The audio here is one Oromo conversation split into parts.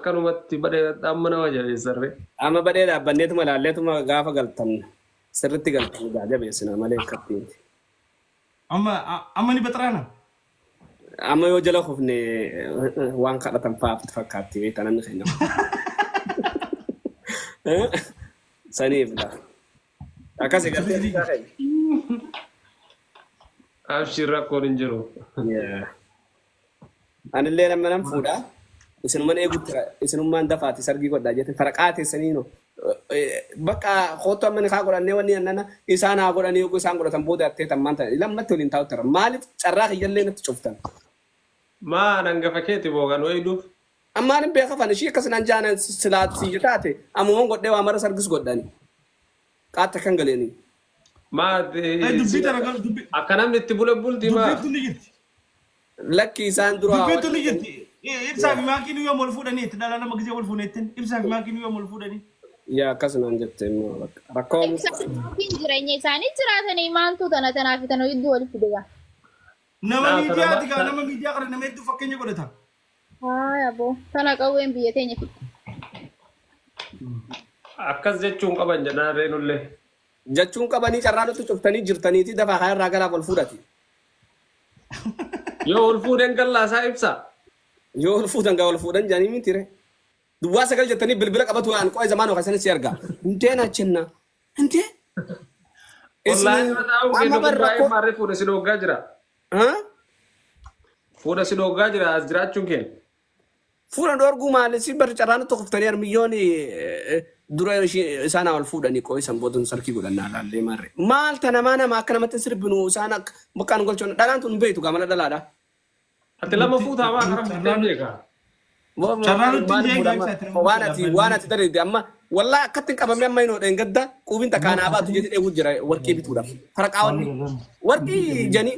كانوا بدأت أمنا وجه يسري. أما بدأ بنيت ملالة ثم غافة قلتن سرت قلتن جاجا بيسنا مالك كتير. أما نبترانا. أما يوجلا خفني وان كذا تنفع تفكرتي تانا نخينا. سنيف لا. أكاسي قلتي. أبشر كورنجرو. Yeah. أنا اللي لما نفودا إسنو من إيجو إسنو من دفعت سرقي قد داجت فرقات سنينو بقى خطوة من خاطر أني وني أننا إنسان أقول أني يقول سانغورا تنبودا تيتم مانتا لما تولين تاوتر مالك شراخ يلي نتشوفتن ما ننقفكيتي بوغان ويدو. أما أنا بيخاف أنا شيء كسر نجانا سلات سيجتاتي أما هم قد دوا مرة سرقس قد داني كاتا كنغليني ما دبي ترى قال دبي. أكنام نتبوله بولتي ما. دبي تنيجي. لك إنسان دروا. دبي تنيجي. إبسا في ماكين يوم الفوداني تدل أنا مجزي الفوداني إبسا في ماكين يوم الفوداني. يا كسر نجت إنه ركوم. Mungkin jiranya sana cerita nih mantu tanah tanah kita no itu ada juga. Nama media karena nama itu fakirnya kau datang. Ah ya bo, tanah kau yang biasa fit. Akkas jechuun qaban jedhan reenullee. Jechuun qabanii carraan utuu cuftanii jirtaniiti dafaa haa irraa garaaf ol fuudhati. Yoo ol fuudhan gallaasaa ibsa. Yoo ol fuudhan gaa ol fuudhan jaanii miti re. Duwwaa sagal jettanii bilbila qabatu waan qo'ee zamaan yookaan sanis argaa. Intee na chinna. Intee. Wallaahi mataa'uu kennu baay'ee maarree fuudha si dhoggaa jira. Fuudha si dhoggaa jira as jiraachuun kennu. Fuudhan dhoorguu maali si bari carraan utuu kuftanii harmiyyooni dura isaan ol fuudhanii qo'ee sanbootun sarkii godhannaa laallee maarree. Maal tana nama akka namatti sirbinu isaan bakkaan golchoon dhalaan tun beektu gaamala dhalaadha. Ati lama fuutaa waan karaa fuudhee beekaa. waan ati daree amma wallaa akkatti qabame amma hin hodhen gadda quubin takkaanaa baatu jedhee eegu jira warqii bituudhaaf faraqaawwanni warqii jani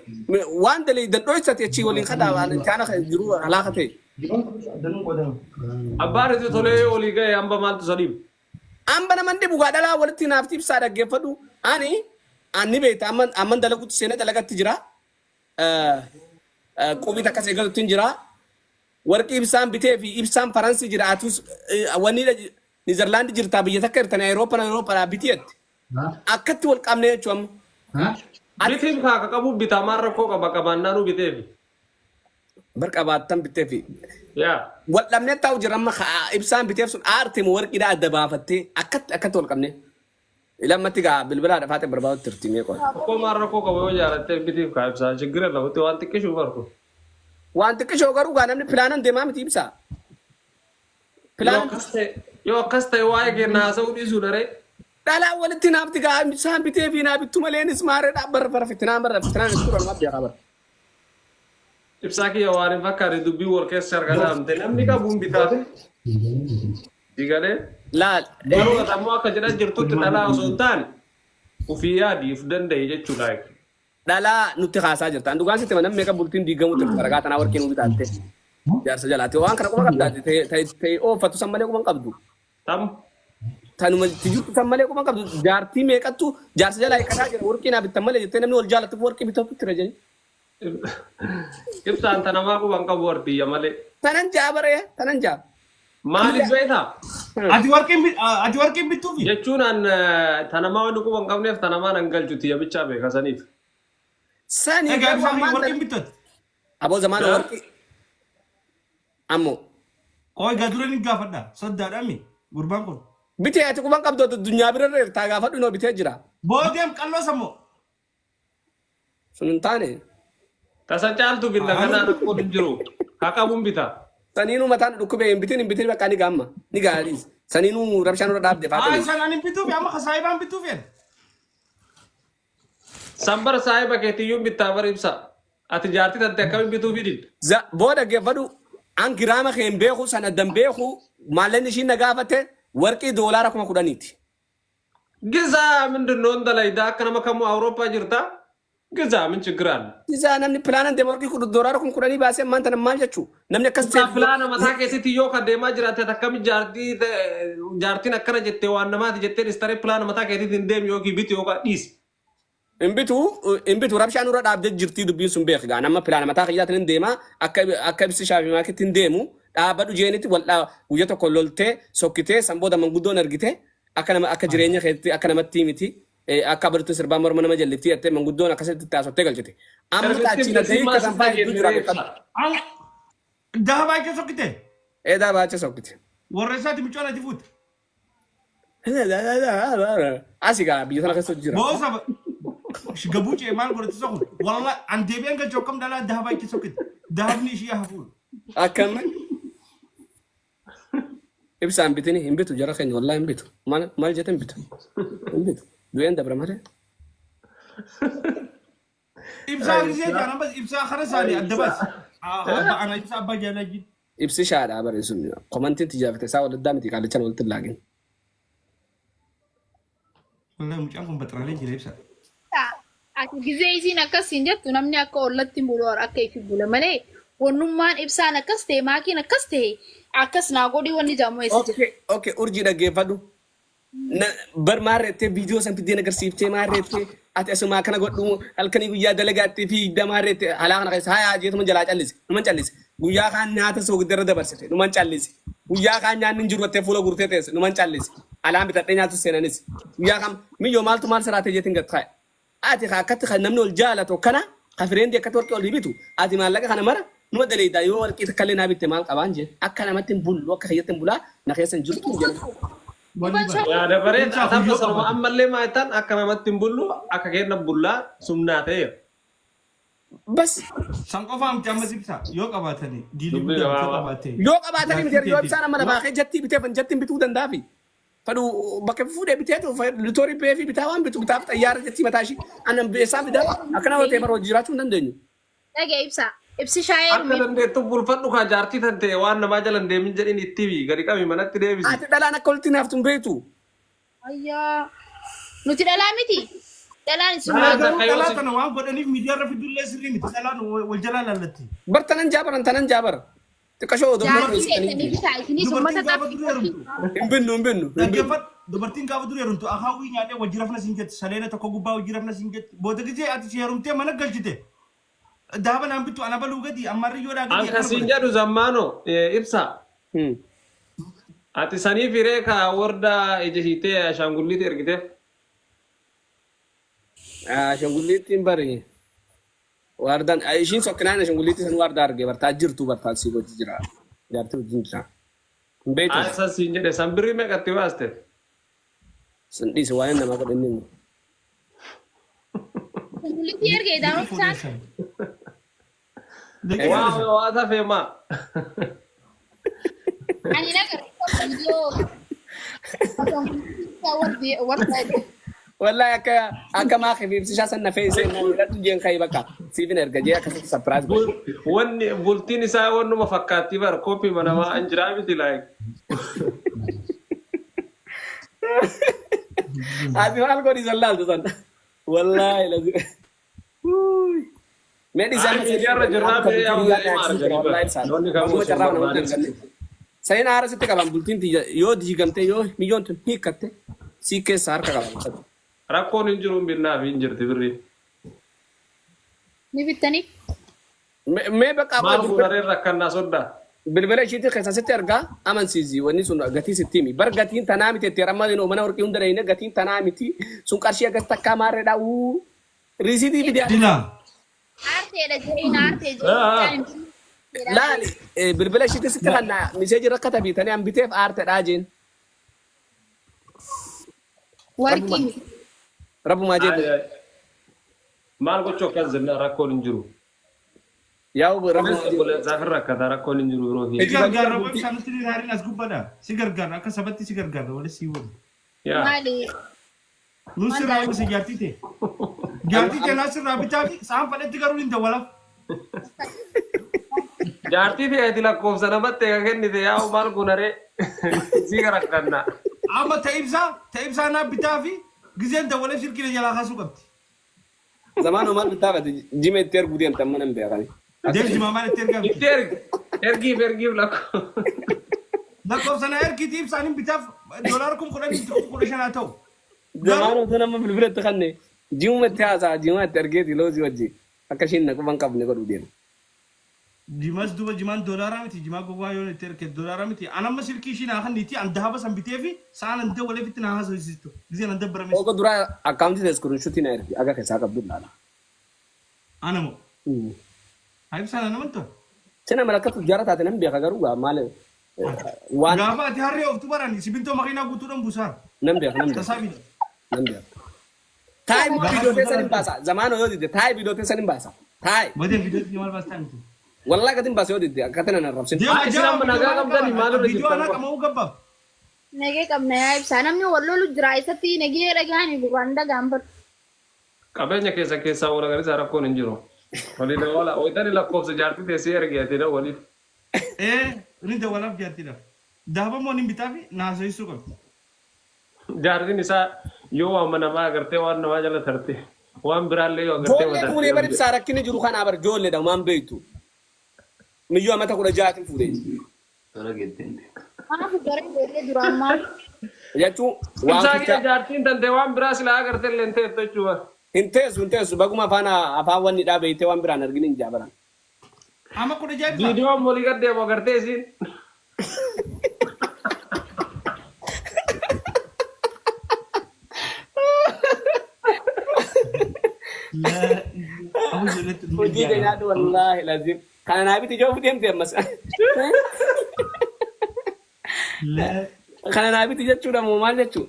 waan dalee dandhoysati achii waliin kadaa taana jiru halaaka ta'e. Abbaan itti tolee olii ga'e hamba maaltu sadiim. Hamba naman dhibu gaa dhalaa walitti naafti ibsaa dhaggeeffadhu ani beekta amman dalaguutti seenaa dalagatti jira quubii takkas eegatutti jira. Warqii ibsaan bitee fi ibsaan Faransi jira atus wanni Niizerlaandi jirta biyya takka irtanii Awurooppaa bitiyetti akkatti wal qabnee jechuun Bitiif kaa qabu bitaa maal rakkoo qaba qabaannaanuu biteefi. barqabaattan bitee fi Yaa. wal dhabnee taa'u jira amma ibsaan biteef sun aartee warqiidhaa adda baafattee akkatti wal qabnee ilammatti gaa bilbilaa dhafaatee barbaadu tirtimee qola. Akkoo maal rakkoo qaba yoo jaalattee bitiif kaa ibsaa chigira lafutti waan xiqqishuu barku. Waan xiqqishoo garuu gaa namni pilaanan deemaa miti ibsaa. Yoo akkas ta'e waa'ee kennaa haasa'uu dhiisuu daree. Dhalaa walitti naafti gaa ibsaan bitee fi naa bittu maleenis maaree dhaabbarra fitinaan itti turan beekaa bara. Ibsaa kiyya waan hin fakkaate dubbii wal keessa argataamte namni qabuun bitaate. Digalee. Laal. Garuu ammoo akka jedhan jirtutti dhalaa osoo hin taane ofii yaadii of danda'e jechuudha. Dhalaa nutti haasaa jirta. Dhugaan sitti namni meeqa bultiin diigamu tirti faragaa tanaa warqee nu bitaatte. Jaarsa jalaatti waan kana kuma qabdaati ta'e oofatu san malee kuma qabdu. Tam. Tanuma tijjirtu san malee kuma qabdu jaartii meeqattu jaarsa jalaa eeggataa jira warqee naa bittan malee jettee namni wal jaalatuuf warqee bitatu tira jedhani. Ibsaan tanamaa quban qabu warqiyya malee. Tanan jaa baree tanan jaa. Maaliif beektaa? Ati warqeen bittuufi. Jechuun tanamaa waan quban qabneef tanamaa nan galchuuti yabichaa beekasaniif. Sani Egaa warqeen bittooti. aboo zamaana warqee. Ammoo. Koi gadureen hin gaafadha soddaadhaami gurbaan kun. Bitee ati quban qabdu addunyaa bira irraa gaafadhu noo bitee jira. Boodeem qalloo sammoo. Sun hin taane. Tasa caaltu billa kanaa rakkoo hin jiru. Haa qabuun bitaa. Saniinuu mataan dhukkubee hin bitin bakka ni gaamma ni gaariis. Saniinuu rabshaan irra dhaabde faate. Isaan hin bituufi amma saayibaan bituufi. Sambar saayiba keetiyyuun bittaa bara ibsa. Ati jaartii tante akkamiin bituu fidin? Booda geeffadhu an giraama keen beeku sana dan beeku maalleen ishiin na gaafate warqii doolaara 10,000ti. Gizaa mindinnoon dalaydaa akka nama kamuu Awurooppaa jirtaa? Gizaa min chigiraan. Gizaa namni pilaanan deema warqii doolaara 10,000 baasee maanta nama maal jechuu namni akkas ta'e. Pilaana mataa keessatti yoo kan deemaa jiraate akkamiin jaartiin akkana jettee waan namaati jettee istaree pilaana mataa keessatti hin deemu yookiin bitu yookaan dhiisi. Inbitu rabshaan irra dhaabdee jirtii dubbiin sun beekaa nama pilaana mataa kiyyaatiin hin deema akka ibsi shaafii maakitti hin deemu dhaabadhu jeenitti wal dhaa guyyaa tokko loltee sokkitee san booda manguddoon argitee akka jireenya keetti akka namatti miti akka baratu sirbaa morma nama jalliftii jettee manguddoon akkasitti taasottee galchite. Amma taachina ta'ee kasan baay'ee hedduu jira beekama. Daha baay'ee sokkite. Eedaa baay'ee sokkite. Warra isaati micoon ati fuute. Asii gaa biyya sana keessa jira. Boosa gabuu cee maal godhate sokku. Walla an deebi'an galchoo kam dhalaa daha baay'ee sokkite. Dahabni ishii hafuudha. Akkana. Ibsaan bitini hin bitu jara keenya wallahi hin bitu. Maal jette hin bitu. Hin bitu. Du'een dabra malee. Ibsaa gisee jaana bas ibsaa kana saanii adda bas. Ana ibsaa abbaa jaanaa jiru. Ibsi shaadhaa bare sun komantiin tijaafate isaa wal addaa miti qaalachan walitti laagin. Wallahi mucaan kun baxaraalee jira ibsaa. Akka gizee isiin akkas hin jettu namni akka ollatti bulu akka ifi bula malee wannummaan ibsaan akkas ta'e maakiin akkas ta'e akkas naa godhi wanni jaamu eessa jira. Okay, urjii dhaggeeffadhu. Bar maarreettee viidiyoo san fiddeen agarsiiftee maarreettee ati asumaa kana godhu halkanii guyyaa dalagaattee fi hidda maarreettee halaa kana keessa haa jeetuma jalaa callise numan callise guyyaa kaan nyaata soogiddarra dabarsite numan callise guyyaa kaan nyaanni hin jiru jettee fuula gurtee teesse numan callise alaan bitadhee nyaatu seenanis guyyaa kaan miyyoo maaltu maal siraatee jeetiin gattaa'e ati akkatti kan namni ol jaalatu kana kan fireendi akkatti warqee ol bitu ati maallaqa kana mara numa daleedaa yoo warqee takkallee naa bitte maal qabaan jee akka namatti hin bullu akka kiyyaatti hin bulaa na keessa hin jirtu jedhu. Yaa dabaree taatafta saruma ammallee maayitaan akka namatti hin bullu akka kenna bullaa sumnaa ta'eera. Bas. San qofaa miti ammas ibsaa yoo qabaatanii diilii guddaa qabaatee. Yoo qabaatanii miti yoo ibsaan amma lafaaqee jattii bitee jattiin bituu danda'afi. Fadhu bakka fuudhee biteetu litoorii bee fi bitaa waan bitu bitaaf xayyaara jattii mataa ishii annan beesaa bitaa akkana yoo ta'e baroo jiraachuu hin dandeenyu. Dhagee ibsaa. Ibsi shaayee Akka dandeettu bulfadhu kaa jaartii tan ta'e waan namaa jala hin deemin jedhin itti gadi qabi manatti deebisi. Ati dhalaan akka walitti naaftu hin beektu. ayyaa nuti dhalaa miti dhalaan isin Dhalaa kana waan godhaniif miidiyaarra fidullee sirrii miti dhalaan wal jalaa laallatti. Bar tanan jaabaran tanan jaabara. Xiqqashoo oduu jaartii keessanii bitaa isinii summata hin binnu hin binnu. Dubartiin gaafa dur heerumtu akaawwii nyaatee wajji rafna siin jetti saleena tokko gubbaa wajji rafna siin jetti booda gijee ati si heerumtee mana galchite. Daaba naan bittu ana baluu gadi ammarri yoo dhaagatti. Akkasiin jedhu zammaano ibsa. Ati sanii firee ka warda ejjitee ashangulliitti ergiteef. Ashangulliittiin bari wardaan ishiin sokkinaan ashangulliitti san warda argee bartaa jirtu bartaa si gochi jira. Jaartii wajjin jira. Beetu. Asa siin jedhe san birrii meeqatti baaste? San dhiise waan nama godhanni. Kuliti erge daanoo isaan. Waa tafee maa? Ani nagar video Wallahi akka maa khifiifsishaa san nafee isee namni jeen kai bakka siifin erga jee akkasitti surprise godhu. Wanni bultiin isaa wannuma fakkaatti bar koppii manamaa an jiraa miti like. Ati maal godhi zallaaltu san. Wallahi lagu. Medi sana Miidiyaarra jirraa ta'ee Sayin aara sitti qaban bultiin yoo diigamtee yoo miyyoon tun hiikkatte sii keessa harka qaban. Rakkoon hin jiru binnaa fi hin jirti birrii. ni bitaniif. Mee bakka Maal fuudharee rakkannaa soddaa? bilbila ishiitti keessa sitti argaa amansiisi wanni sun gatii sitti himi bar gatiin tanaa miti itti rammadin mana warqii hunda dhahine gatiin tanaa miti sun qarshii agas takkaa maarreedha riisiitii fidiyaa. Dinaa. Aarteedha jireen aartee jireen. Laali bilbila ishiitti sitti kanna miseeji rakkata biitanii hambiteef aarteedhaa jeen. Warqii. Rabbumaa jeetu. Maal gochuu akkas jenna rakkoon hin jiru. Yaa'u rabbumaa Zaafin rakkata rakkoon hin jiru yeroo fi. Si gargaara waan isaanitti ni haariin as gubbadha. Si gargaara akka sabatti si gargaara wali si wali. Maali. Nus sirraa eegusi jaartii ta'e. Jaartii ta'e naas sirraa bitaa fi saan fadhetti garuu hin dawwalaaf. Jaartii fe'eeti lakkoofsa namatti eega kennite yaa'u maal gunaree si rakkannaa. Amma ta'ibsaa naa bitaa fi gizeen dawwalee shirkina jalaa kaasuu qabdi. Zaman umal bitaa jime itti erguu deemtan mana hin beekani. Deemsi maamaan itti ergaa Itti ergiif lakkoo. lakkoofsa na ergiitiif isaaniin bitaaf doolaara 10,000 ta'u. Zaman utuu nama bilbila itti kanne jimuma itti haasaa jimuma itti ergeeti loosii wajji akka ishiin naquban qabne godhuu deema. Jimas duba jiman dolara miti jima gogo ayo ne terke dolara miti anamma silki shina kan niti an dahaba san bitefi saan ante wale fitina haso isisto gize nan dabra mis Oko dura account des screenshot na ergi aga kesa kabdulla. anamo hayb sana namanto Cina malakatu jara taate nam biya kagaru ga male wan gafa ati harre of tubarani sibinto makina gutudan busar nam biya tasabi nam biya. Thai video te sanin basa zamano yo dide Thai video te sanin basa Thai bade video jimal bastan tu wallahi kadin basa yo dide katana na rabsin. Islam nagaa qabdan maal irra video ana jirtan? kama ugabba Nagee qabna yaa ibsaa namni wallolu jira isatti nagee dhagaani guranda gaambar. Qabeenya keessa wala garii rakkoon hin jiru. Walii wala oytani lakkoofsa jaartii teessee ergeetedha waliif. ni de wala jatila dahaba mo ni bitafi na so isu ko Jaartiin isaa yoo waan namaa agartee waan namaa jala tarte waan biraallee yoo agartee Jolle kuni bari sarakkini jiru kana bar jolle da man beitu. Miyyo amata kula jaatin fude. Kanaaf garee ijoollee duraan maal? Yachu waan Ibsaa kita jaartiin tante waan biraa silaa agartee illee hin ta'e jechuudha. hintesu baguma afaan wanni dha beite waan biraan argini hin jaabaran. ama ko de jaiba Viidiyoon molii gad deemu agartee isiin. la awu jelet Hojii keenyaatu wallahi lazim. Kana naa biti joo fudeemte ammas. la Kana naa biti jechuudha moo maal jechuu?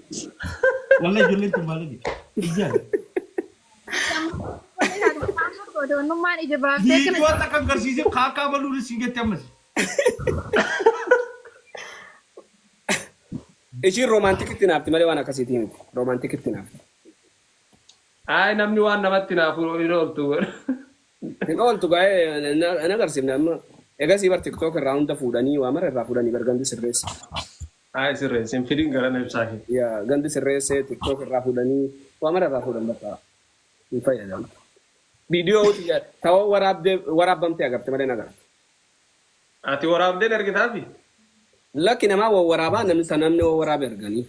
wala jelet balagi ijal Odeeffannummaan ija baaftee kana video ta kan garsiise kaka balu singette amas Ishiin roomaantikitti naafti malee waan akkasiitii miti. Roomaantikitti naafti. Ay namni waan namatti naafuu hin ooltu. Hin ooltu gaa'ee na agarsiifne amma. Egaa sii bar tiktook irraa hunda fuudhanii waa mara irraa fuudhanii bar gandi sirreesse. Ay sirreessi hin fidin gara na ibsaa hin. Yaa gandi sirreesse tiktook irraa fuudhanii waa mara irraa fuudhan bakka hin fayyadamu. Viidiyoo ta'uu waraabamtee agarte malee na agarte. Ati waraabdeen argitaafi? Lakki namaa wawwaraabaa namni wawwaraabee erganii.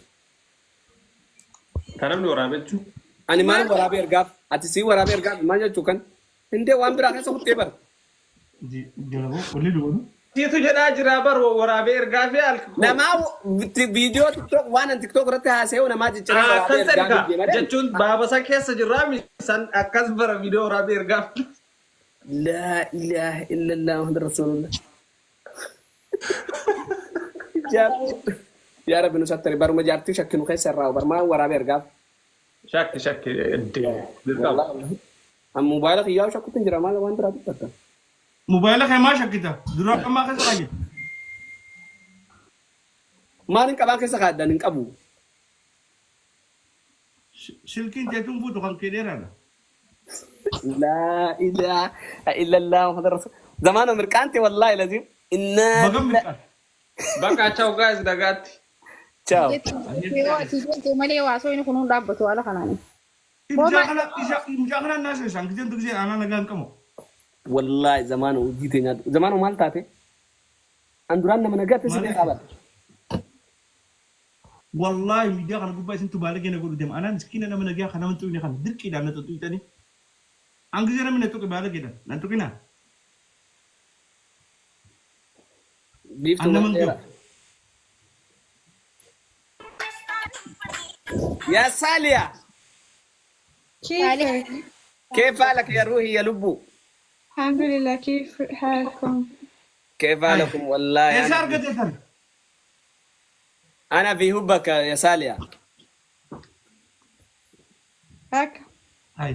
Kan namni waraabe jechuun. Ani maal waraabee ergaaf? Ati sii waraabee ergaaf maal jechuu kan? Hindee waan biraa keessa huttee bara. jalabo wali luunu Siitu jedhaa jira bar waraabee ergaa fi alka. Namaa viidiyoo tiktook waan an tiktook irratti haasa'u namaa jijjiirraa waraabee Akkas ergaa ergaa miti malee. jechuun baabasa keessa jirraa san akkas bara viidiyoo waraabee ergaaf. لا إله إلا الله محمد رسول الله يا رب نسطر بار ما جارتي شك نو خيس الراو بار ما ورا بيرغا Shakki والله ام موبايلك ياو شك تنجرا ما وان ترى تتا موبايلك ما شكيتا درا ما خسر ما نين كبا كيس خاد نين كبو silkin jetun futu kan kederana لا إله إلا الله محمد رسول زمان مركانتي والله لازم إن bagam mikal Bakka chau guys dagaatti. تشاو yoo ati jettee malee waasoo inni kun dhaabbatu haala kanaan. imja kana nasa sang jen tu jen ana nagan kamo والله زمان وجيتني زمان مال تاتي أندران من نجات سيدي خبر wallahi media kana gubba sin tubale gene godu dem ana skina na menaga kana mantu ni kan dirki da na to tutani angje na meneto ke bale geda nan to kina بيفتو أنا من منديرة. يا سالية كيف حالك يا روحي يا لبو الحمد لله كيف حالكم؟ كيف حالكم والله ya أنا, sar gadetan أنا في حبك يا سالية هاك hay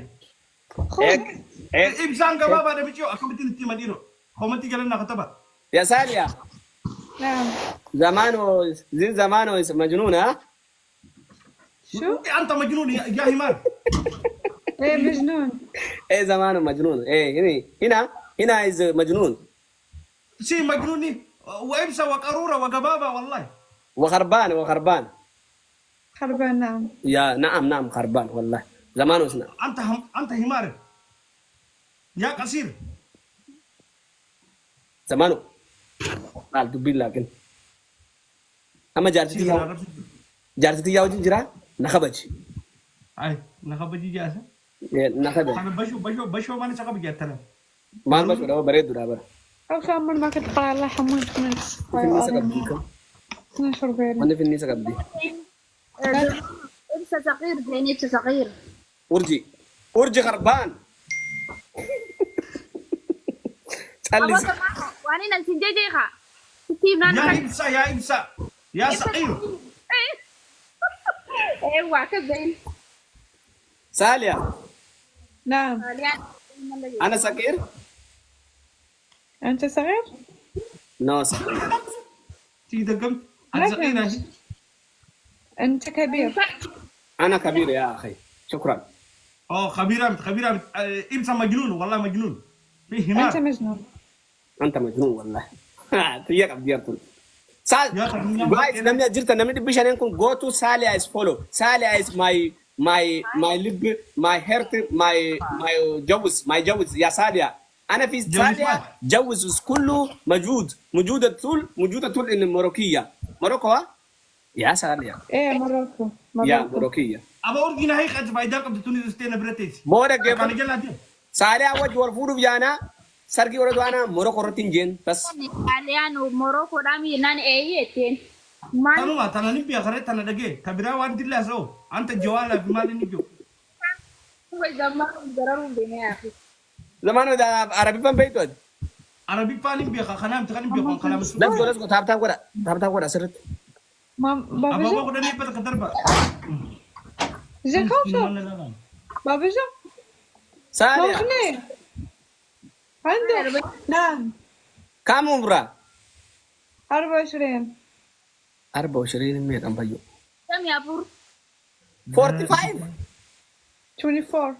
هيك هيك ibsan ga baba da bicho akabitin ti madiro komati galan na kataba يا سالية نعم زمانه زين زمانه مجنون ها شو؟ anta majnun ya himar ايه مجنون ايه زمانه مجنون ايه هنا إز مجنون si majnuni wa ibsa wa qarura wa gababa wallahi وخربان خربان نعم يا نعم خربان والله زمانه اسمه anta himar ya qasir زمانه قال دبي لكن أما جارتي يا وجه جرا نخبج ay nakabaji jasa نخبج ana basho mana saka bijatana ما بس ولا بريد ولا بر أو شو عمر ما كنت قرأ الله حمود من في النساء قبديكم 12 بيري وانا في النساء قبدي إبسة صغير زين إبسة صغير ورجي غربان أبغى تسألي كمان وأنا نسيت جيجيها كيف نانا يا إبسا يا إبسا يا صغير أيوة كذا سالية نعم انا سكير أنت صغير؟ نو سكير تيجي دقمت أنا صغير أنت كبير انا كبير يا اخي شكرا خبيرة إبسا مجنون والله مجنون في همار أنت مجنون انت مجنون والله تيجي قبدي ارتل سال يا أخي، guys namni jirta namni dhibbi shanen kun go to Salia is follow Salia is my lib my heart my جوز يا ساليا انا في ساليا جوز كله موجودة طول ان الموروكية موروكو يا ساليا إيه مروكو يا موروكية أبا أورجينا هيك أنت بايدار قبل توني دستينا بريتيس مورا أنا جيبان جل هدي ساليا وجه ورفورو بيانا سرقي وردو انا موروكو رتين جين بس Aliano Morocco dami nani eyetin. Man تنو تنا نبي أخرت تنا دقي كبيرة وانت الله سو أنت جوالا في مال نجو huwag zaman dararong binayaki. زمان ده عربي فان بيتود أنا بيفاني بيا خنام تكلم بيا كلام لا تقول اسكو تاب كورا سرت بابا أبا جو كده نيجي بتكتربا جي خوشو بابا جو ساليا موجني عنده نعم كم عمرها 24 24 ميت ام بيو Kami apur 45 24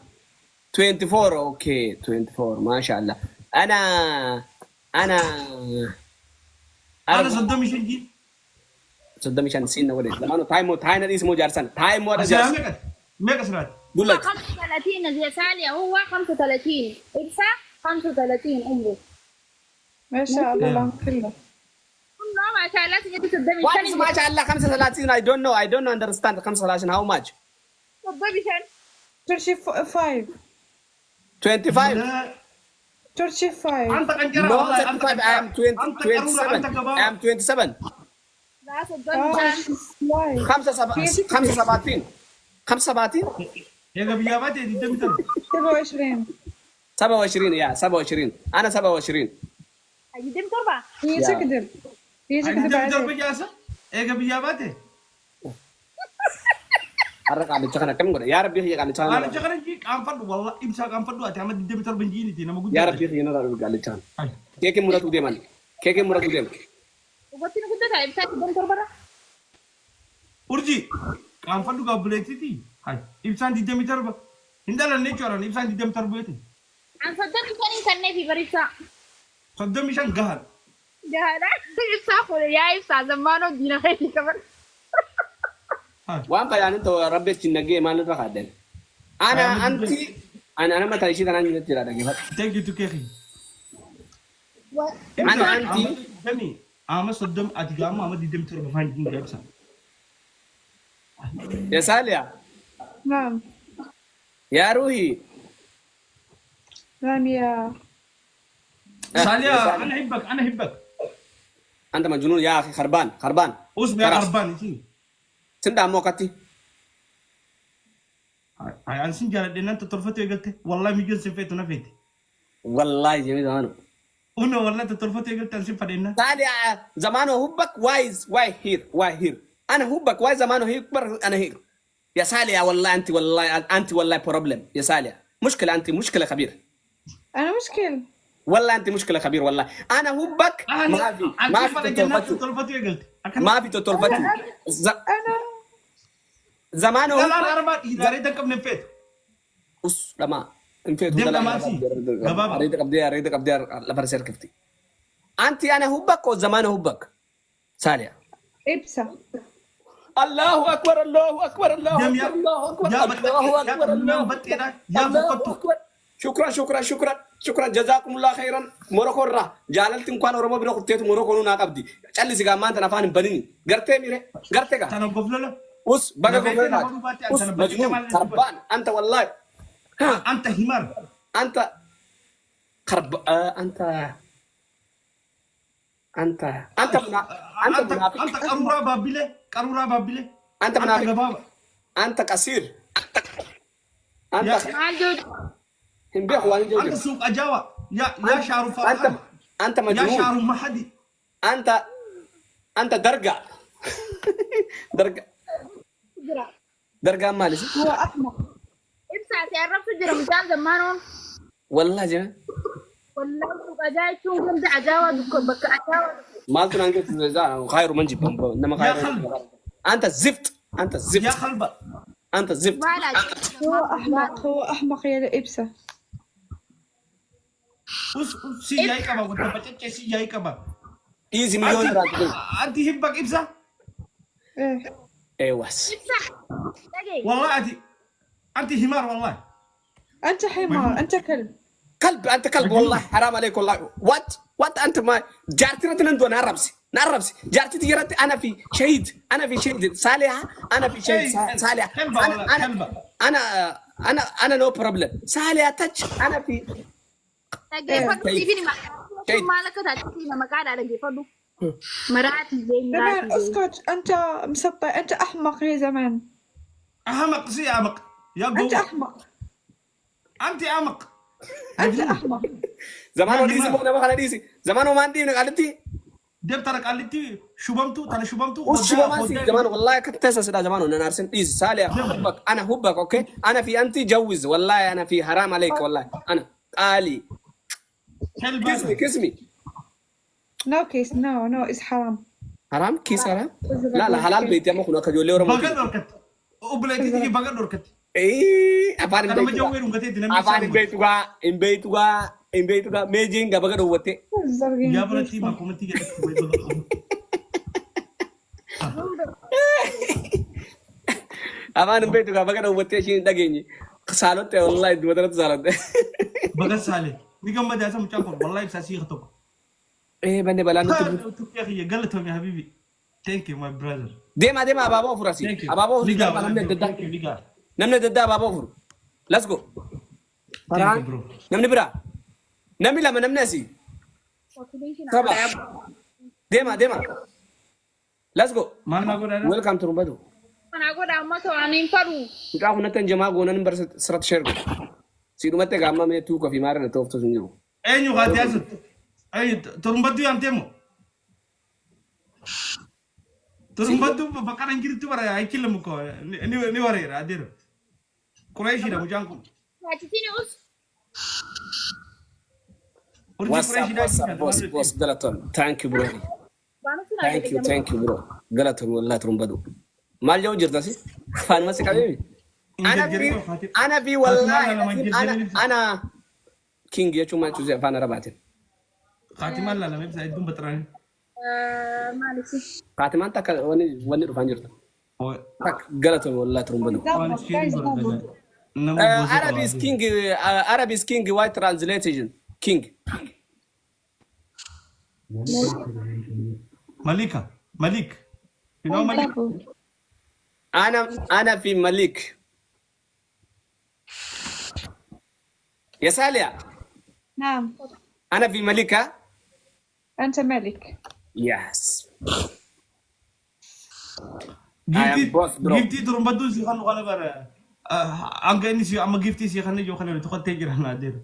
24 اوكي 24 ما شاء الله انا أنا صدق مش هيجي صدق مش نسينا ولد لما تايم اسمه جارسن تايم ولا أصلا جارسن ميكا سرات قول لك 35 زي سالي هو 35 إبسا 35 عمره. ما شاء الله العام كله كله ما شاء الله تجي تصدقي What is ما شاء الله 35 I don't understand 35 how much تصدقي شان 35 25 35 أنت كنجرة no والله أنت 35 I am 20 أنت كرورة أنت 27 I كبار am 27 لا صدقي شان واي 75 75 يا قبيلة دي دم 27 27 يا 27 انا 27 أجدم تربة هي تكذب هي أنا تكذب دم عليك تربة جالسة يا قبيلة حرك على الشغله كم قول يا ربي هي على أنا الشغله جاكر جيك أم فرد والله إمسا أم فرد أتى أما دم تربة جيني تي نما قلت يا ربي هي نرى على الشغله هاي كيك مرات وديمان كيك مرات وديمان وقتنا كنت تعب ساعة أجدم تربة أرجي أم فرد قبلتي تي هاي إمسا دي دم تربة هندلا نيجورا إمسا دي دم تربة تي عن صدقي كان كان في بريسا صدق مشان قهر جهالا إبسا خوري يا إبسا زمانو دينا خيري كمان هاي وان يعني انت ربي تنجي ما نتبع خدين انا انت انا ما تعيشي انا نتي لا دقيقه thank you to كيخي انا انت دمي أما صدق أتجمع أما دي دم تربة فان جين جابسا يا ساليا نعم يا روحي نعم يا ساليا أنا أحبك انت مجنون يا اخي خربان أسمع يا أربان يجي سندا موكتي هاي أنا سنجارة دينا أنت ترفتي قلت والله ميجل سفيت ونفيت والله جميل زمانه أنا والله ترفتي قلت أنا سفدينا ساليا زمانه حبك واي هير انا حبك واي زمانه هيكبر انا هيك يا ساليا والله انت والله بروبلم يا ساليا مشكله انت مشكله كبيره أنا مشكل والله انت مشكله كبيره والله انا حبك ما في ترفتي قلت ما في تطلبتي أنا زمانه لا لا أربان إذا ريتك من فيت us lama انفيت دم لماسي غبابة اريدك ابدي لا فرسير كفتي انت انا حبك وزمانه حبك ساليا إبسا الله اكبر الله اكبر الله دم يا اكبر الله اكبر يا الله اكبر الله بتينا يا الله فكتو اكبر شكرا جزاكم الله خيرا موروكو را جاللت انكم اورمو بيرو قتيت موروكو نو ناقبدي چالي سيغا ما انت نفان بنين غرتي ميري غرتي غا أنا قفلة us baga us مجنون خربان انت والله أنت همار انت خرب انت انت انت منافق. انت قرورة بابلة قرورة بابلة. انت منافق. غبابة. انت قصير. انت ما جوج امبيح وان انت جوجل. سوق اجاوة يا شعر فرحان. انت يا مجنون. شعر محدي. انت درقع. درقع مالي. هو أحمق. ابسع تعرف تجرى مجال زمانهم والله جميل. والله تبقى جاي تشوف جنب عجاوة بك عجاوة مالت نانجت خير من جيب انما يا خير. خلب. انت الزفت. انت يا الزفت. خلبة. انت الزفت. ما لا هو أحمق يا إبسة. سي جاي كبا وتبتك سي جاي كبا. ايزي مليون راتب. انت هبك ابزة. إيه. ايوه. دقيقة والله انت همار والله. أنت حمار، أنت كلب. كلب. انت كلب والله حرام عليك والله. وات انت ما جارتنا تنندو نعربسي جارتي تجرت. انا في شهيد صالحه. انا في شهيد صالحه. كلبة والله كلبة. انا نو بروبلم. صالحه تاتش. انا في دقيقة فدو تيفيني شيء. ما لك تاتينا ما قاعد على فدو مراتي زي زمان مراتي زي اسكت، أنت مسطح، أنت أحمق يا زمان. احمق سي احمق. يا أنت قوة. أحمق. انت احمق. أنت أحمق. زمان وديسي مو نبغى نديسي. زمان وما عندي نقالتي. ديب ترك قالتي شبمتو ترى شبمتو. وش ما سي زمان والله كنت تسس ده زمان وانا ارسل ديسي صالح حبك. انا حبك اوكي. انا في انت جوز والله. انا في حرام عليك والله. انا قالي كسمي. No kiss, no, it's حرام. حرام كيس حرام. لا حلال بيتي ما كنا كجولي ورا بقى نوركت. وبلايتي تيجي بقى نوركت. ايه افان انا ما بيتي. جوي رونغتي دينا افان بيتي ميجين غبا دوتي. الزرقين. يا بنتي ما كنت تيجي. افان بيتي غبا دوتي شي دغيني. سالوت والله دوتر سالوت. بقى سالي. نيجي ما ده اسمه تشامبر والله بساسي خطب. ايه بني بلا نتو. يا اخي قالتهم يا حبيبي. ثانك يو ماي براذر. ديما ابابو فراسي. ابابو نمنا ددا ابابو فر. ليتس جو. فران. نمني برا. نمني لما نمناسي. طبعا. ديما ليتس جو. ما نقول انا. ويلكم تو رمبدو. أنا أقول أما تو أنا ينفرو Kita aku nanti jemaah gua nanti berserat share. Si rumah teh gamma me tu kopi mara na tof to sunjuru. اينو غادي ازت. اي ترمبدو يا انتمو. ترمبدو بكره انجيرتو برا اي كلمكو. ني وريرا ادير. كوريشي دا مجانكو. هاتيني أس Boss Galaton. Thank you bro. Thank you bro. Galaton والله ترمبدو. Mal jauh jerta sih. Fan masih kali. Ana bi wallahi. Ana King ya cuma cuci fan rabatin. خاتم الله لما يبدا يدوم بتراني. مالك Fatima tak wani rufan jerta. Tak Galaton والله ترمبدو. Arab is king white translation. King. ملك. You know ملك. أنا في ملك. يا سالية. نعم. أنا في ملكة. أنت ملك. Yes. I am boss bro. جفتي ترمبدو سي خانو خالا بار. أنغاني سي أما جفتي سي خانو جو خانو تخد تيجر هنا دير.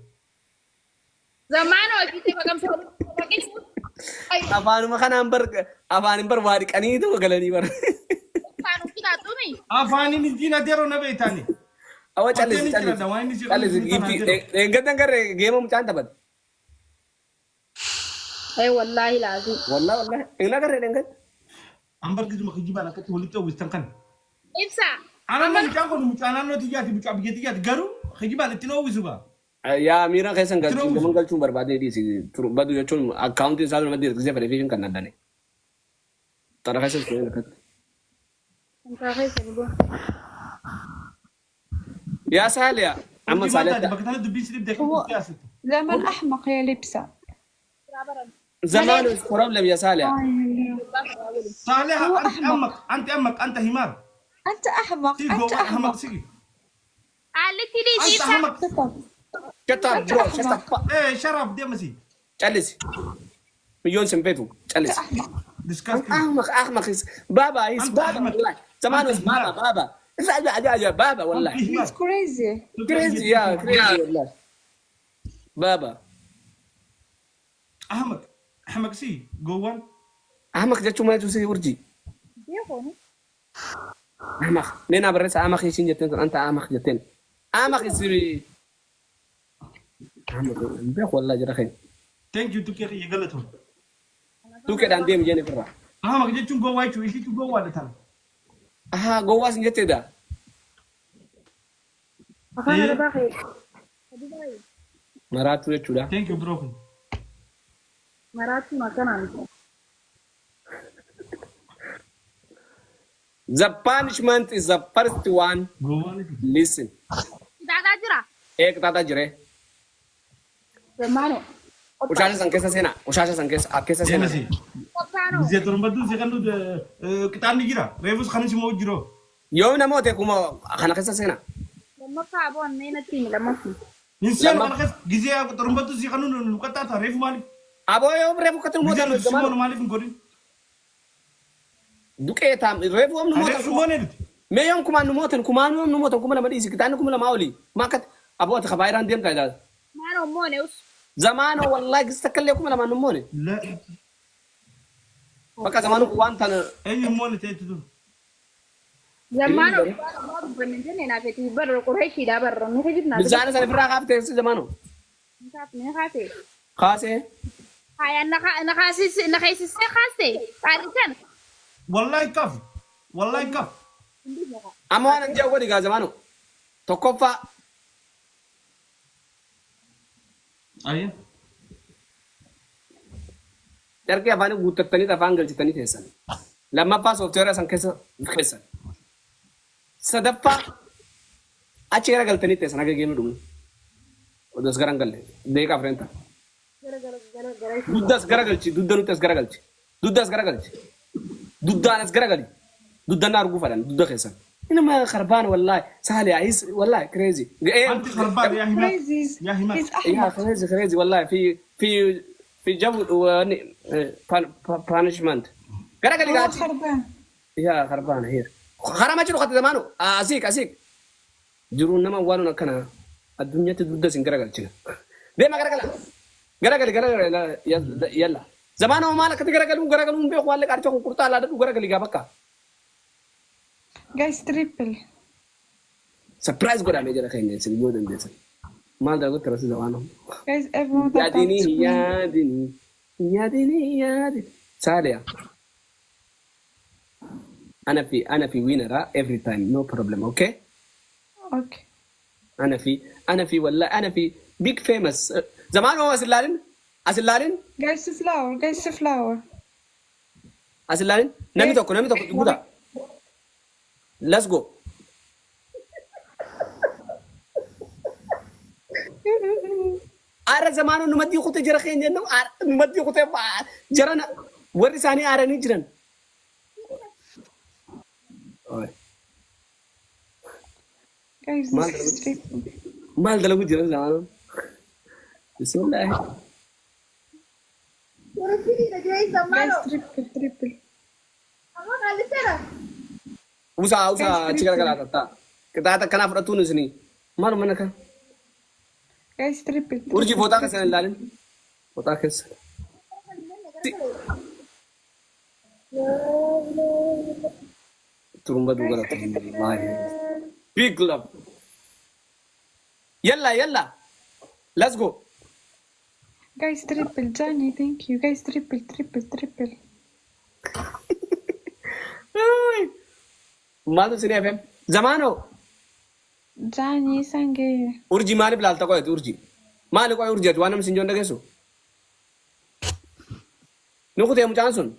زمان وقتي بقى مسوي Apaan number warik ani itu galani bar. كانوا كده تومي أفاني نجينا ديرو نبي تاني. Awa chalis. Enggak dengar game mu canta bad. أي والله لازم Wallah. Enggak dengar. أمبر كده ما خجيب أنا كده وليته ويستنكن. إبسا أنا ما نجانكو نمشانا نو تيجي بيجا بيجي قارو خجيب أنا تنو ويسوبا. Ya mira kayak senggal cuma berbadi di sini. Badu ya cuma accounting selalu nanti kerja verification kan ada nih. Tara kayak sesuatu kan. أنت خايف تقول Ya Salia, amma Salia. بكتنا دبيس اللي بدك هو سياسة. زمان أحمق يا لبسة. Zaman is problem ya Salia. صالح أنت أنت همار. أنت أحمق. سي أنت جوا أحمق. أحمق سي. قالت لي أنت إبسا أحمق. شطب. Cetak bro, cetak pak. شرف دي مسي. Chalis. مليون سنبيتو جلس disgusting. احمق بابا هيس أنت بابا أحمق. والله زمان أنت بابا بابا والله He's crazy. كريزي يا كريزي والله بابا أحمق سي جوان. احمق جاتشو ما تسوي ورجي Beekonu. احمق لينا بريس احمق يشين جتين انت احمق جتين احمق يصير احمق بيخ والله جرى خير Thank you to carry يقلتهم. تو كده عندي مجاني برا أحمق جتشون جوا يشو إيش جوا ده ترى. ها جواز جت ده Afaan إيه؟ ada baaqee. Hadi baay'ee. مرات ولا تشودا Thank you broken. Maraatti makanaan. The punishment is the first one. جوان. Listen. Daadaa jira. एक दादा जरे Zammaano. उशाशा संकेसा सेना उशाशा संकेसा आकेसा إيه सेना مسي. Qophaanoo. زي ترمبدو زي كانوا كتان نجرا. ريفوس خانش مو جرو. يوم نموت كوما خنا كيسا سينا Lammaffaa aboon meenatti lammaffii. إنسان لما- أنا خس جزء ترمبدو زي كانوا لوكاتا ريفو مالي. ابو يوم ريفو كتر موت جزء سمون زمان مالي في كورين. دوكي تام ريفو ام ريفو نموت سمون إيه؟ ما يوم كما نموت كما نموت كما لما ديسي كتان كما لما اولي ما كت ابو تخبايران ديم كايدا Maanoo mooneus. زمان والله استكل لكم لما نموني لا. بقى زمان كوان تن أي مون تيجي. Zammaanoo moo dubbanne jenne naafeeti barra Qurayshiidhaa barra nuti jibnaa. بزانا سنه فرا خافت زمانو Ni kaasee. خاصه Hayaan nakaasisee kaasee. Qaalisan. والله كف. والله كف. اما انا جاو دي زمانو توكوفا أيه. دركي افاني غوتتني تفان غلطتني تيسن لما با سوفتوير سان كيسا خيسن سدفا اچيرا غلطني تيسن اگه گينو دوم ودس گران گل ديكا فرنتا دودس گرا گلچي دودنو تس گرا گلچي دودس گرا گلچي دودانس گرا گلي دودنا ارغو فدان دود خيسن انما خربان والله سهل يا عيس والله كريزي أنت خربان يا همات. Crazy. يا همات. He's يا أحمق. كريزي والله في جو بانشمنت گرا گلي هو گاچي خربان. يا خربان هي خرا ما جرو خط زمانو اسيك جرو نما وانو نكنا الدنيا تدود سنگرا گلچنا دي ما گرا گل يلا زمانو مالك گرا گلون بي خوال كارچو كورتا لا دو گرا گلي گا بكا Guys, triple. سرپرایز گورا ميجر خين سن يودن ديس مال دا ترس زمانو Guys, everyone يا that talks to me. ديني ساليا انا في وينرا every time no problem okay Okay. انا في والله انا في big famous زمان هو اسلالين Guys, flower. Guys, flower. اسلالين نمي توكو جودا let's go ارى زمان نمدي خوت جرخين جنو نمدي خوت جرنا وري ثاني اراني جرن Guys, Mal- this is triple. مال دلو جرن زمان بسم الله Guys, triple. usa cikara kala ta kita kana fada tunus ni malu manaka Guys, triple. urji fota ka sanan lalin fota ka turumba dugala wallahi big love yalla let's go Guys, triple. Johnny, thank you. Guys, triple. malu sini fm zamano Johnny, sange. urji mali bilal ta ko urji mali ko urji wanam sinjon dageso nuko te mu chansun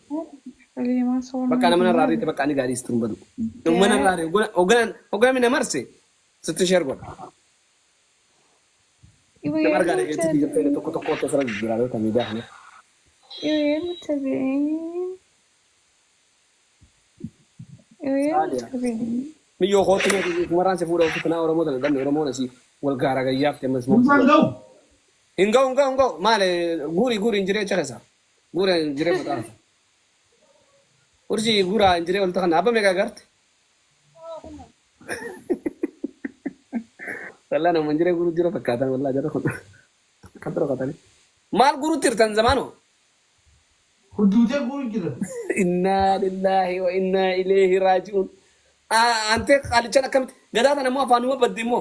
Really, my soul. bakka namana rari te bakka ni gari turumba du namana rari ogana mina marse sette shergo You te are margare e ti dice to to sara girado ta mi dahne mi yo hoto ne maran se fura ko na oro modal dan oro mona si wal gara ga yafte mas mo Go. ingo male guri injire chakasa Gura injire fata. Urji gura injire ulta kan apa mega gart? Walla na injire guru jiro fakatan walla jara khud. Katro katani. Mal guru tirtan zamano. Hududee guru jira. Inna lillahi wa inna ilaihi raji'un. Ante qalichan akam gadata namu afanu badimo.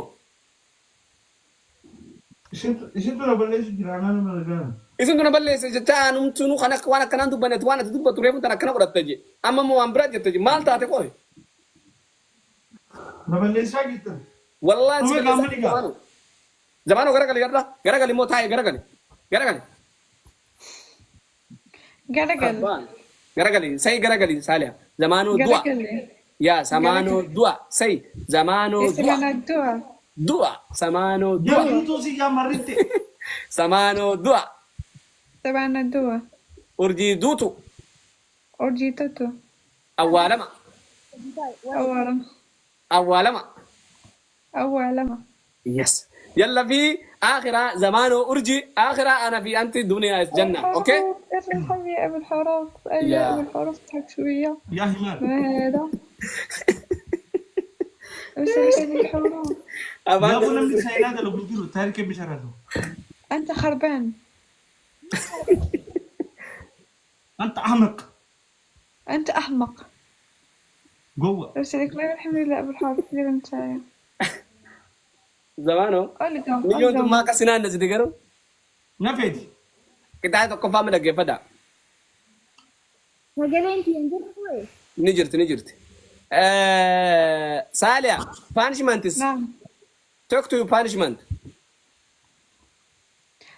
Isin tuna balleessu jira anaan malagaa. Isin tuna balleessa jecha anumtunu kana waan akkanaan dubbanne waan ati dubbatu reefu tan akkana godhatte je. Amma moo waan biraa jette je maal taate qoy. Na balleessaa jirtan. Wallahi Uwe gammani gaa. Zamano garagali moo taa'e garagali. Garagal. Garagali sai garagali salia. Zamano dua. Garagal. Ya samano dua sai zamano dua. Ismana dua. Dua samano dua. Yaa hunduu si yaa marritte. Samano dua. Sabana dua. Urji dutu Orji tatu. awalama Awalama. awalama. Awalama. Yes. يلا في آخرة زمانه أرجي آخرة أنا في أنت دنيا جنة أوكي ارحم يا أبو الحروف. يا. أيوة أبو الحروف تضحك شوية. Yaa himaal. ما هذا؟ وش هذه الحروف؟ Yaa kun namni saayinaa galu kun jiru taarikee bishaaratu. أنت خربان. Anta ahmaq. أنت أحمق. Gowwa. أرسلك لا الحمد لله أبو الحارث غير أنت. زمانه ألقى مليون ما كسينا الناس تقولوا Na feeti. كده هاي تكون فاهم لك فدا Sagaleen kiyyan jirtu wayi. نجرت ساليا punishment نعم. talk to you punishment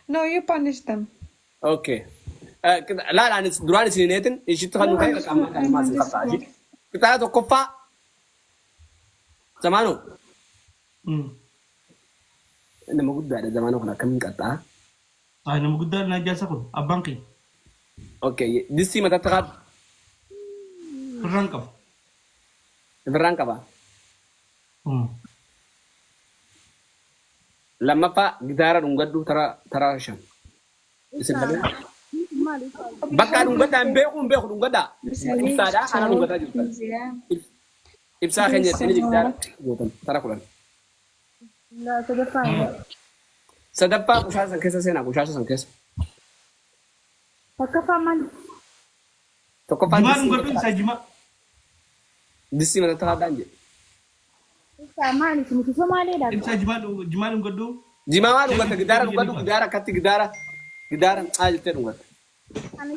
No, you punish them. اوكي لا لا أنا دراني سنينتن ايش تخلوا كاي كمان ما سنقطع كده هاي تكون فا زمانه إنما قد بعد زمانه كنا كم قطع Ay nama guddaa na jaasa kun abbaan kee اوكي دي متى تقعد firraan qaba. في الرانكبه لما فا جدارا نقدو ترى شان بكا نقدا بيخو نقدا إبسادا أنا نقدا جدا إبسا خنجر سنجي جدارا ترى كلان La sadaffaan. سدبا كوشاسا كيسا سينا كوشاسا كيسا Bakka man. تكفان Jimaa nu gadhu isaa jimaa. دسي متى تقعد دانجي Isa maali nuti Somaaleedha. Ibsaa jimaa nu gadhu. جماعة نقدا جدارا نقدو جدارا كاتي جدارا عاجل نقدا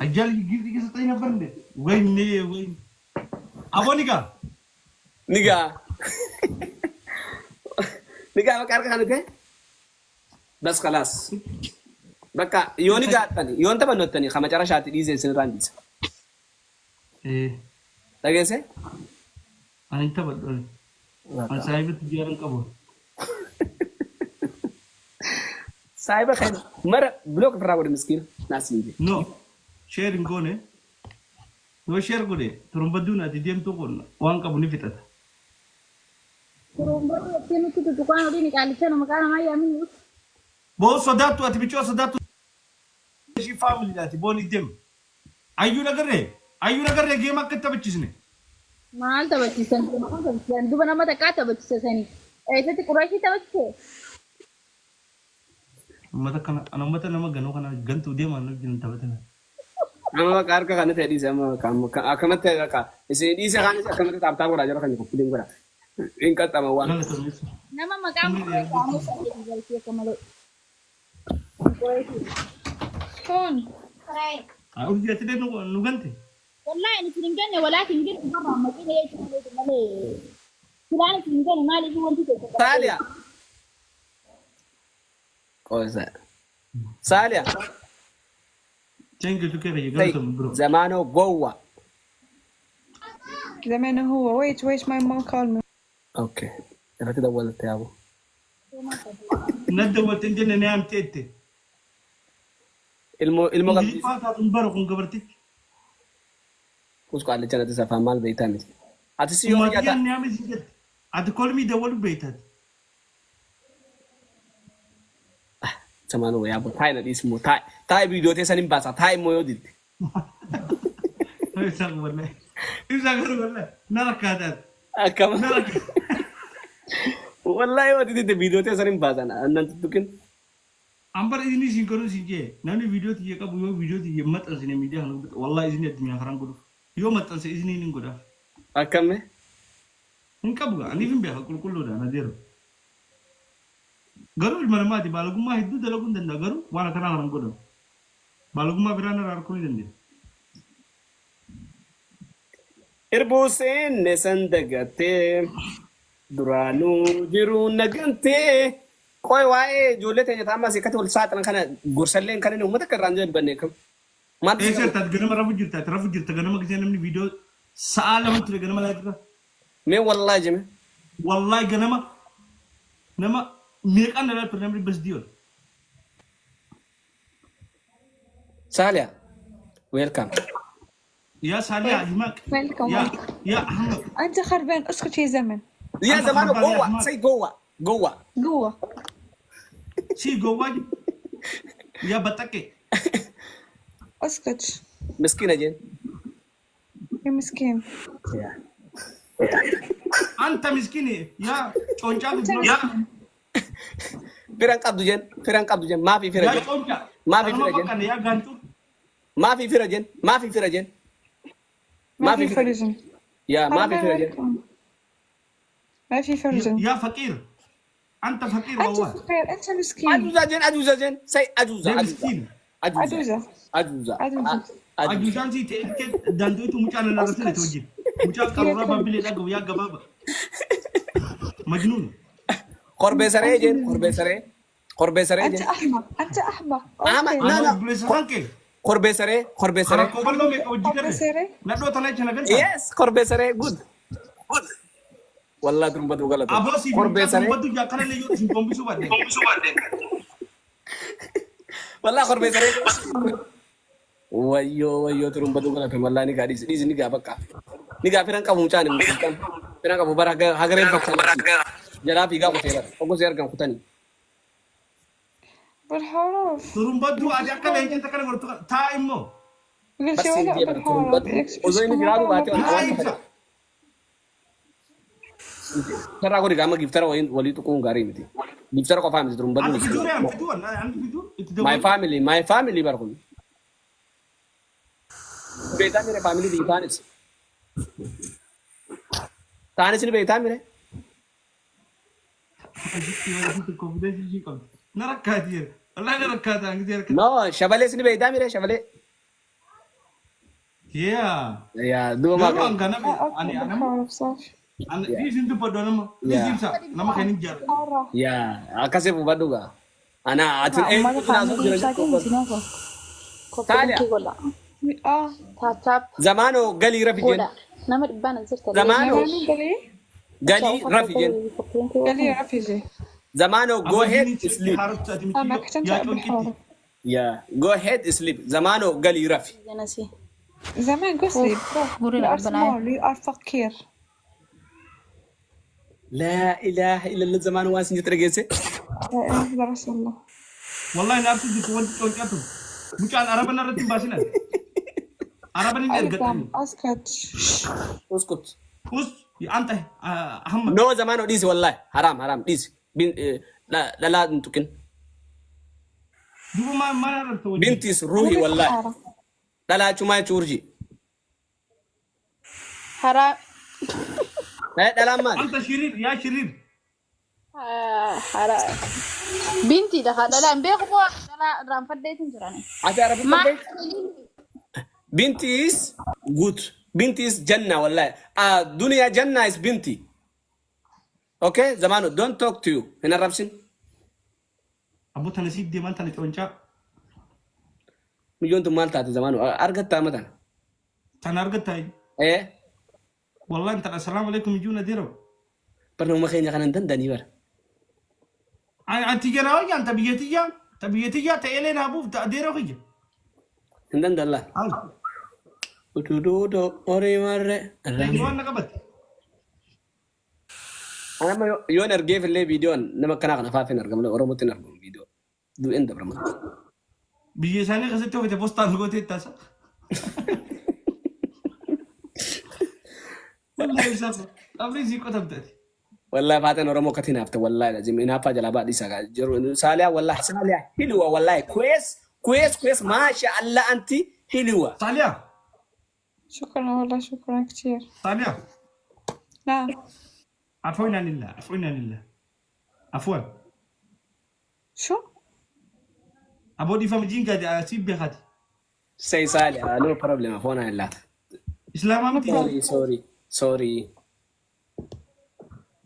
Ajjal gifti keessa ta'e na barne. Wayne. Abooni gaa. نيجا نيجا بكار كانت بس خلاص بكا يوني قاعدتني يون تبى نوتني خمسة عشر شات دي زي سنرانديس لكن سه Ani hin taphadhu. Ani saayibitti jaaran qabu. سايبر خير مرة بلوك فراغ مسكين ناس يجي No. Sharing goone. Yoo share godhe turumbadduun ati deemtu kun waan qabu ni fixata. Kurumba itti nuti tutuqaan waliin qaalicha nama qaana mayyaami. Boo sodaattu ati bichoo sodaattu. Ishii faamiliidhaati boon itteem. Ayyuu nagarree geema akka taphachisne. Maal taphachiisan? Duba nama takkaa taphachiisanii. Eessatti quraashii taphachise? Uummata nama ganoo kana gantuu deemaan wajjin taphatan. أما كارك كانت هذه زمان كم تلقى إذا كانت كم تابتا ولا جرى كان يقولين ولا إن كنت ما وان Lala turmeessu. Nama maqaan quraashii galchee kamalee. شلون؟ Urjii ati deemu nu gante. Wallahi ni siringane walaakin jirtu barra maqine jechuudha malee. Filaan siringane maaliif wanti tokko. ساليا كويسة ساليا Chengi tu kaya galtam bro. زمانه جوا زمان هو. Wait, my mom called me. أوكي أنا كده ولدت يا أبو Nadda watan jenne ne am tete. المقدس Ingili fata tun baro kun gabartik. كوسكو على جنة تسافر مال بيتامي أتسيو Umatiyan ياتا ne am zinjet. Ati kolmi da walu beitat. زمانه يا أبو تاي ندي اسمه تاي فيديو تيسان باسا تاي مو يودي Ibsa wala. Ibsa wala. Narakadat. Akkam. Narakat. Wallahi wati dite video te sarin basan annan tukin. Ambar ini sing kono sing je. Nani video tiye ka buyo video tiye mat asine media hanu. Wallahi izini admi haran gudu. Yo mat as izini nin guda. Akkam me? Inka buga ani fim be hakul kullu da nadiro. Garu mana mati balaguma hiddu dalagun danda garu wana kana haran gudu. Balaguma birana rar kuni dandi. Irbuseen nesan dagate duranu jiru nagante. Koy wae jolle te jata amma sikati wal saatan kana gorsalleen kana ummata kan ranjaan banne kam. Maal Eh sir tad ganama rafu jirta ganama gisee namni video sa'a lama ture ganama laata. me wallahi jame. Wallahi ganama nama meeqan dhala ture namni bas diyor. Salia. Welcome. Ya Salia Himak. Welcome. Ya Ahmed. أنت خربان اسكت يا زمن. Ya Anta zamano karbala gowa, Ahmad. say gowa. Gowa. جوا. Si gowaj. Ya batake. اسكت Miskina jen. يا مسكين. Yeah. Anta miskini. Ya conca أنت gubro. Ya. Firan qabdu jen, maafi fira Ya jen. conca. Maafi Anuma fira jen. bakkan ya gantu. Maafi fira jen, maafi fira jen. ما في فرجن. Ya, maafi fira jen. ما في فرجن. Ya fakir. Anta fakir أنت wallah. فقير أنت مسكين. Ajuza jen. Say ajuza. Dia miskin. عجوزة. Ajuza. Ajuza. Ajudan si te dantu itu mucha na narasin itu wajib. Mucha karura babile dago ya gababa. Majnun. Korbe sare jen, korbe sare أنت jen. أحمق أنت أحمق. أحمق. أوكي. لا، لا. Ana boleh sangke. Korbe sare. Ko ballo me ko jikar. Korbe sare? Na do tanay chana gan. Yes, korbe sare, good. Wallah dum badu galat. Abo si Korbe sare. batu jakana le yo sin kombisu badde. Wallah korbe sare. Wayyo turum badu galat. Wallah ni gadis, ni ga bakka. Ni ga firan kamu chani mutan. Firan kamu baraga hagare fakka. Jala fi ga ko tera. Ogo ser gan kutani. بالحرف. Turun batu aja kan le kita kan gortu time mo. قلت بس ولا دي بقى turum badu. بالحرف. Ozo ini giraru bate on Ay awan. sa. Tara ko digama giftara wali to ko ngari miti. Giftara ko family turum badu. Anta fidur ya, fidur. Anta fidur. Itu My family barkun. Beta mere family di tanis. Tanis ni beta mere. itu confidence sih kan. Narakat dia. Allah narakat angin dia. No, shabale ni beta mere shabale. Ya. Ya, dua Nama makan. angkana أوكي ani anam. بالحرف صح. Di sini pada nama. Di Ya. sini sa. Nama kainin jar. حرف. Ya, akase bubaduga. Ana atun eh Talia. Taatap. Zamano gali rafijen. Oda. Nama dhibbaan asirta. Zamano مين قالي؟ gali rafijen. قال لي رفيجي. Zamano go ahead sleep. أنا كنت Ya بالحرف. Yeah, go ahead sleep. Zamano gali rafi. Janasi. زمان قصدي. Guri You na are small. You are فقير. La ilaha illallah zamano wasin jitragese. لا إله إلا رسول الله. Wallahi na tuh di tuan katu. Bukan Araban naratin basin ada. Araban ini أرقم ergat. أسكت. Uskut. Us ya anta Ahmad. No zamano dis wallahi. Haram dis. Bin la ntukin. Dua mana ratu. Bintis ruhi wallahi. La chuma churji. Haram. Dalaman. Anta shirir ya shirir. Haram. Binti dah dalam beku po dalam rampat deh itu jirane. Ate arabi Ma. Binti is good. Binti is Jannah wallahi. Dunya Jannah is Binti. Okay, Zamano, don't talk to you. Hina Rabsin. Abu tanasib dia man tanit onca. Milyon tu malta tu Zamano. Argat tamatan. Tanar gatai. Eh, Wallahi anta assalamualaikum juna diro. pernah makanya kanan dan bar. Anti jana ya anta biyatiya ta elena abu ta diro kije. Hindan dalla. Al. Utududo ore marre. Tuan nakabat. Ana ma yo nerge fille video nama kana kana fa fenar gamle oromo tenar video. Du enda brama. Biasanya kasi tuh kita postan gue tita sa. والله يسافر قبل زي كتب تاتي والله فاتن ورمو كتينافت والله لازم إنها جلا بعد إسا جرو ساليا والله ساليا حلوة والله كويس ما شاء الله أنت حلوة. صاليا شكرا والله شكرا كتير. صاليا نعم. عفوا لله عفوا شو؟ ابو دي فهم جين قاعد اسيب بخاتي Say ساليا no problem أفونا إلا. اسلام امتي Sorry.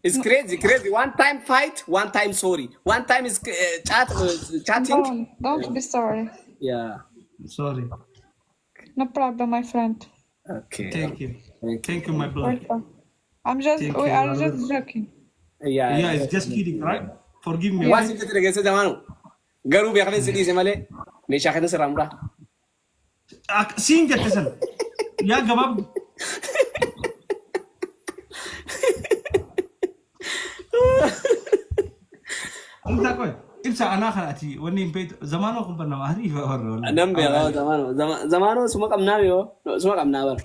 It's crazy. One time fight, one time sorry. One time is chatting. Don't be sorry. Yeah. سوري No problem, my friend. Okay. thank you my brother Welcome. We are just joking. yeah it's just kidding right forgive me What's it that against the man? Garu be having cities male. Me shakhan se ramra. سين جت تسل يا جماعه انت كويس ابسا انا خلاتي وني بيت زمانكم برنا ما هري والله Nambe zamano suma kamna yo. Suma kamna bar.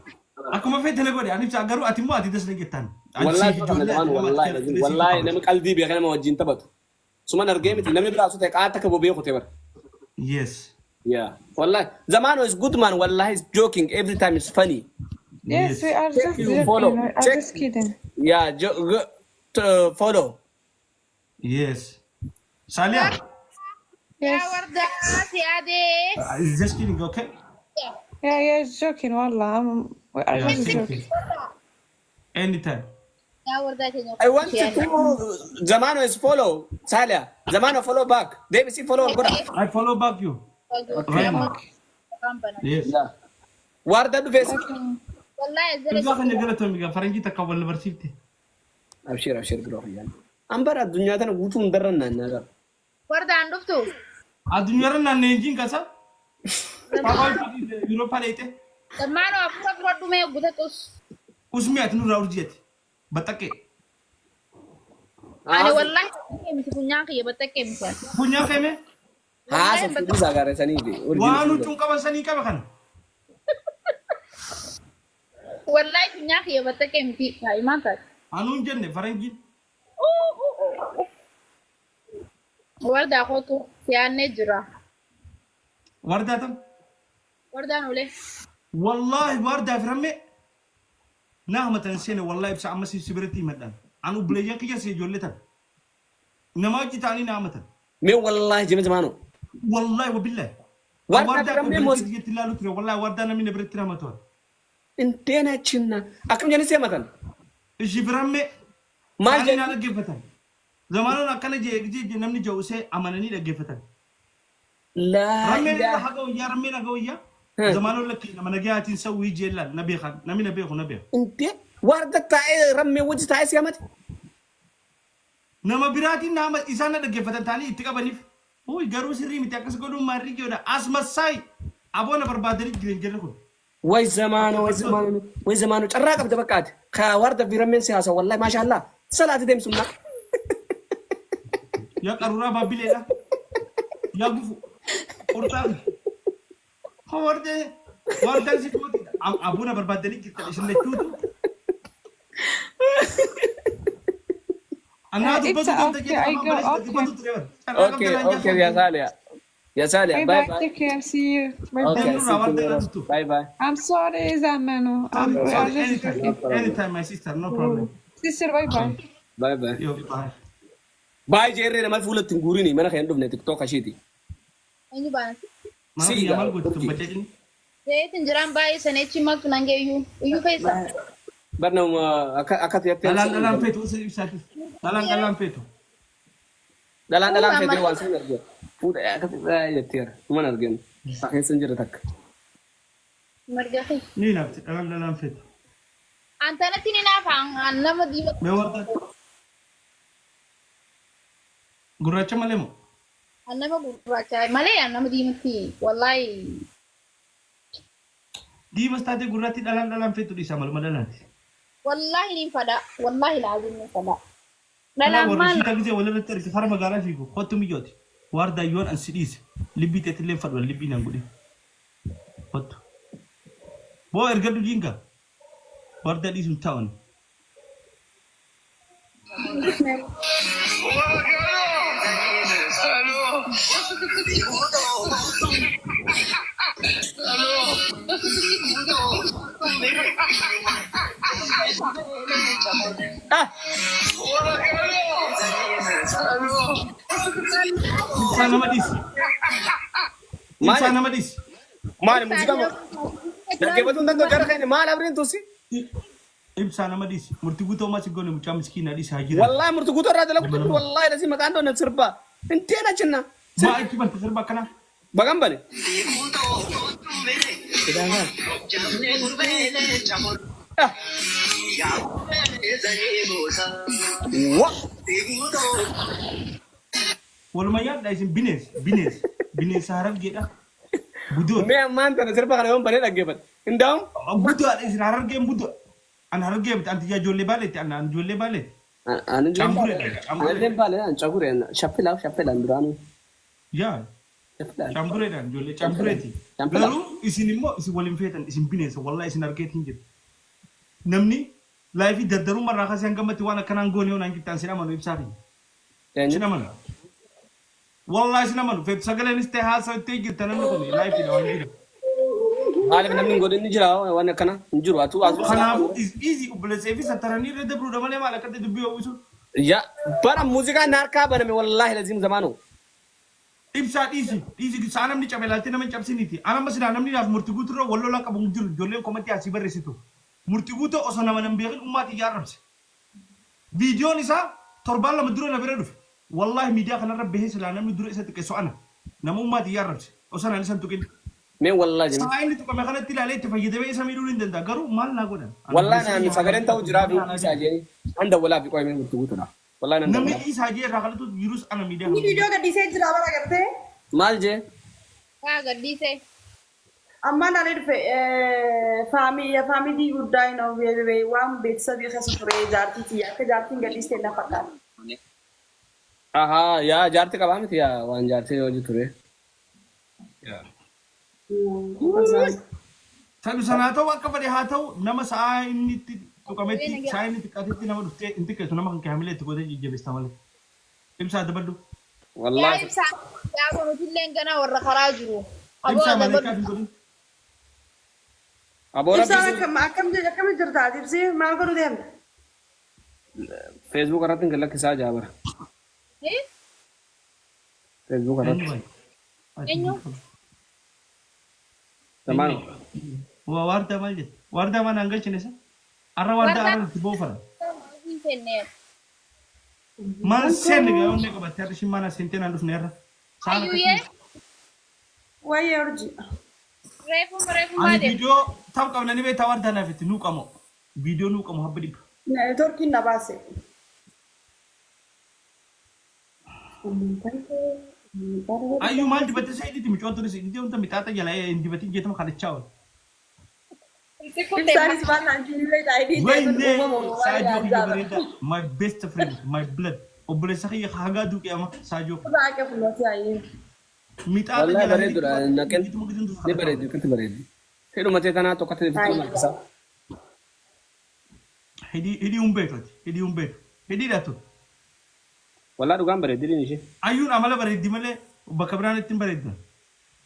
aku ma fete legodi ani bsa garu ati mo ati des legetan والله نمك قلبي بيخنا ما وجين تبط. سما نرجمت نمني براسو تقاتا كبو بيخو تبر. yes Yeah. والله zamano is good man. والله is joking every time is funny. Yes, we are just you follow. joking. We are Check. just kidding. Yeah, follow. yes Salia يا Yes. وردة سيادة it's just kidding okay Yeah, it's joking. والله. We are Yeah, just thank joking. you. Anytime يا وردة I want you to zamano is follow. Salia, zamano follow back. They see follow good. I follow back you right now yes Yeah. Warda do face. والله إذا كان يقرأ تومي فرنجي تكابل برسيبتي أبشر بروح يعني. أمبر الدنيا تنا قوتون درنا النجار. وردة عندفتو الدنيا رنا نيجين كذا بابا يوروبا ليته لما أنا أفكر برضو ما يقدرتوس اسمي أتنو راورجيت بتكي أنا والله كم تبنيا كي بتكلم مثلا punya keme Sudah zagar sani di. wanu chunka basani ka bakan والله تبنيا كي بتكلم في هاي ما كان anun jenne farangi وردة أخوتو سيانة جرا warda tam وردة نولي wallahi warda framme نعمة تنسيني والله بس عم سي سبرتي مدان anu belajar kerja si joletan nama kita ni نعمة Me wallahi jeme zamano. والله وبالله Warda framme mos. كي تلالو ترى والله warda نمي نبرت رحمة الله Intena cinna. Akam jadi siapa kan? إيش فرامي ما أنا جا- نانا جفتن زمانو نكنا جي نمني جوسه أمانني لجفتن La رمي ilaha. نحقو يا رمي نحقو يا ها. زمانو لك لما نجي تنسوي جيلا نبي خان نمي نبي خو نبي Inte warda tae ramme wajh tae siamat. نما براتي نام إسانا لجفتن تاني إتكا بنيف هو يجرو سري متأكس كلو ماري كيودا أسمع ساي أبونا بربادري جرين جرين خو Wai zamano. Carra qabda bakkaat. Ka warda fi rammeen siyaasa wallahi maasha Allah. Salaati deemsumna. يا قرورا بابيلي لا يا غفو أورتان هو ورده زي كوت أبونا بربادري كده إيش نتوتو أنا It's okay, I go, Okay ya Salia. Ya Salia, Bye bye bye. bye. Take care. See you. Bye Okay, bye. Bye. see you tomorrow. Bye bye. I'm sorry, Zamano. We are just joking. Anytime, my sister, no problem. Sister, bye bye. Bye bye. Yo, bye. Bye Jerry nama fulat tingurini mana kayak ndufne TikTok ashiti. أني بان Mana Si, punya ya. mal gue tuh baca ini. زي تنجران باي سنة ما تنانجي يو فيسا Barna akat ya Dalam petu sih bisa tuh. Dalam petu. dalan Oh, fete Mama. wan sen nerge. Fuda akat ya tiar. Cuma nergen. Pakai senjata tak. مرجعي Nih nak dalam petu. أنت نتيني نافع أنا ما دي Mewah. Guracha malemo. أنا ما بقولك مالي أنا ما دي متي والله Di mas tadi gurati dalam petu di sama rumah dalam. والله لي فدا والله العظيم لي فدا لا Kalau لا baru ما kita bisa wala betul ke farma gara fiku. Kau tuh mijot. Warda yon an sidis. Libi tetle fadwa libi nangudi. Kau. Boo ergadhu diinga. Warda dhiisuun ta'uun. Ah, Ibsaa nama dhiisi. Ibsaa nama dhiisi. maali muuziqaa moo? Dhaggeeffatuun danda'u jara keenya maal abriin tusi? Ibsaa nama dhiisi. Murtii guutuu ammaa si goone mucaa miskiinaa dhiisi haa jiran. Wallahi murtu guutuu irraa dalagu jiru wallahi lasi maqaan doon sirba. Inteena cinna. Maa itti banta sirba akkanaa. Bagan bane. Ah. Wa. Walumaa yaadda isin bineensa harargeedha. Budoo. Mee ammaan tana sirba kana yoon banee dhaggeeffate. Hindaa'u. Budoodha isin harargeen budoo. An harargee miti anti ijoollee baaleetti an ijoollee baaleetti. Ani Cambureedha. Ani baale an cakure shappilaan duraanu. Yaa. Cambureedhaan ijoollee cambureeti. Garuu isin immoo isin waliin feetan isin bineensa wallaa isin argeetiin jiru. Namni laayifii daddarummaa irraa kaasee hangamatti waan akkanaan goone yoo naan qixxaan sin amanu ibsaa fi. Sin amanu. Wallaa sin amanu feetu sagaleenis ta'e haasaa itti jirta namni kun laayifiidha waan jiru. Maaliif namni hin godhin ni jira waan akkana hin jiru atu asu. Kanaafuu izi obboleessee fi sattaranii irra dabruudha malee maal akkatti dubbii oowwisu. Ya bara muuziqaan harkaa baname wallahi lazim zamaanu. Ibsaa dhiisi saa namni cabe laaltee nama hin cabsiniiti. Anamma silaa namni naaf murtii guuturra wallolaa qabu hin jiru ijoolleen komatti asii barreessitu. Murtii guutuu osoo nama nan beekin ummaatii ijaarramse. Viidiyoon isaa torbaan lama dura na bira dhufe. Wallahi miidiyaa kanarra bahee silaa namni dura isa xiqqeessu ana. Nama ummaatii ijaarramse. Osoo naan isan tuqin. Mee wallahi jemi. Saa inni tuqame kanatti ilaalee itti fayyadamee isa miidhuu hin danda'a. Garuu maal naa godhan? Wallahi naan sagaleen ta'u jira fi isaa jeeni. Anda walaa fi qoyme murtii guutuudha. Wallahi nan namni isaa jee irraa kalatu jirus ana miidiyaa. Ini video gadhiisee jira bara agartee. maal jee? Haa gadhiisee. Ammaan ani dhufe faamilii guddaa hin oofee waan beeksisabii keessa ture jaartiiti akka jaartiin gadhiistee na fakkaata. Aha yaa jaarti qabaa miti yaa waan jaartii hojii ture. Sabi sanaa ta'u akka fedhe haa ta'u nama sa'aa inni itti tuqametti sa'aa inni xiqqaatetti nama dhuftee hin xiqqeessu nama kan kaamilee itti godhee jijjiirresta malee. Ibsaa dabaddu. Yaa Wallahi. ibsaa yaa kunuutillee ganaa warra karaa jiru. Ibsaa malee kaafin godhin. Aboora Ibsaan akkam jirta ibsi maal godhu deemta? Facebook irratti hin lakkisaa jaabara. Facebook irratti. Eenyu? Zamaan. Waardaa maal jette? Waardaa maan hangalchine isa? Arra waardaa arra itti boofara. Maal seenne gaa onnee qabattee har'a shimmaana seentee naan dhufne irra. Ayyuuyee Wayyee urji. reefuma Ani deemu. viidiyoo tam qabnanii beektaa waardaa naaf itti nuu qamoo. Viidiyoo nuu qamoo habba dhibba. Turkiin na baase. Ayyuu maal dibattee sa'idiiti micoon ture sa'idiiti wanta mixaaxa jalaa hin dibatiin jeetama kadhachaa oolu. Ibsaanis waan naan jiillee taa'ee Wayne Saajoo kiyya bareeda. My best friend, my blood. Obboleessa kiyya hagaa duuqee ama Saajoo. Baay'ee fuulatti ayyee. Mixaaxa Wallahi jalaa bareedudha naqen. Ni bareedu kan bareedu. Hidhuma ta'e tanaa tokko ta'e bituu malkisaa. Hidhii humbeekoti. Hidhii humbeeku. Hidhiidha tu. Wallahi dhugaan bareeddi ishee. Ayyuun amala bareeddi malee bakka biraan ittiin bareeddu.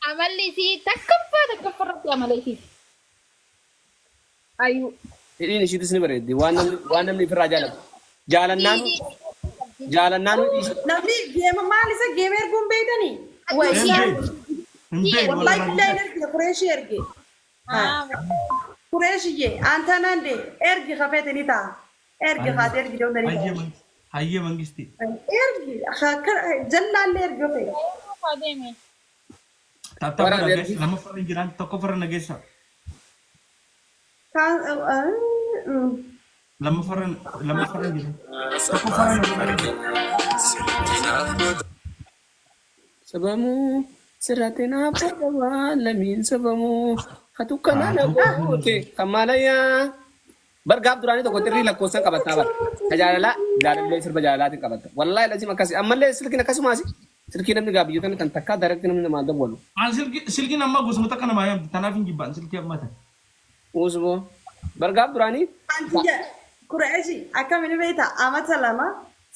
Amalli isii takkaffaa amala isii. Ayyuu. Hidhiin ishiitis ni bareeddi waan namni ofirraa jaalatu. Jaalannaan Namni geema maal isa geema erguun beektanii? Humbeeku. Wallahi billahi ergi kureeshii erge. Kureeshii aantanaan de ergi kafeete ni ta'a. Ergi kaate ergi deemuu ni ta'a. Hayyee mangistii. Ergi jallaallee ergi ofee. Adeeme. Tattaaffa nageessa. Lama farra hin jiraan tokko farra nageessa. Lama farra hin jiraan. Tokko farra nageessa. Sabamuu sirratti naaf godhama lamiin sabamuu hatukkanaa na goote kamaalayyaa. Bargaaf duraanii tokko tirrii lakkoofsan qabattaa bara. Jaalallee sirba jaalalaatiin qabatta. Wallahi lazim akkasii ammallee silkiin akkasumaas silkii namni gaa biyyoota kan takkaa darakti namni namaan dabwalu. Silkiin amma gosuma takka namaa yaamti. Tanaaf hin jibbaan silkii ammata. Usbo. Bargaaf duraanii? Antiya Quraashi akkamiin beektaa amata lama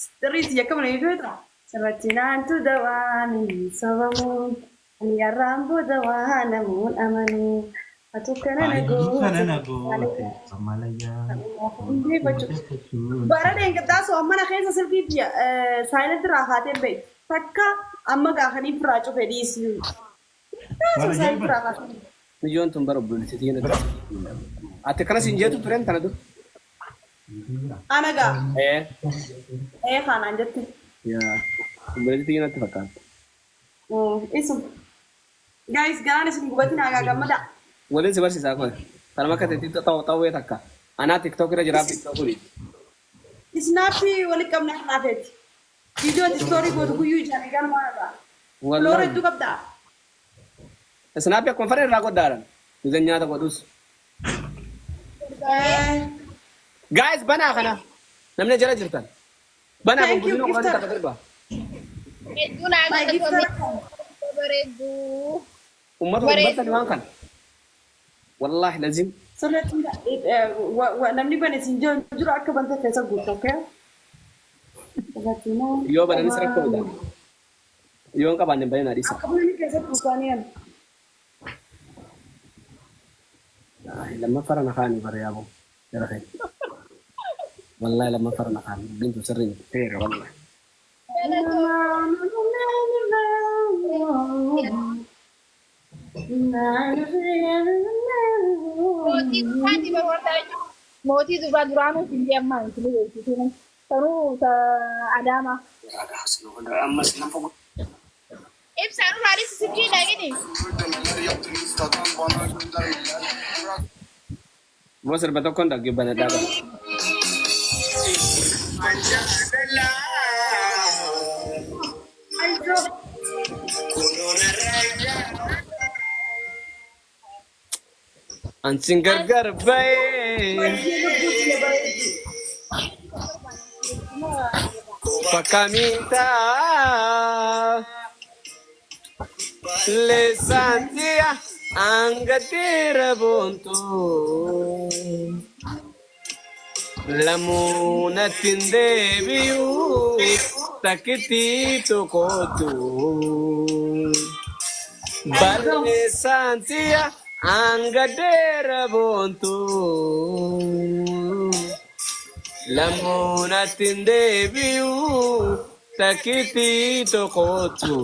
sirriitti akkamiin beektaa sirratti naantu dawaanii sabamuun ani yarraan booda waa namuun amanuu atu kana nagoote bara deengaddaa soo mana keessa sirriitti saayinatti raafaatee beektu takka amma gaafanii firaa cufee dhiisuu. Saayinatti raafaatee. Mijoon tun bara obboleettii keenya. Ati kana siin jeetu tureen tana dur. Anagaa. Kanaan jette. Yaa obboleettii keenyatti fakkaata. Isum. Guys, galaan isin gubatiin hagaa gammada. Waliin si barsiisaa kun. Kana makka ta'e xawwee takka. Anaa TikTok irra jiraaf TikTok kuni. Snaappii walitti qabna kanaafeeti. Viidiyoon istoorii gootu guyyuu ijaaree galma irraa. Loora hedduu qabdaa. Snaappii akkuma faree irraa goddaadhaan. Mizan nyaata godhus. Guys, banaa kana. Namni jala jirtan. Banaa Thank you, bubbulinoo waan Gifter. takka darba. Hedduu naa bareedduu. Ummata uummatani waan kana. Wallaahi lazim. Sirriitti namni bane siin jiru akka banta keessa guutu, okay? Yoo bananis rakkoo bitaa. Yoo hin qabaanne banee naa dhiisa. Akka bunni keessatti buusaanii yan. Lammaffaa na kaanii bara yaaboo. Jara kee. Wallaahi lammaffaa na kaanii. Bintu sirrii feera wallaahi. Mootii durbaa duraanuu hin deemaa hin beeksisu. Sanuu Adaamaa. Ibsaan uraanis sirrii dhaagini. Bos sirba tokkoon dhaggeeffannaa dhaaba. Ansin gargar bae Pakamita Le santia angatira bonto Lamuna tindebiu takitito kotu Balle santia angadera bontu Lamuna tindebiu takitito kotu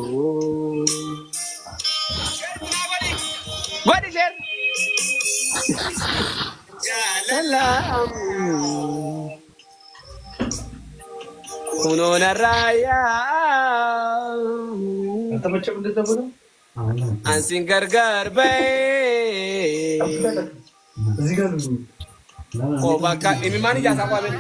What is it? Salam Kuno na raya Ansin gargar bay Oh baka ini mani jasa ko amin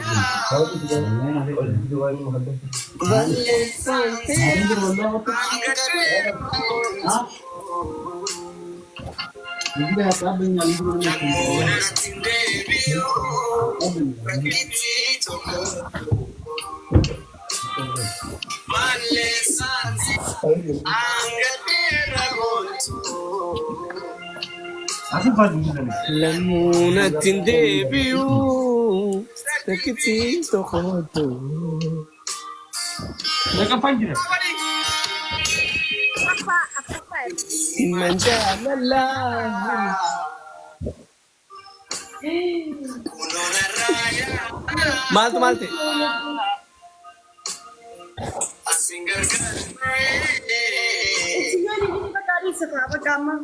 Lamuna tindebiu takitito koto Mereka panggil. Manjalala Malte malte Signori, vieni magari se fa la gamma.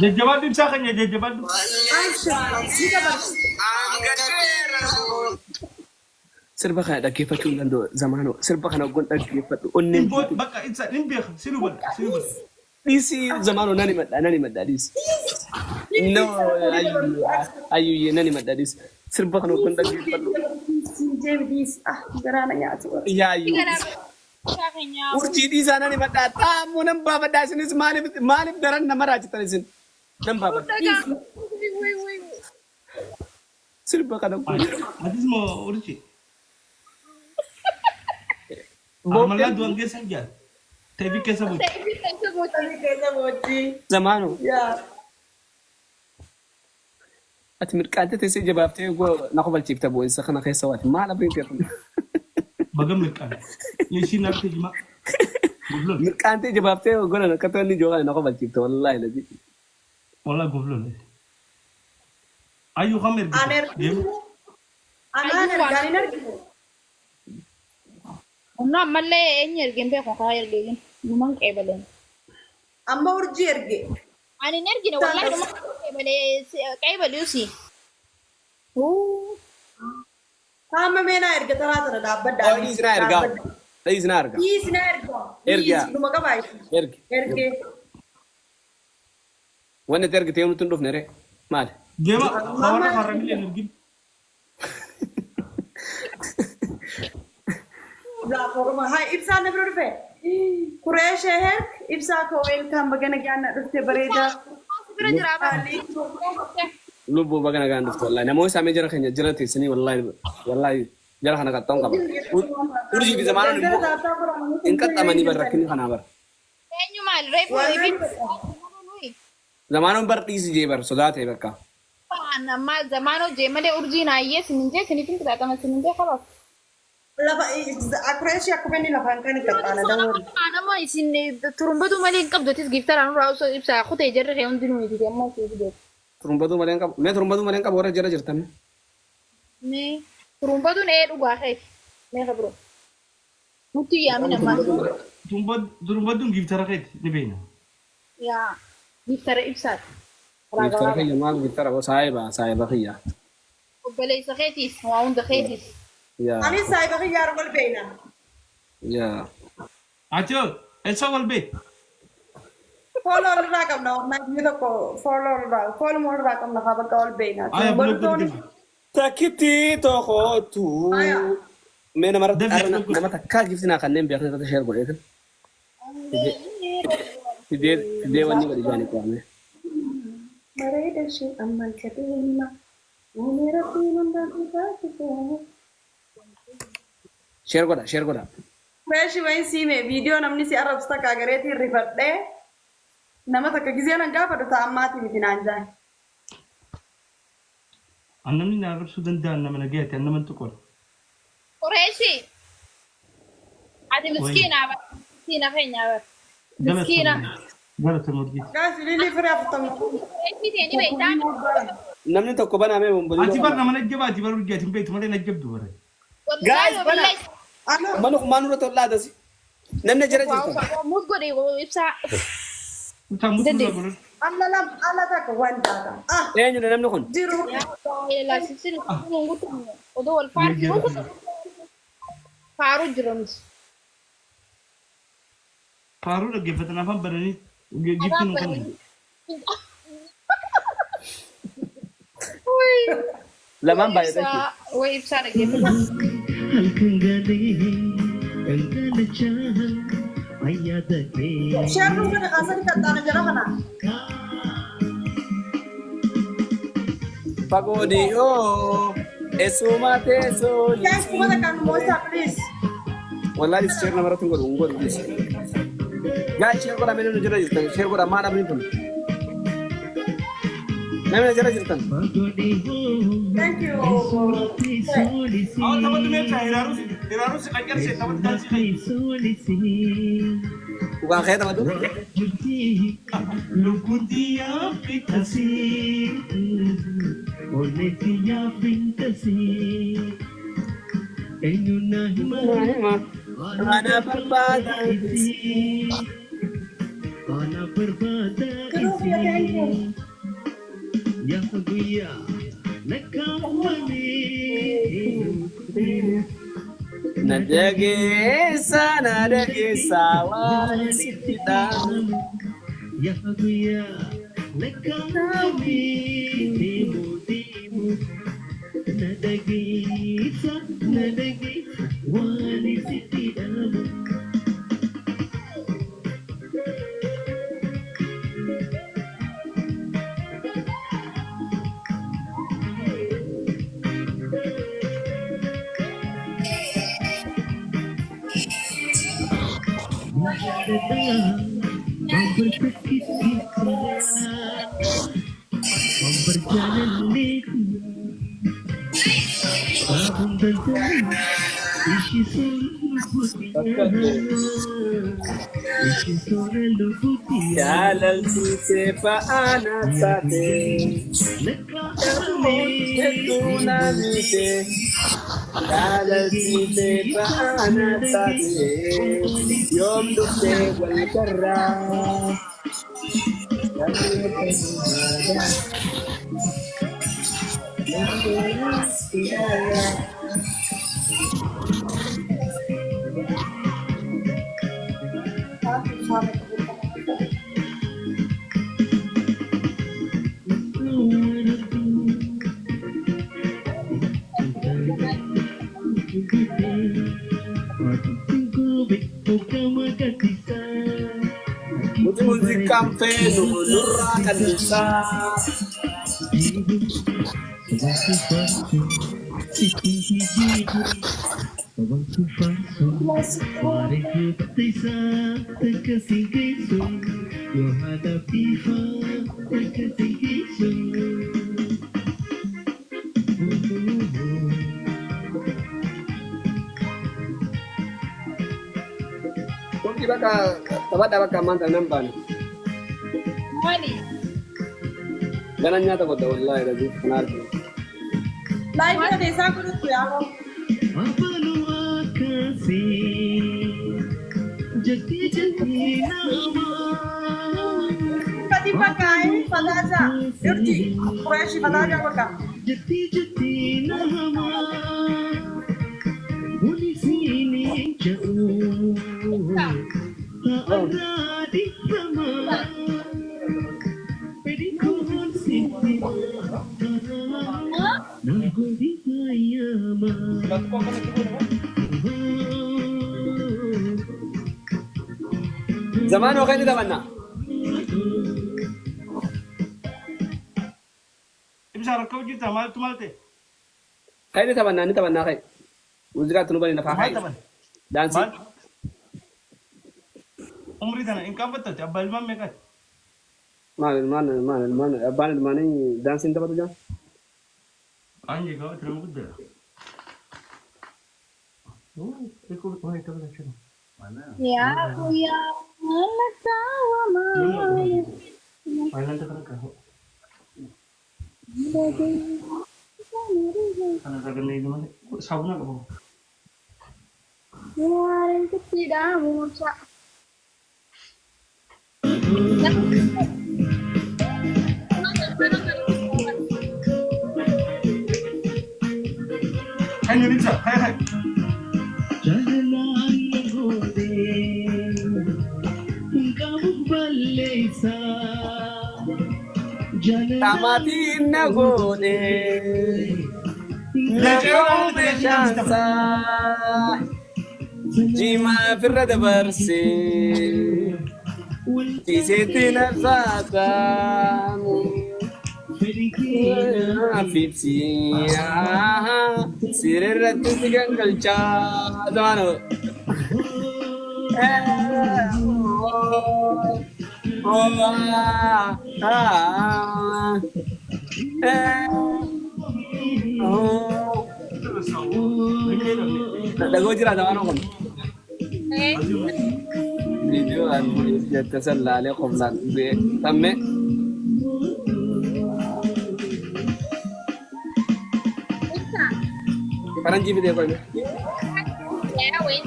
Jajjabaaddu ibsaa keenya jajjabaaddu. Sirba kana dhaggeeffachuu hin danda'u zamaanoo sirba kana gon dhaggeeffadhu onneen Bakka ibsa hin beeku sinuu bada sinuu bada. dhiisi zamaanoo nani madda dhiisi no ayyuyyee nani madda dhiisi sirba kana gon dhaggeeffadhu yaayyuu urjii dhiisaa nani madda taamuu nan baafadhaa isinis maaliif daran nama raajitan isin nan baafadha sirba kana gon Atis mau urji. Amalan duang keessa jaa. Tapi keessa buti. keessa booddee. Zamaanu. Yaa. Ati mirqaantee teessee jabaaftee na kobalchiifta boo'insa kana keessa waati. Maal abbiin teeffame? Bagam mirqaan. Yeeshiin harka jimaa. Goflol. Mirqaantee jabaaftee gola akka toonni joogaan na kobalchiifta wallaahi laji. Walaa goflol. Ayyuu kam ergite. Aan ergite. Anaan ergaan ergite. Humna ammallee eenyu ergeen beeku kaa ergeeyin. Numan qeebaleen. Amma urjii erge. Ani hin ergine wallahi numan qeebaluusi. Kaama meenaa erga taraa tana dhaabbadda. Dhiis na ergaa. Dhiis na ergaa. Dhiis na ergaa. Ergaa. Dhiis numa qabaa ishee. Ergi. Ergee. Wanni itti ergitee nuti hin dhufne ree maali? Deema hawara haramilee ergin. Raaforma haa ibsaan na bira dhufe. Kuree sheher ibsaa koo weelkaan bagana gaana dhufte bareedaa. Bira jira Lubbuu bagana gaan dhufte wallaahi namoonni isaanii jara keenya jira teessanii wallaahi jara kana qaxxoon qaba. Urjii fi zamaanaan immoo hin qaxxamanii bar rakkinni kanaa bar. eenyu maal reefu Zamaanoon bar dhiisi jee bar sodaatee bakka. maal zamaanoo jee malee urjiin hayyee sinintee sinitin fudhatama sinintee qabaaf. Lafa kuree ishee akkuma inni lafaan kan hin qaxxaana damoori. Nama isin turumbatu malee hin qabdotis giftaraan irraa osoo ibsaa kutee jarri kee hundi nuyi amma osoo fideetu. Turumbatu malee hin qabu. Mee turumbatu malee hin qabu warra jara jirtan. Nee turumbatuun dhugaa keeti. Mee kabiro. Nuti yaamin ammaa. Turumbadduun giftara keeti ni beekna. Yaa giftara ibsaati. Giftara kiyya maal giftara saayiba kiyya. Obboleessa keetiis waa hunda keetiis. Yaa Anis saayiba kiyyaa wal beeyna. yaa. Achoo eessa wal beek? Fooloo irraa qabna namni tokko fooluma irraa qabna haa bakka wal beeyna. Aya buloo Takkitti tokkotu. Mee nama takkaa giftinaa kanneen beekne irratti sheer godheetin. Fidee wanni gadi jaanii qo'ame. Bareeda ishee amma kadeema. Namni rabbiin hundaa taasisa. Sheer godha. Freeshi wayin siime viidiyoo namni si arrabsu takka agareetiin rifadhee nama takka gizee nan gaafadhu ta'ammaatii miti naan jaan. Annamni na agarsiisuu danda'an nama nagayaati annaman tuqoon. Qureeshi. Ati miskiina bar. Miskiina keenya bar. Miskiina. Galata murtii. Gaasi lilii firee afurtamii. Qureeshi ta'e ni beektaa. Namni tokko banamee bombolii. Ati bar nama najjabaa ati bar urjaatiin beektu malee najjabdu bare. Guys, Mana kumanu ro tolla dasi. Namni jara jirta. Muut godhe ibsaa. Utaa mutu na godhe. Alla takka wantaadha. Eenyu namni kun? Jiru. Laasifsiin guutu odoo wal faarfii faaruu jiranis. Faaruu dhaggeeffatan afaan baranii gifti nu kennan. Lamaan baay'ee. Way ibsaa dhaggeeffatan. Sharru kana kaasani kattaana jara kana. Pagodi oh esuma teso. Guys, kuma takkan moisa please. Wallahi share namara tunggu unggu please. Guys, share kora menu jara jirtan. Share kora mana bini pun. Namanya jara jirtan. Thank you. Awak tamat tu macam hirarus ajar saya tamat kasih. Bukan kayak teman tu. Lukutia aplikasi, oleh dia aplikasi. Enyuna Mana berbada isi, mana berbada isi. Yang gue nakamani. Nadagesa wasitita. Ya gue nakamani. Timu nadagesa wasitita. Jaalalti kee faana taate hedduu na miite. Jaalalti kee faana taate yoom dhuftee wal garraa. Muti muuziqaan feenu nurraa kallisaa. Kunti bakka taphaadhaa bakka ammaan kana nan baane. Mali. Ganan nyaata godha wallaahi rabbi kana argina. Live na desa kudu yaamo. Pati pakai padaja. Yurti. Quraishi padaja baka. Zaman okay ni taman na. Ibsa rakkaw jirta maaltu maalte? Kaya ni taman na kay. Musiqa tunu bani na fa Maal kay. taban? Dansi. Maal? Umri tana in kabatta abbal man meeqa? Maal abaan ilmaanii daansiin taphatu jaa. Anji gawa tiran guddaa. Ikut wah itu dah cina. Ya ya mana tahu mai. Mainan tu kan kau. Karena kagak ni mana? Sabun apa? Kemarin tidak musa. Hai Nurisa, hai. Tamatiin na gode. Lagyaw na shansa. Jima firra dabarse. Tiseti na satan. Fitsi. Sirerratti sigan galcha. Zamano. Dago jira zamano kon. Video an jetta sallale qomlan be tamme. Paranji video ko. Ya wait.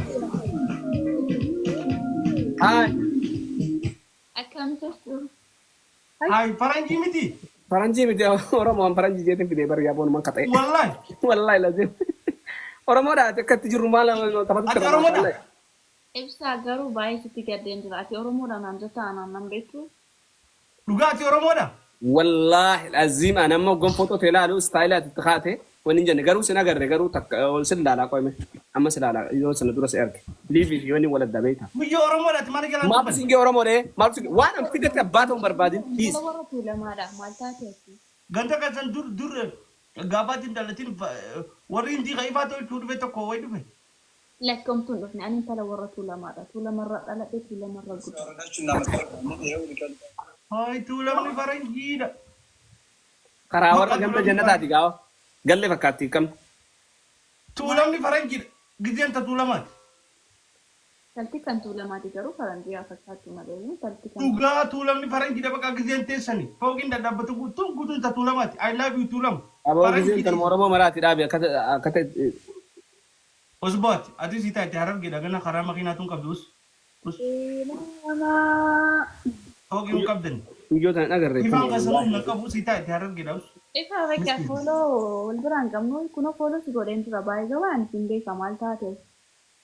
Hai. Akan tu. Hai Paranji miti. Paranji video orang mau paranji jetin video bar yapon man kate. Wallahi. Wallahi lazim. Orang mau dah dekat tujuh rumah lah tempat Ati Oromo dah? Ibsa garu baik ketika dia ati Oromo dan anjata anan betu. Luga ati Oromo dah? والله العظيم انا ما قم فوتو تلالو ستايلات تخاته ونجا نغرو سنغر نغرو تك سلالا قوم اما سلالا يو سندرس ارك ليفي يوني ولا دبيتا Mujjo Oromo dah mana jalan? ما بسنجي اورمو ده ما بسنجي وانا في دك باتهم بربادين بليز Baru tu lama dah mata tu. Ganta kan dur gabatin dalatin warin di kaifa to tur beto ko wai dume. لكم تنفني أنا أنت لو ورطوا مرة طول مرة قلبت ولا مرة قلت هاي tuulamni faranjiidha. karaa warra gamta jannataati gaawa galle fakkaatti kam Tuulamni faranjiidha. Gizeen ta tuulamaati. تلتي كان طول ما تجرو فرنجيا فكرت ما لين تلتي كان Dhugaa tuulamni faranjiidha bakka gizeen teessani. Fooqiin dadhaabbatu guutuun guutuun ta tuulamaati. I love you tuulam. aboo gizeen tan oromoo maraati dhaabe akkata Osbooti ati sitaa itti harargeedha gana karaa makiinaatuun qabdu us ما fooqiin qabdan. mijoota hin agarre Ifaan kasanuun na qabu sitaa itti harargeedha us. إيه هذا فولو والبران كم يكونوا فولو في قدين ترى باي زمان سندي كمال تاتي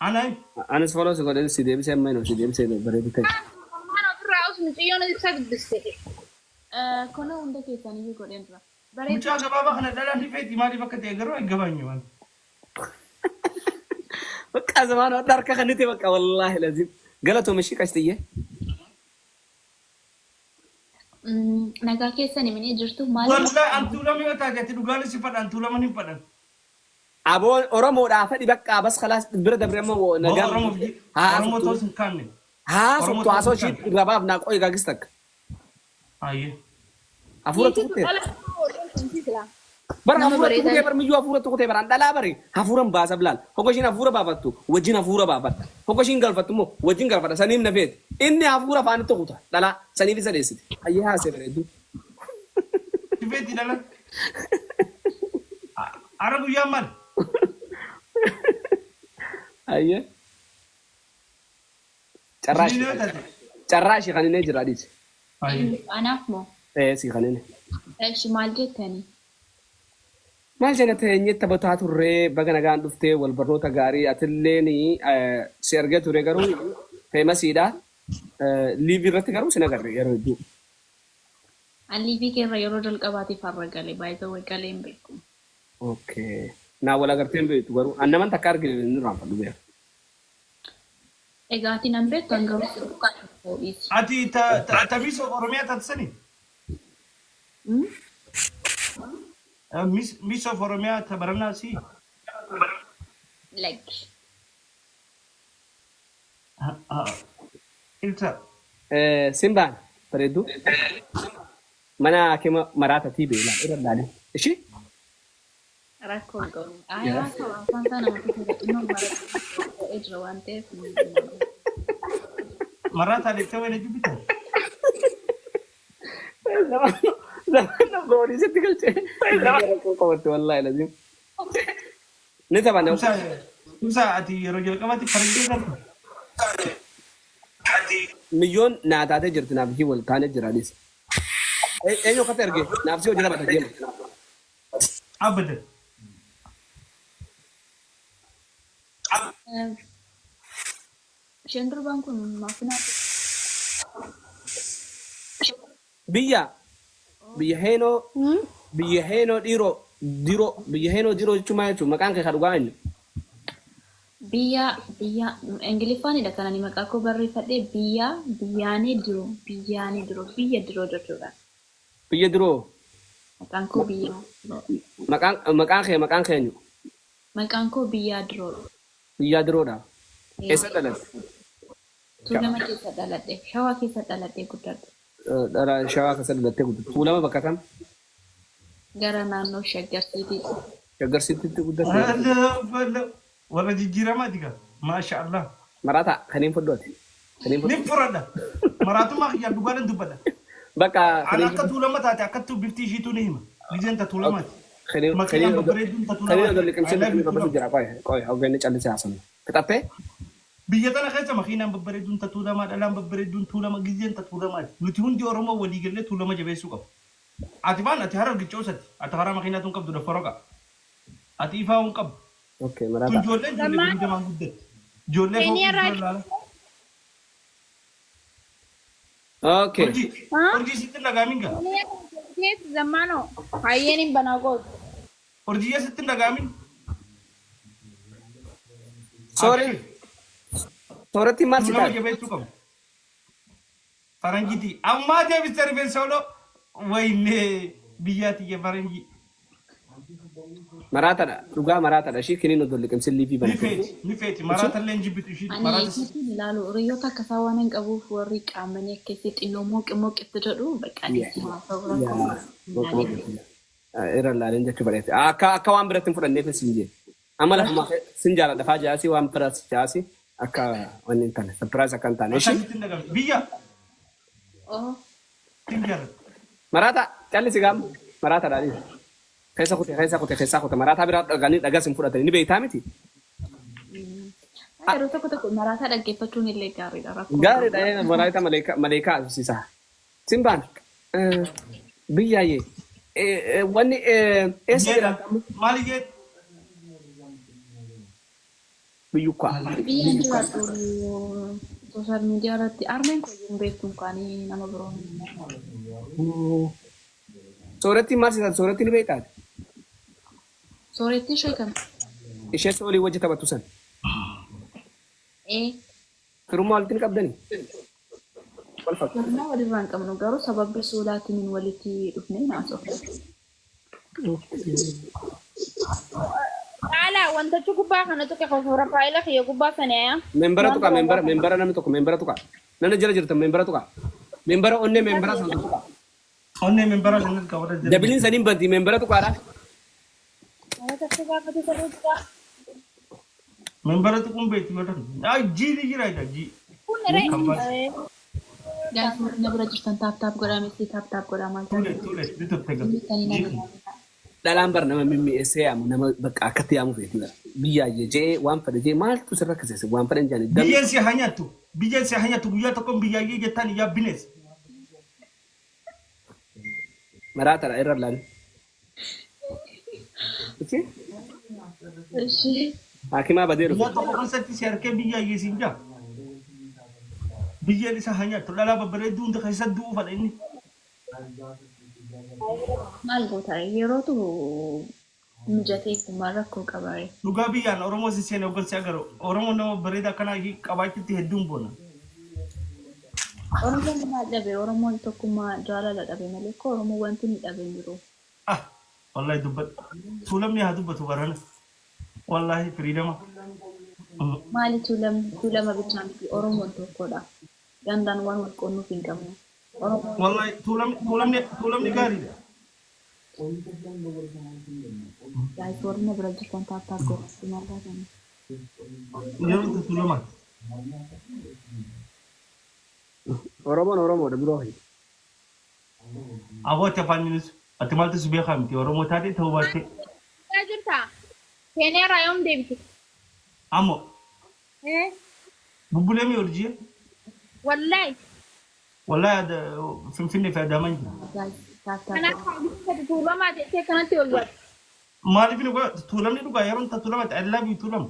Anay anis foloo si godhe si deebisee amma hin si deebisee bareedu ta'e أنا ترى أصلا تيجي أنا بسبب بستي كنا عندك كيف أنا يجي قدين ترى بري mucaa gabaabaa kana dhalaan dhifeeti maaliif akka ta'e garuu hin gabaanyu waan. bakka zamaan wadda harka kannite bakka wallaahi lazim galatoo mashii qastiyye nagaa keessan himanii jirtu maal Wallahi an tuulamni yoo taate ati dhugaan si fadhan tuulaman hin fadhan. aboon oromoodhaa fadhi bakka bas khalaas bira dabre amma nagaan Oromoo ta'us hin kaanne. haa sottu haasoo ishii irrabaaf naa qo'i gaagis takka Ayyee. hafuura tuqutee bara hafuura tuqutee bara miyyuu hafuura tuqutee bara dhalaa bare hafuuran baasa bilaal hogga ishiin hafuura baafattu wajjin hafuura baafatta hogga ishiin galfattu immoo wajjin galfata saniif na feete inni hafuura faani tuquta dhalaa saniif isa dheessite ayyee haasee bareedu Dhifeeti dhalan. Ara guyyaa maal? ayyee carraa ishii kaninee jira dhiise anaaf moo si kanine maal jettanii maal jenna teenye taphataa turree baga nagaan dhuftee wal barnoota gaarii atilleen si argee ture garuu feemasiidha liiv irratti garuu sin agarre yeroo hedduu Aliifi keerra yeroo jalqabaatiif har'a galee baay'ee way galee hin beeku. okay naa wal agartee hin beektu garuu annaman takka argine inni raanfadhu beeku Egaa ati nan beektu hanga kan ta'uuti. Ati miso Oromiyaa taatanii? Miso Oromiyaa tabaranaa si? Like Ilta. simbaan bareeddu mana kema maraatatii beelaa irra ilaalee ishii rakkoo garuu aayaa afaan sana namatti fayyadamuun mara jira waan ta'eef Maraata adeemtee wayina jibbitan? zaman goonii sitti galchee rakkoo qabatte wallaahi lazim ni taphanne Kuusaa ati yeroo jalqabaatti faranjii galtu? milyoon naa taatee jirti naaf ishii wal taanee jiraanis eenyu akkata erge naaf si hojii taphata deema Abadan. isheen durbaan kun maaf naaf biyya heenoo dhiiroo jechuun maal jechuun maqaan kee kan dhugaa eenyu biyya ingiliffaanidha kan ani maqaa koo barreeffadhee biyyaanii diroo biyya diroo jechuudha. biyya diroo Maqaan koo biyyaa maqaan kee eenyu maqaan koo biyyaa diroo. biyyaa diroodha eessa dhalatte Tuulama keessa dhaladhe shawaa keessa dhaladhee guddadhe. shawaa keessa dhalattee guddatte tuulama bakka kam Gara naannoo shaggarsiitii. shaggarsiittitti guddatte Warra jijjiiramaati gaa. Maasha Allah. maraata kaniin fudhooti Ni furadha. Maraatummaa kiyyaan dhugaadhaan dubbadha. bakka Ani akka tuulama taate akkattuu bifti ishiitu ni hima. Gizeen ta tuulamaati. Makiinaan babbareedduun ta kaniin odolli qimsee tuulamaati. babbasu jira qoy hogganni callisee haasanu fixattee Biyya tana keessa makiinaan babbareedduun ta tuulamaa dhalaan babbareedduun tuulama gizeen ta tuulamaati. Nuti hundi Oromoo walii gallee tuulama jabeessuu qabu. Ati faan ati harar gichoosatti. Ati haraa makiinaatu hin qabdu daffaroo qaba. Ati ifaa hin qabdu. okay Tun maraata ijoollee guddamaan guddatti. Ijoollee foon okay Orjii sitti dhagaamin gaa. Zammaanoo hayyeen hin banaa gootu. Orjii sitti dhagaamin. sooratti maal si Tuulama taate jabeessuu qabu. Faranjiiti. Ammaa deebistee rifeensa ooloo. Waynee biyyaa tiyya faranjii. Marata da dhugaa marata da shi kiniin odolli qimsilli fi bana. Ni feeti maraata illee hin jibbitu ishii Ani maraata isin ilaalu hiriyoota akka isaa waan hin qabuuf warri qaamanii akkasii xinnoo mooqe mooqetti jedhu bakka dhiisuma ta'uu rakkoo. Irra laaleen jechuu bareete. Akka waan biratti hin fudhanneef sin jee. Amma lafuma sin jaaladha faa jaasi waan biras jaasi akka wanni hin taane surprise akka hin taane. akkasitti hin dhagame biyya Oh, hin jaalladhu. Marata callisi gaama marata dhaadhi. Keessa kute marata biraa dhaganii dhagas hin fudhatani ni beektaa miti. yeroo tokko tokko maraataa dhaggeeffachuun illee gaariidha rakkoo. Gaariidha marata maleekaa asisiisa. Simbaan biyyaayyee wanni eessa jiraata? Maali jee Biyyukkaa. Biyya jiraatu sooshaal miidiyaa irratti armeen koyyuun beektuun kaanii nama biroon. Sooratti maal sisaati? Sooratti ni beektaati? Sooretti ishee kam? Ishee soolii wajji taphattu san. Firummaa walitti ni qabdanii? Wal fakkaatu. Namni walirraa hin qabnu garuu sababni soolaatiin walitti dhufnee naasofna. Ala wantichi gubbaa kana tuqe kofuura faayila kiyya gubbaa sana yaa. Membara tuqa membara namni tokko membara tuqa. Namni jala jirtan membara tuqa. Membara onnee membara san tuqa. onnee membara jannat qabata jira. Dabiliin saniin banti membara tuqaadha. Mana tokko gaafate saree tuqa. Membara tuquun beekti godhan. Jii ni jira jii. Kun ree. Gaafa warri bira jirtan taap godhametti taap godhamaa Tuulee bitutte galu. Dhalaan bar nama mimmi'eessee yaamu nama bakka akkatti yaamu feetudha. Biyyaayyee jee waan fedhe jee maaltu sirra kaseesse waan fedhan jaani. Biyyeen si hanyattu guyyaa tokkoon biyyaayyee jettaan iyyaa binees. Maraatadha irra laali. Hakimaa badee dhufe. Guyyaa tokko keessatti si harkee biyyaayyee siin jaa. Biyyeen isa hanyattu dhalaa babbareedduu hundi keessa du'uu fadha inni. maal goota yerootu mijatee kumaan rakkoo qabaare. Dhugaa biyyaan Oromoo si seenaa ogalsi agarru. Oromoo nama bareeda akkanaa qabaachuutti hedduun boona. Oromoon maal dhabe Oromoon tokkummaa jaalala dhabe malee ko Oromoo wanti ni dhabe jiru. Wallahi dubbat. Tuulamni haa dubbatu barana. Wallahi firiidama. Maali tuulama bichaan miti Oromoon tokkodha. Gandaan waan wal qonnuuf hin qabne. Wallahi tuulamni gaariidha. Guys, warri na bira jirtan taap godhatu maalaa kana. Yeroo itti tuulamaati. Oromoodha biroo hin. Abooti afaaninis ati maaltu si beekaa miti Oromoo taatee ta'uu baattee. Yaa jirta. Keenyaa raayoon deebite. Ammoo bubbulee mi urjii? Wallahi. Wallahi Finfinnee fi Adaamaan jira. Guys, taap Kanaaf tuulamaa jettee kanatti ol godha. Maaliif ni godha tuulamni dhugaa yeroo itti tuulamatti I love you tuulam.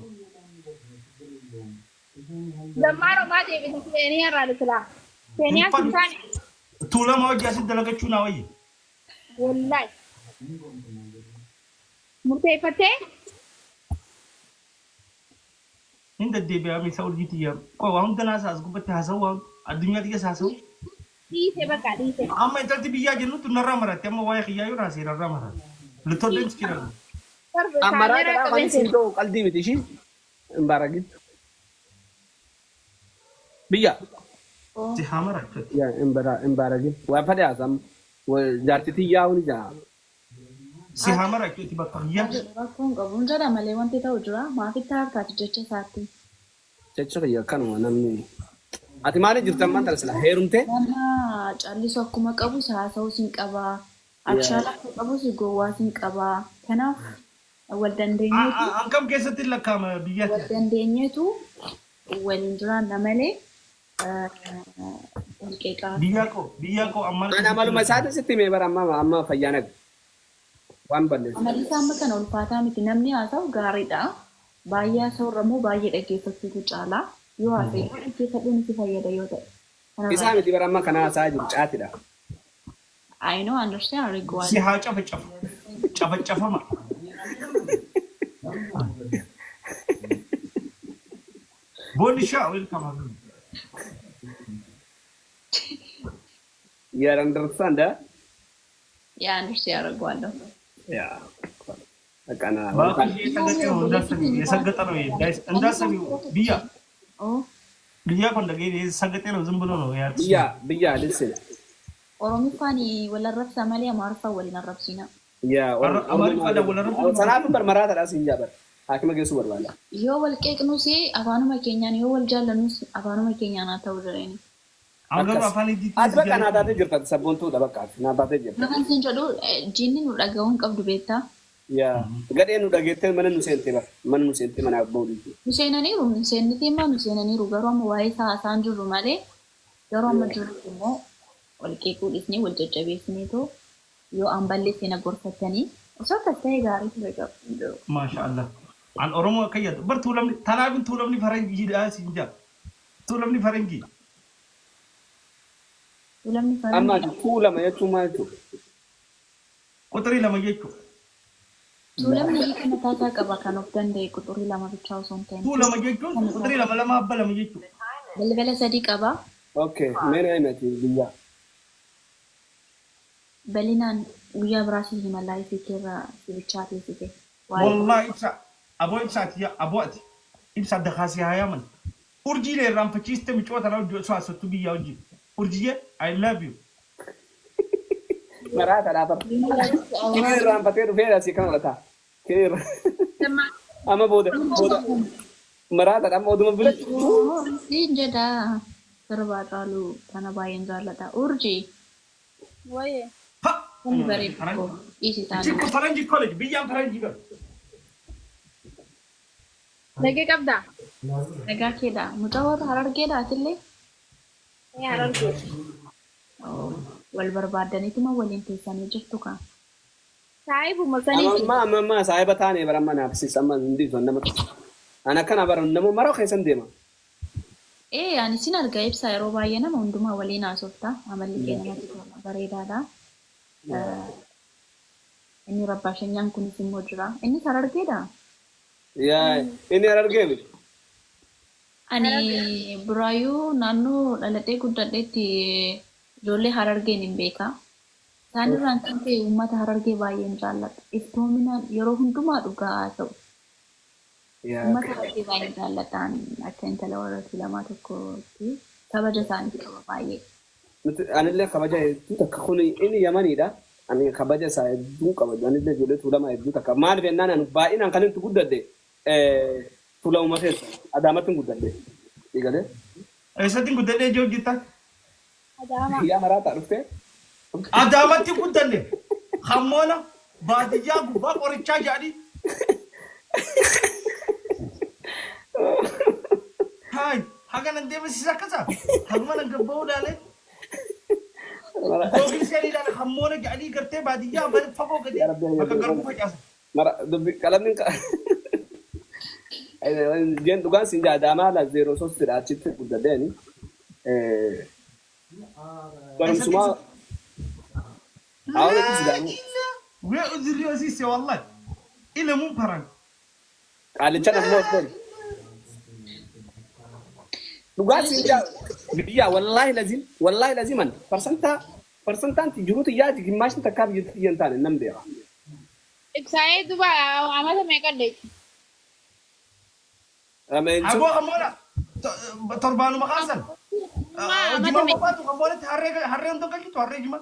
Lammaa romaa deebite keenyaa irraa dhufilaa. Keenyaa sintaane. Tuulama hojii asitti dalagachuu naa wayye. Wallahi. Murteeffattee? Hin deddeebi'aa meeshaa urjiitti yaa. Waa hunda naas as gubbatti haasa'u waan addunyaa xiyya haasa'u. Dhiise bakka dhiise. Amma intalti biyyaa jennutti narraa maratte amma waa'ee xiyyaa yoo naasee narraa maratte. Lutolleen si jiran. Maraatadha waan isin ta'u qalbii miti ishii hin baaragin. Biyya. Si haa maratte. Yaa hin baaragin. Waan fedhe haasam jaartitii yaa'uun ijaa. Si haa maratte bakka xiyyaa. rakkoon qabu hundada malee wanti ta'u jira maafitti harkaati jecha isaatti. Jecha fayya akkanuma namni. Ati maaliif jirtan maanta sila heerumtee? Nama callisu akkuma qabu haasa'uu siin qabaa. Abshaala akka qabu si gowwaa siin qabaa. Kanaaf wal dandeenyeetu Hangam keessatti lakkaa'ama biyyaatti? wal dandeenyeetu waliin jiraanna malee walqeeqaa. Biyyaa koo amma. Ana maluma isaati sitti mee bara amma fayyaa naga. Waan balleessu. Amalli isaa amma kana ulfaataa miti namni haasa'u gaariidha. Baay'ee haasa'u irrammoo baay'ee dhaggeeffachuutu caalaa. Yoo haasa'e dhaggeeffadhuun itti fayyada yoo ta'e. Isaa miti bara amma kana haasa'aa jiru caatidha. I know, understand, regard. Si haa cafama. Booli shaa welcome. You understand? Yeah, understand, regard. Yeah. በቃ ና باقي سجدت له انداسني سجدت له جايز انداسني بيا oo بيا كون دغي سجدت له ዝም ብሎ ነው ያ ብያ ልስን oromiffaan wal arrabsaa malee amaariffaa waliin arrabsiina. yaa amaariffaa wal arrabsu sanaaf barmaraata dhaas hin jaabar haakima geessu barbaada Yoo wal qeeqnus afaanuma keenyaan yoo wal jaallannus afaanuma keenyaan haa ta'uu jedhani. አገሩ አፋን ዲቲ ati bakka naa taatee jirta sabboontuudha bakka naa taatee jirta Kan siin jedhu jinni nu dhaga'uun qabdu beektaa. yaa gadhee nu dhageettee mana nu seente bar mana nu seente mana abbaa olii Nu seenaniiru immoo nu seenaniiru garuu amma waa'ee isaa haasaan jirru malee garuu amma jirru immoo wal qeequu dhiisnee wal jajjabeessineetoo yoo an balleessee na gorfatanii osoo akkas ta'e gaarii ture qabu. ማሻአላህ አን ኦሮሞ ከየት በርቱ ለምን ተናግን ቱለምኒ ፈረንጂ ዳስ እንጃ ቱለምኒ ፈረንጂ Tuulamni amma faranjii tuulama jechuun maal jechuudha ቁጥሪ ለመየቹ tuulamni hiika mataasaa qaba kan of danda'e quxurii lama bichaa osoo hin ta'in. ቱለመ ጀቹን ቁጥሪ ለመለማ አበለ መየቹ Balbala sadii qaba. okay meen aymati biyya Bal'inaan guyyaa biraasii himalaa ifeekeerra sibichaa teessise. والله إبسا أبو إبسا تيا أبو أتي إبسا دخاسي هايامن أرجي لي رام فشيست مشوات أنا جو سوا ستوبي يا أرجي أرجي I love you maraata dhaafar kini irraanfatee dhufeera si kan lataa kini irra amma booda maraata dhamma oduma bira Siin jedha sarbaa caaluu kana baay'een jaalladha. Urjii Wayee. ها kan bareedu dhiisi isaanii. جيكو فرنجي كولج بيجام فرنجي كولج Nagee qabdaa? Nagaa keedha. Mucaa warra harargeedha atillee Ee harargee. wal barbaadaniituma waliin teessanii jirtu kan. Saayibuma sanii amma saahiba taane bara amma naafsis amma hundi son nama ana kana bara nama maroo keessan deema Ani sin argaa ibsaa yeroo baay'ee nama hundumaa waliin haasofta. Amalli kee namatti tola. Bareedaadha. Inni rabbaashanyaan kunis immoo jira. Innis harargeedha. yaa inni argee miti Ani buraayyuu naannoo dhaladhee guddadheetti ijoollee harargeen hin beeka. Isaan irraan kan ta'e uummata harargee baay'een jaalladha. Iftoominaan yeroo hundumaa dhugaa haasa'u. yaa Uummata harargee baay'een jaalladhaan akka intala warra lamaa tokkotti kabaja isaanii qaba baay'ee. anillee kabaja hedduu takka kun inni yamaniidha ani kabaja isaa hedduu qabaju anillee ijoollee tuulamaa hedduu takka maaliif jennaan ani baay'inaan kan itti guddadde tuulamuma keessa adaamatti hin guddadde dhiigalee eessatiin guddadhee ijoo hojjetan Adaama. yaa maraataa dhuftee adaamatti guddanne hammoona baadiyyaa gubbaa qorichaa jedhanii haay haganan deemasiisa akkasa hagmana gabba'uu laalee Dogin seni dan hammoona jedhanii gartee baadiyyaa bal fagoo gadi akka garbuu facaasa. mara dubbi qalamni jeen dhugaan siin adaamaa la 03 dha achitti guddadeeni barumsumaa awwa tidaamu Wee uzuri osise wallahi ila mun paran. qaalicha nammoo ta'e dhugaan siin biyya wallahi laziman parsantaanti jiruutu yaadi gimmaashin takkaa biyyatti biyyan taane nam beeka Ibsaayee duba amata meeqa dheetti? Aboo hammoona torbaanuma kaasan. Jimaa bobaatu hammoonatti harreen tokko jirtu harree jimaa.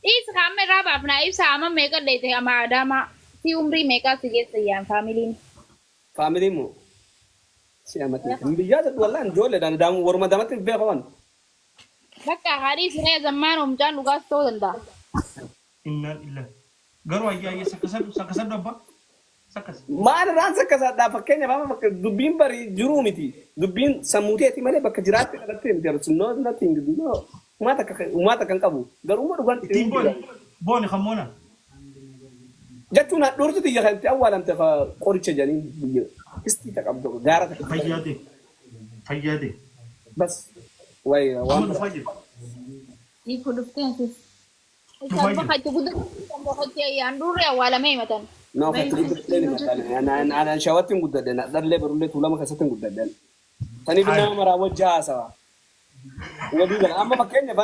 Dhiisa kaamma irraa baafnaa ibsa amma meeqa dheete amma Adaama si umrii meeqaa si geessa yaan faamiliin? faamilii moo si amate biyyaa jedhu wallahi ijoolleedhaan daamu waruma damatti beekaman Bakka haadhii siree zammaan omjaan dhugaas ta'uu danda'a. Inna illa. Garuu ayyaayee sakkasadhu abbaa. Sakkas. maal irraan sakkasaadhaa fakkeenyaaf amma bakka dubbiin barii jiruu miti dubbiin sammuuteeti malee bakka jiraatti kadhattee miti arsunnoo nothing no uumaa takka hin qabu garuu dhugaan Ittiin booni hammoona. jechuun dhortu xiyya kan itti awwaalamte qoricha jedhanii biyya istii taqabdu gaara takka Fayyaade. bas way waan Amma dhufaa jiru. Siifuu dhuftee asis. Isaan bakka itti guddatu bakka itti ayyaan durre awwaalamee himatan. no kan tuddee ni maqaan ana shawatti hin guddadde na dhallee barullee tuulama keessatti hin guddadde taniif nama maraa wajjaa haasawa waduu gala amma fakkeenyaaf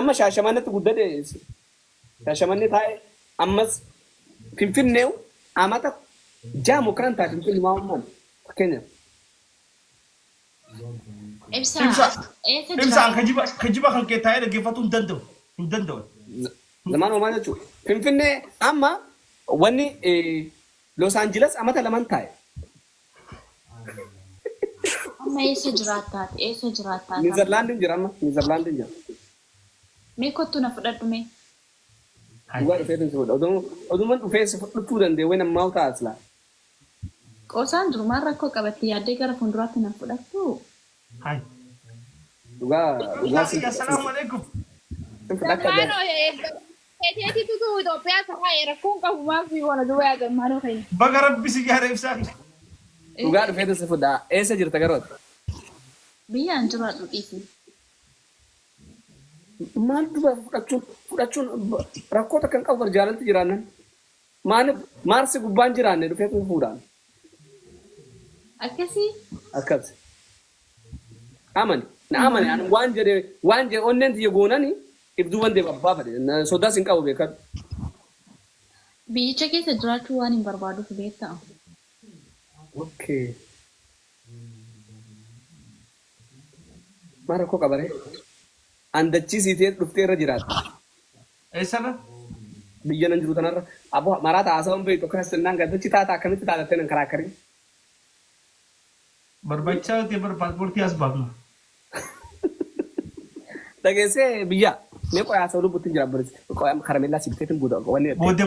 amma shaashamannetti guddadde shaashamanne taa'e ammas finfinneew amata jaamu kanan taate miti limaa umman fakkeenyaaf. Ibsaa. Ibsaa. Eessa Ibsaan jiraata? kajiba kan kee taa'ee dhaggeeffatu hin danda'u. Lamaan uumaa jechuudha. Finfinnee amma wanni Los Angeles amata lamaan taa'e. Amma eessa jiraattaati? Eessa jiraattaati? Niizerlaandiin jira amma. Niizerlaandiin jira. Mee kottu na fudhadhu mee? Dhugaa dhufeetiin si fudha. Odumaan dhufee si fudhachuu danda'e wayna ammaa ta'a silaa. Qoosaan durumaan rakkoo qabatti yaaddee gara fuulduraatti na fudhattu. Hai. Dhugaa si Assalaamu alaikum. fudhakka jira. Zammaanoo teeteeti tutuu Itoophiyaa sahaa rakkoon qabu maaf wala duwwaa zammaanoo keenya. Baga rabbi si jaara ibsaa. Dhugaa dhufeetiin si fudha. Eessa jirta garoota? Biyyaan jiraadhu dhiisi. Maal duba fudhachuun rakkoota kan qabu jaalalti jiraannan. Maaliif maarsi gubbaan jiraanne dhufeetiin fuudhaan. Akkasii Akkas. Amani. Na amani ani waan jedhe onneen tiyya goonani ibduu wandee abbaa fedhe sodaas hin qabu beekadhu. biyyicha keessa jiraachuu waan hin barbaaduuf beektaa. Okay. Maal rakkoo qabare? Andachiisiitee dhuftee irra jiraata. Eessarra? Biyya nan jiru tanarra. Abbo maraata haasawwan beektu akkas jennaan gaddachi taata akkamitti taatattee nan karaakkarii. Barbachaa ta'e paaspoortii as baafna. Dhageessee biyya mee qoyaa haasawuu lubbuutti jira barreessi. Qoyaa karamellaa sibiteetiin buuda wanni. Booddee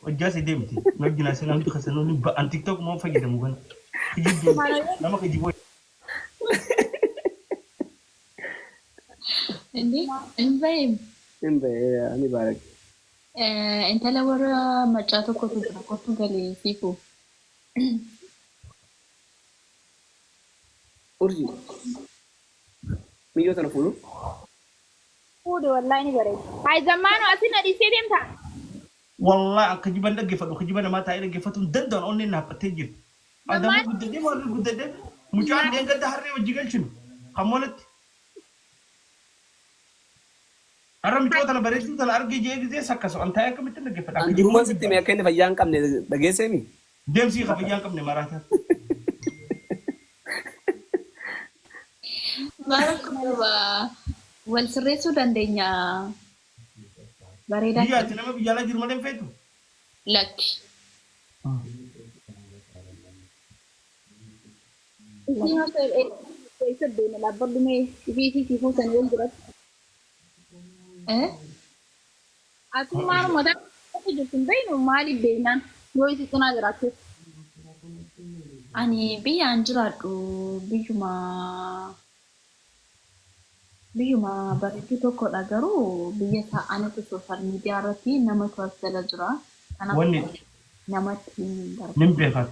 hojjaase deemti. Namni naasee namni kasanoonni ba'an tiktok moo fayyadamu kana. Kijibduu nama kijiboo. Hindi hin bahin. Hin ba'ee ani baara. Intala warra macaa tokkotu jira kottu galee siifu. Urjii. Miyyoo tana fuulu. Fuudhi wallaahi ni bareeda. Hai zammaanoo asii na dhiisee deemta. Wallahi kijiban dhaggeeffadhu kijiba namaa taa'ee dhaggeeffatu hin danda'an onneen naaffattee jirti. Adamu guddadee warri guddadee mucaan deeggarda harree wajji galchinu kan molatti. Har'a mucoo tana bareedduu tana argee jee gisee sakkasu an taa'ee akkamitti dhaggeeffadha. Anjirumaan sitti mee akka inni fayyaa hin qabne dhageesseemi. Deemsii ka fayyaa hin qabne maraataa. Maal akkuma wal sirreessuu dandeenya. Bareedaa. Biyyaatti nama biyya alaa jiru malee hin feetu. Lakki. Isin hojii eessa deema laabbadhu mee sibiitii fi fuutanii wal jiratti. Ati maaluma ta'e jirtu hin beeknu maaliif beeknaan yoo isi cinaa jiraatte. Ani biyyaan jiraadhu biyyuma bareedduu tokkodha garuu biyya ta'anitu sooshaal miidiyaa irratti nama to'achuu jira. Wanni Namatti nin beekan.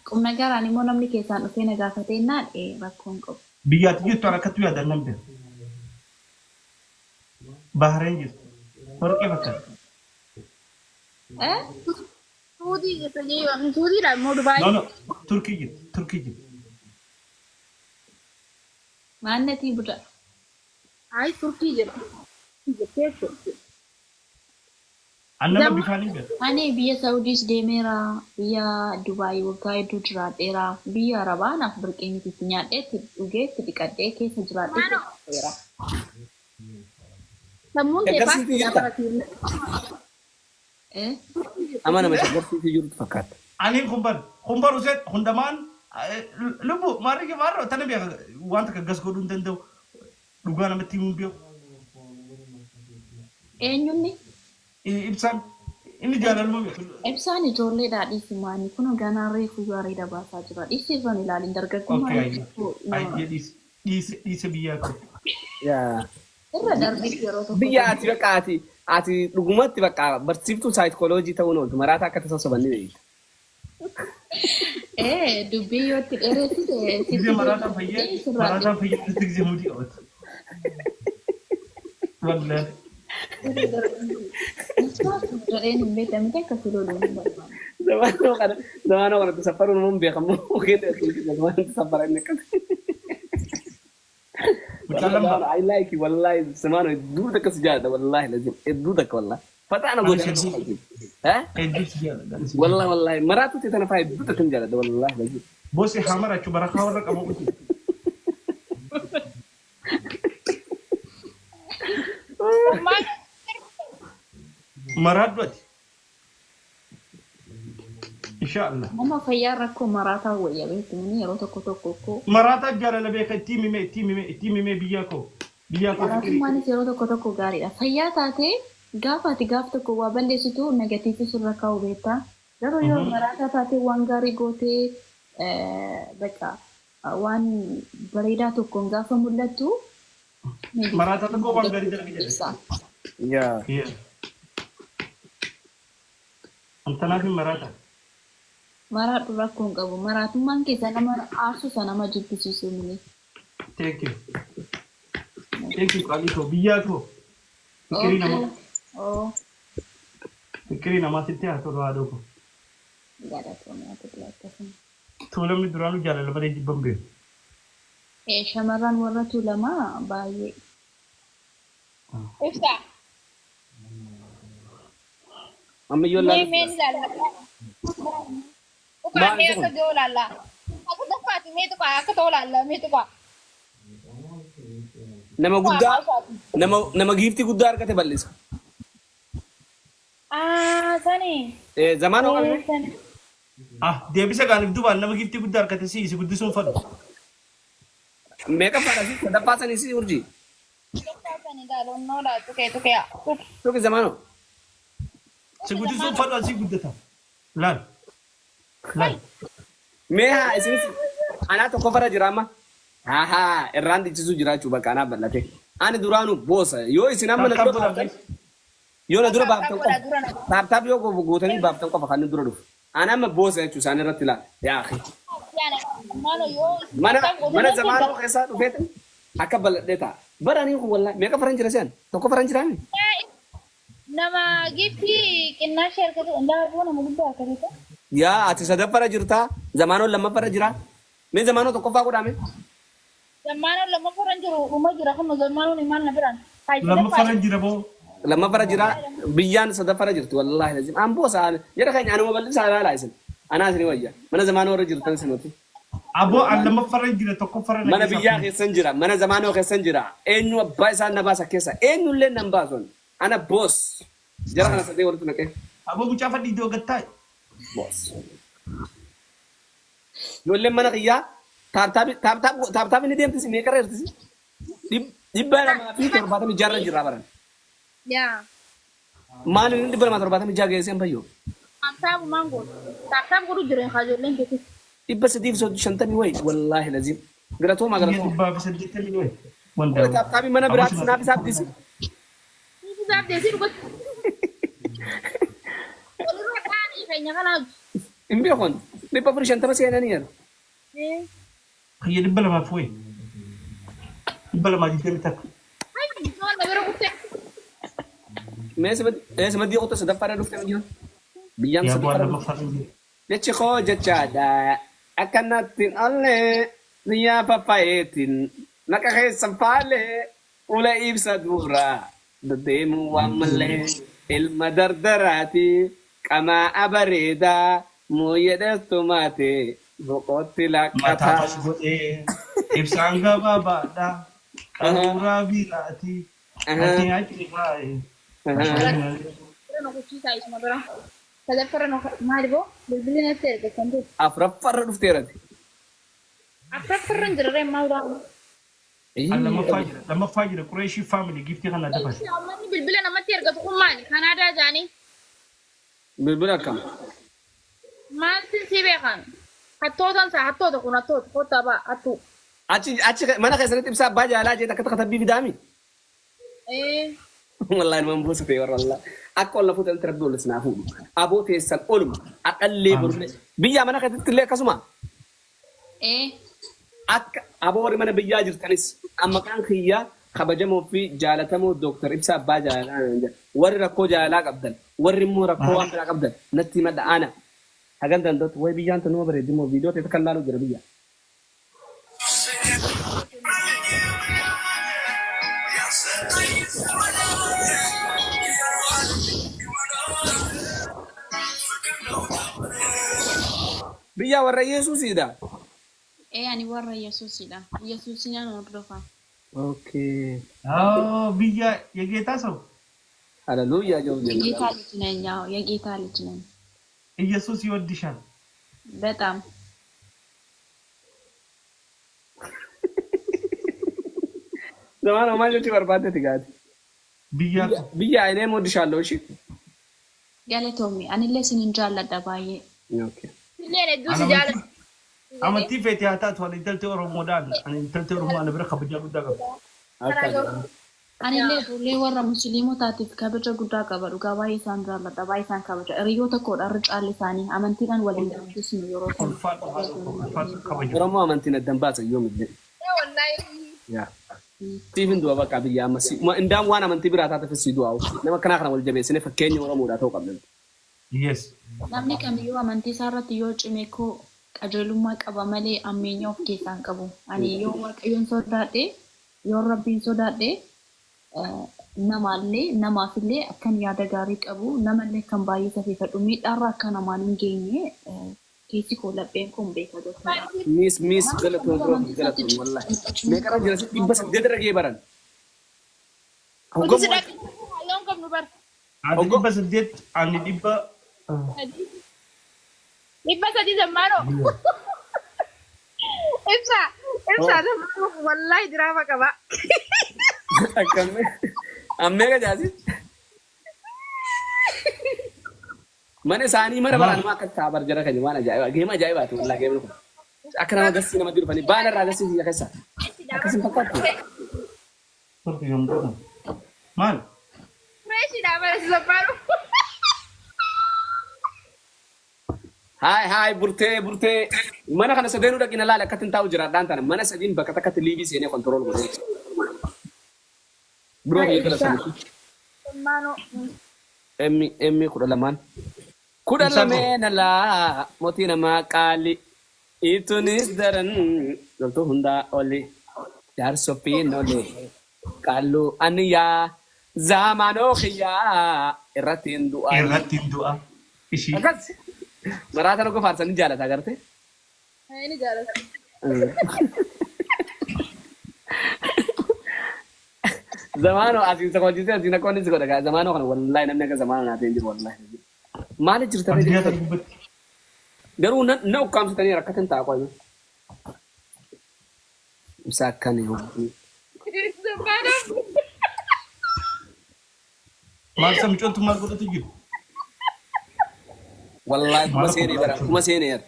qubna garaan immoo namni keessaan dhufee na gaafatee naan rakkoon qabu. Biyyaatti jirtu akkattu yaadan nan beeku. Bahareen jirtu. Warqee fakkaata. Tuutii jirta jee tuutiidha immoo Dubaay. No, Turkii jirti. Maannatii buda. Hai Turkii jirta. Jirtee jirti. Annama bifaan hin beeku. Ani biyya Saawudiis deemeera, biyya Dubaay waggaa hedduu jiraadheera, biyya Arabaa naaf birqeenyi itti nyaadhee itti dhugee itti dhiqadhee keessa jiraadhee jira. Sammuun kee Eeggarsiitii jirta? Ama nama shaggarsiitii jirtu fakkaata. Aniin kumbar usee hundamaan lubbu maarrige maarra tana beeka wanta akka gas godhuu hin danda'u dhugaa namatti himuu hin beeku. Eenyumni? Ibsaan inni jaalaluma beeku. Ibsaan ijoollee daadhii simaanii kun ganaa reefu bareeda baasaa jira. Dhiisii irraan ilaalin dargaggummaa Dhiise biyyaa qabu. irra darbee yeroo tokko. Biyya ati bakka ati dhugumatti bakka barsiiftuu saayikooloojii ta'uun ooltu maraata akka tasasobanni beekta. Dubbii yoo itti dheeressite. Gisee maraataan fayyee itti gisee mudii qabata. Wallaan. Jareen hin beekamte akkasii loluu hin barbaadu. Zamaanoo kanatti safaruun immoo beekamu. Zamaanatti safara inni akkasii. I like it wallahi zamaanoo hedduu takka si jaallata wallahi lazim hedduu takka wallahi. Faxaana gootee. ها Hedduu si jaalladha. والله مراتو تتنفع بدو تنجلد والله لذيذ Bosi hamara achu barakaa warra qabu uti. Maraadhu ati. Inshaallah. Nama fayyaa rakkoo maraataa wayya beektumanii yeroo tokko tokko Maraataa jaalala beeka itti himee biyyaa koo. Biyyaa koo fikirii. maraatumaanis yeroo tokko tokko gaariidha. Fayyaa taatee gaafa ati gaaf tokko waa balleessitu negatiivii sirra kaa'u beektaa. Garuu yoo maraataa taatee waan gaarii gootee bakka waan bareedaa tokkoon gaafa mul'attu. Maraataa tokko waan gaarii dalagee. يا Antanaaf hin maraataa. Maraadhu rakkoon qabu. Maraatummaan keessa nama aarsu sana nama jibbisiisu mini. Thank you. Thank you Qalito. Biyyaa koo. Fikirii nama. Oh, Fikirii namaatitti haa tolu haadha koo. galatoomaa ati akkasuma. Tuulamni duraanuu jaalala malee jibban beeku. Shamarran warra tuulamaa baay'ee. Ibsa. أما يقول Mee لك mee ni laalla. Ukaan mee akka joo laalla. Akka daffaati mee tuqaa akka ta'u laalla mee tuqaa. نما قدا نما جيفتي قدا أركته بلس Sani. زمان وقال Sani. Deebisa gaaniif dubaan nama giftii guddaa harkate si guddisuun fadhu. ميكا فارسي سدا باسا نسي ورجي Sani daalonnoo laa tuqee. شو في زمانه Si guddisuun fadhu asii guddata. Laal. Laal. ميها اسمي أنا تكفر جراما ها الراندي تيجو جرا شو بكانا بلاتي أنا دورانو بوسا يو اسمه من الدور يو ندور بابتن بابتن يو غوتني بابتن كفا خان ندور دوف أنا ما بوسا شو ساني رتلا يا أخي mana zamanu kesa tu fet akabal deta barani ko wallahi me ka faran jirasan to ko faran jirani Nama gifti kinna share katu ndaa bona mu guddaa katu. ya ati sada para jirta zamanu lamma para jira me zamanu to ko fa ko dame Zamano lama faran jiru uma jira kan zamano ni man na biran. Lama faran jira boo. lamma para jira biyan sada para jirtu wallahi lazim am bosa jara kan anu mabal sala laisin ana asini wayya mana zamanu ro jirtan sinoti Aboo an lama faran jira tokko faran. mana biya kesan jira mana zamanu kesan jira enyu abba isa na basa kesa enyu le namba son ana boss jara kana sade wala tunake Aboo mucaa fadhii iddoo gattaa. boss Nolle mana kiyya taap ni deemtisi mee qarreertisi dhibba lamaa fi torbaatamii jaarra jirraa baran Ya. maali inni dhibba lamaa torbaatamii jaa geessee hin fayyoo Taatabu mango. Taatabu kudu jiren kajolen kiti. dhibba sadii fi shantamii wayi wallaahi lazim galatoomaa Biyya galatoomaa dhibbaa fi saddeettamii wayi. Wanda. taaptaabii mana biraatti sinaaf isaaf dhisi Ini zab desi dukat. Kalau kan kayaknya kan hin beekon dhibba afurii shantama seenanii jira Biyya dhibba lamaa fi wayi. Dhibba lamaa digdamii takka. Hai, cuma nggak berukut. mee simadii qotta sadaffaadhaa dhuftee jira biyyaan Yaa bu'aan sadaffaadhaa lama faran jira. jechi koo jechaadha akkanatti olle biyyaa faffayeetiin naqa keessan faalee ula ibsa duura deddeemuu waan mallee ilma dardaraati qamaa abareedaa mooyye dheestumaate boqootti Mataa laqqataa as godhee ibsaan gabaabaadha. Qaruuraa biiraati. Ati nyaachuu baay'ee. Pero no kuchisa itu madura. Saya pernah no maribo, beli nanti ke kantor. afuraffarra dhufteerati Apa pernah jere maura. An lammaffaa jira Qureeshii faamilii giftii kana dabarsa. Amma ni bilbila nama terga tu kumani Kanada jani. bilbila akkam Maltin sibe kan. Hattotan sa hatto kuna tot kota ba atu. achi mana keessanitti ibsaa abbaa jaalaa jee takka takka tabbii fidaami والله ما مبوس في والله أقول لفوت أنت ربي ولا سنافون أبو تيسان أولم أقل برد بيا ما نكتب كله كسمة أبو وري من بيا جرتنيس أما كان خيا خبجمو في جالتمو دكتور إبسا باجا وري ركو جالا قبدل وري مو ركو أمرا قبدل نتي مد أنا هكذا دندوت وي بيا أنت نو بريد مو فيديو تتكلم جربيا Biyya warra Yesuusiidha. Ani warra Yesuusidha. Yesuusinaan hordofa. Okay. Biyya የጌታ ሰው Hallelujah ጆብ የጌታ ልጅ ነኝ። አዎ የጌታ ልጅ ነኝ። ኢየሱስ ይወድሻል። በጣም ዘማን ማጆች በርባተ ትጋት ብያ ብያ እኔም ወድሻለሁ። እሺ ገለቶሚ አንለ ሲንጃላ ደባዬ ኦኬ Illee hedduu si jaalatu. amantii feetee haa taatu ani intaltee oromoodhaan ani intaltee oromoo ana bira kabajaa guddaa qabu. anillee ijoollee warra musliimotaatiif kabaja guddaa qaba. Dhugaa baay'ee isaan jaalladha. Baay'ee isaan kabaja. Hiriyoota koodha irra caalli isaanii amantiidhaan waliin dubbisnu yeroo ta'u. Ulfaatu kabaju. oromoo amantiin addan baasa yoom illee yaa Stephen du'a bakka biyya ammas indaan waan amantii biraa taate fi du'a nama kana wal jabeessine fakkeenya oromoodhaa ta'uu qabna. Yes. Namni kamiyyuu amantii isaa irratti yoo cime koo qajeelummaa qaba malee ammeenya of keessaa hin qabu. Ani yoo waaqayyoon sodaadhe yoo rabbiin sodaadhe namaafillee akkan yaada gaarii qabu namallee kan baay'ee safeeffadhu miidhaarraa akka namaan hin geenye keessi koo lapheen kun beeka jechuudha. Miis galatoon wallahi. Meeqara jira si dhibba saddeet irra gee baran. Kun si dhaqee halloon qabnu bara. Ati dhibba saddeet ani dhibba. Dhibba sadii zammaanoo. Ibsa zammaanoo wallahi diraama qaba. Akkame ammeeqa jaasi. Mana isaanii mara baraan akka taabar jara kan waan ajaa'iba geema ajaa'ibaati wallahi geemni kun. Akka nama gassi nama dirfanii baana irraa gassi biyya keessa. Akkasin fakkaatu. Turte yommuu maal? Meeshiidhaa bara si zammaanoo. Hai burtee mana kana sadeenuu dhaqina laala akkatin taa'u jiraadhaan tana mana sadiin bakka takkatti liibii seenee kontirool godhee. Biroo biyya gara sanatti. Zammaanoo. Emmi kudha lamaan. Kudha lameen alaa mootii namaa qaali. Ituunis daran loltuu hundaa oli. Jaarsoppiin oli. Qalluu aniyaa. Zamaanoo kiyyaa irratti hin du'a. Irratti hin du'a. Ishii. Akkas. Maraata tokko faarsanii jaalata agarte. Ni jaalata. Zamaanoo asiin isa hojjetee asiin akka wanni si godha zamaanoo kana wallahi namni akka zamaanoo naatee hin jiru wallahi. Maali jirta Addunyaa kana gubbatti. garuu na ukkaamsitanii rakkatan ta'a qoyme. Ibsa akkanii hojii. Zammaanoo. Maal samicoontu maal godhatu jiru? Wallahi kuma seenee yar.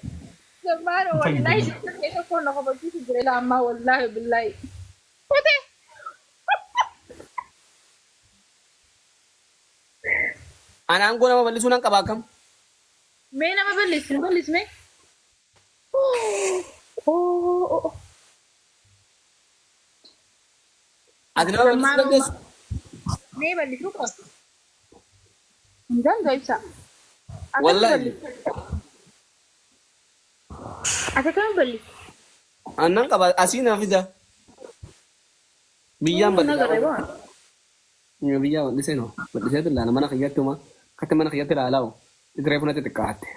Zammaanoo wallahi keessa koo na qabachiisu jira ilaa ammaa wallahi billahi. Kute. Anaan goo nama bal'isuu nan qabaa akkam. Mee nama bal'isme. Ati nama bal'isuu dandeessu. Mee bal'isuu qaba. Hin danda'u ibsa. Wallahi. Ati akkamiin bal'isu? Annan qaba asii na fida. Biyyaan Nagarree bal'isa. waan. Biyyaa bal'isee no. Bal'isee ilaala mana kiyyatti huma. Akka mana kiyyatti ilaalaa hoo. Idiree funatti xiqqaatte.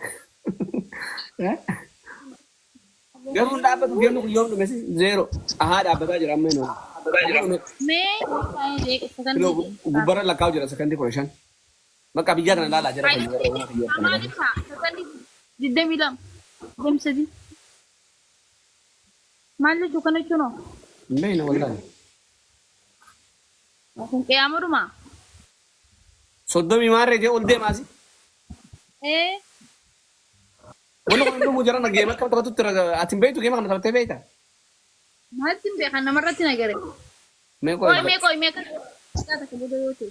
Garuu dhaabbatu geemni kun yoom dhume zeero. Ahaa dhaabbataa jira amma inni. Mee sagantii. Gubbarra lakkaa'u jira sakandii 15. Bakka biyyaa kana ilaalaa jira kan jira. Maal ibsa? Sagantii 22. Deemsadii. Maal jechuu kana jechuun hoo? Mbeen wallahi. Kun qiyaamadhuma? Soddomii maarree jee ol deemaasi. Wani kun hundumuu jira na geema akka tokkotti ati hin beektu geema kana taphattee beekta. Maaltu hin beekan namarratti nagare? Mee Qoy kan takka booda yoo ta'e.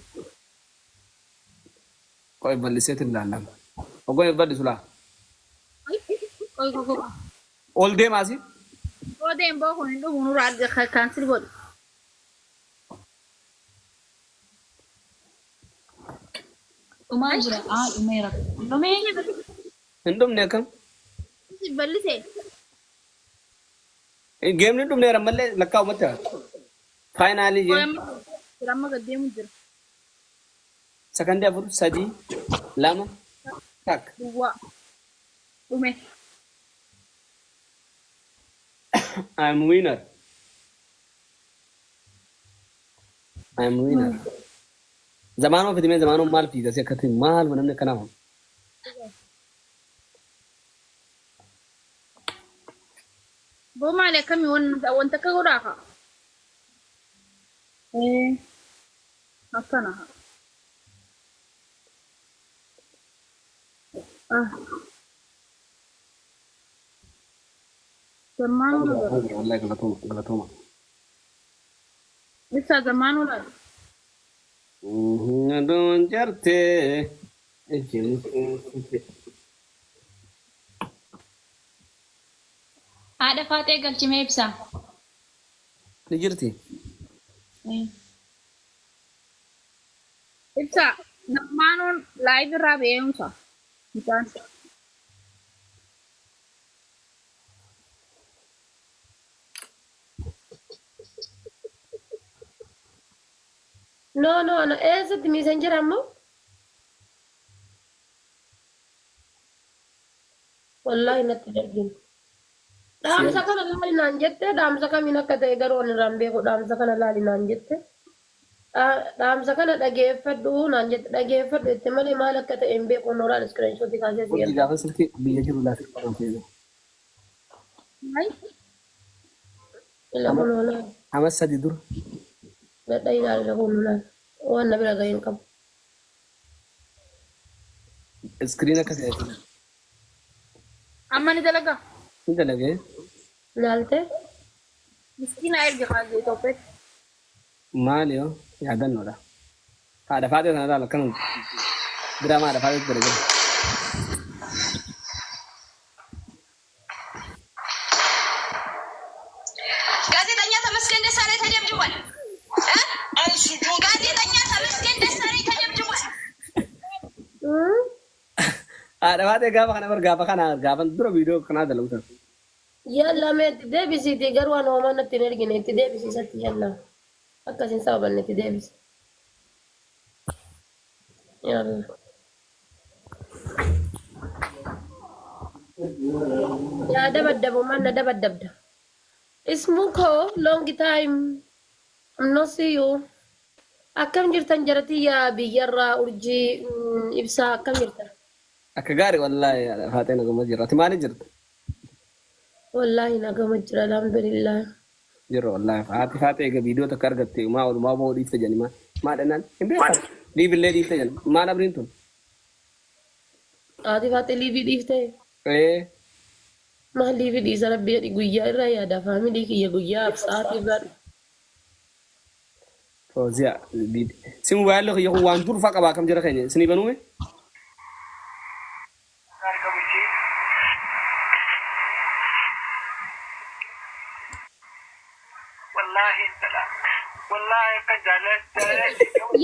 qoy bal'iseetu ilaallama. Ogoon bal'isu laa. Qoy. Ol deemaasi. Yoo deem boo kun hin dhumu nurraa kaansil godhu. Dhumaa jira. Dhumeera. Dhumee Hin dhumne akkam. bal'isee. Geemni hin dhumneera mallee lakkaa'u matti faayinaalii jee. Amma gaddeemu jira. Sakandii 4 3 2 takka. Duwwaa. Dhume. I'm winner. I'm winner. زمانه في دمين زمانه مال في ذا كتير مال ونمنا كلامهم. بوما على كم وانت كوراها ايه أصنعها زمان ولا والله غلطوما. لسه زمان ولا دون جرتي. Haadha Faatee galchimee ibsaa. نجرتي. ibsa zamaanuun laayif irraa beekumsa mucaan No, no, no. Eessatti messenger ammoo? Wallahi natti dargin. Dhaamsa kana laali naan jette dhaamsa kamiin akka ta'e garuu ani irraan beeku dhaamsa kana laali naan jette. Dhaamsa kana dhageeffadhu naan jette dhageeffadhu itti malee maal akka ta'e hin beeku nooraan screenshot kaasee Wajji si'e. gaafa silkii biyya jiru laafii qaban fe'ee. Ilma noolaa. Amma sadi dura. Gadha ilaali kun noolaa. Waan na bira ga'een qabu. Iskiriina akka ta'e. amma ni dalaga Ni dalagee. Laalte? miskiina erga kaasee Itoophiyaatti Maali yoo yaadannoodha. Haadha faatee sana ilaala kan diraamaa haadha faatee dalagee. ጋዜጠኛ ተመስገን ደሳለኝ ተደብድቧል። ጋዜጠኛ ተመስገን ደሳለኝ ተደብድቧል። Haadha faatee gaafa dura viidiyoo kanaa dalagu sana. Yalla meetti deebisiiti garuu waan homaa natti hin ergine itti deebisiisatti yalla. Akkasiin sababanne itti deebisi. Yalla. Yaa dabaddabu man na dabaddabda. Ismuko long time. I'm not see you. Akkam jirtan jarati yaa biyyarraa urjii ibsaa akkam jirtan? Akka gaarii wallaahi haadha faatee naguma jirra. Ati maali jirta? Wallahi nagama jira alhamdulillah. Jirra wallaahi haati faatee egaa viidiyoo takka argatte maa walumaa ba'uu dhiifte jedhani maa dhannaan hin beekan. Dhiibillee dhiifte jedhan maal abriin tun? Ati faate liibii dhiiftee? Maal liibii dhiisa rabbii guyyaa irraa yaada faamilii kiyya guyyaaf sa'aatii irraa dhufa. Fauziyaa simu baay'ee kiyya kun waan durfaa qabaa kam jira keenya isinii banume?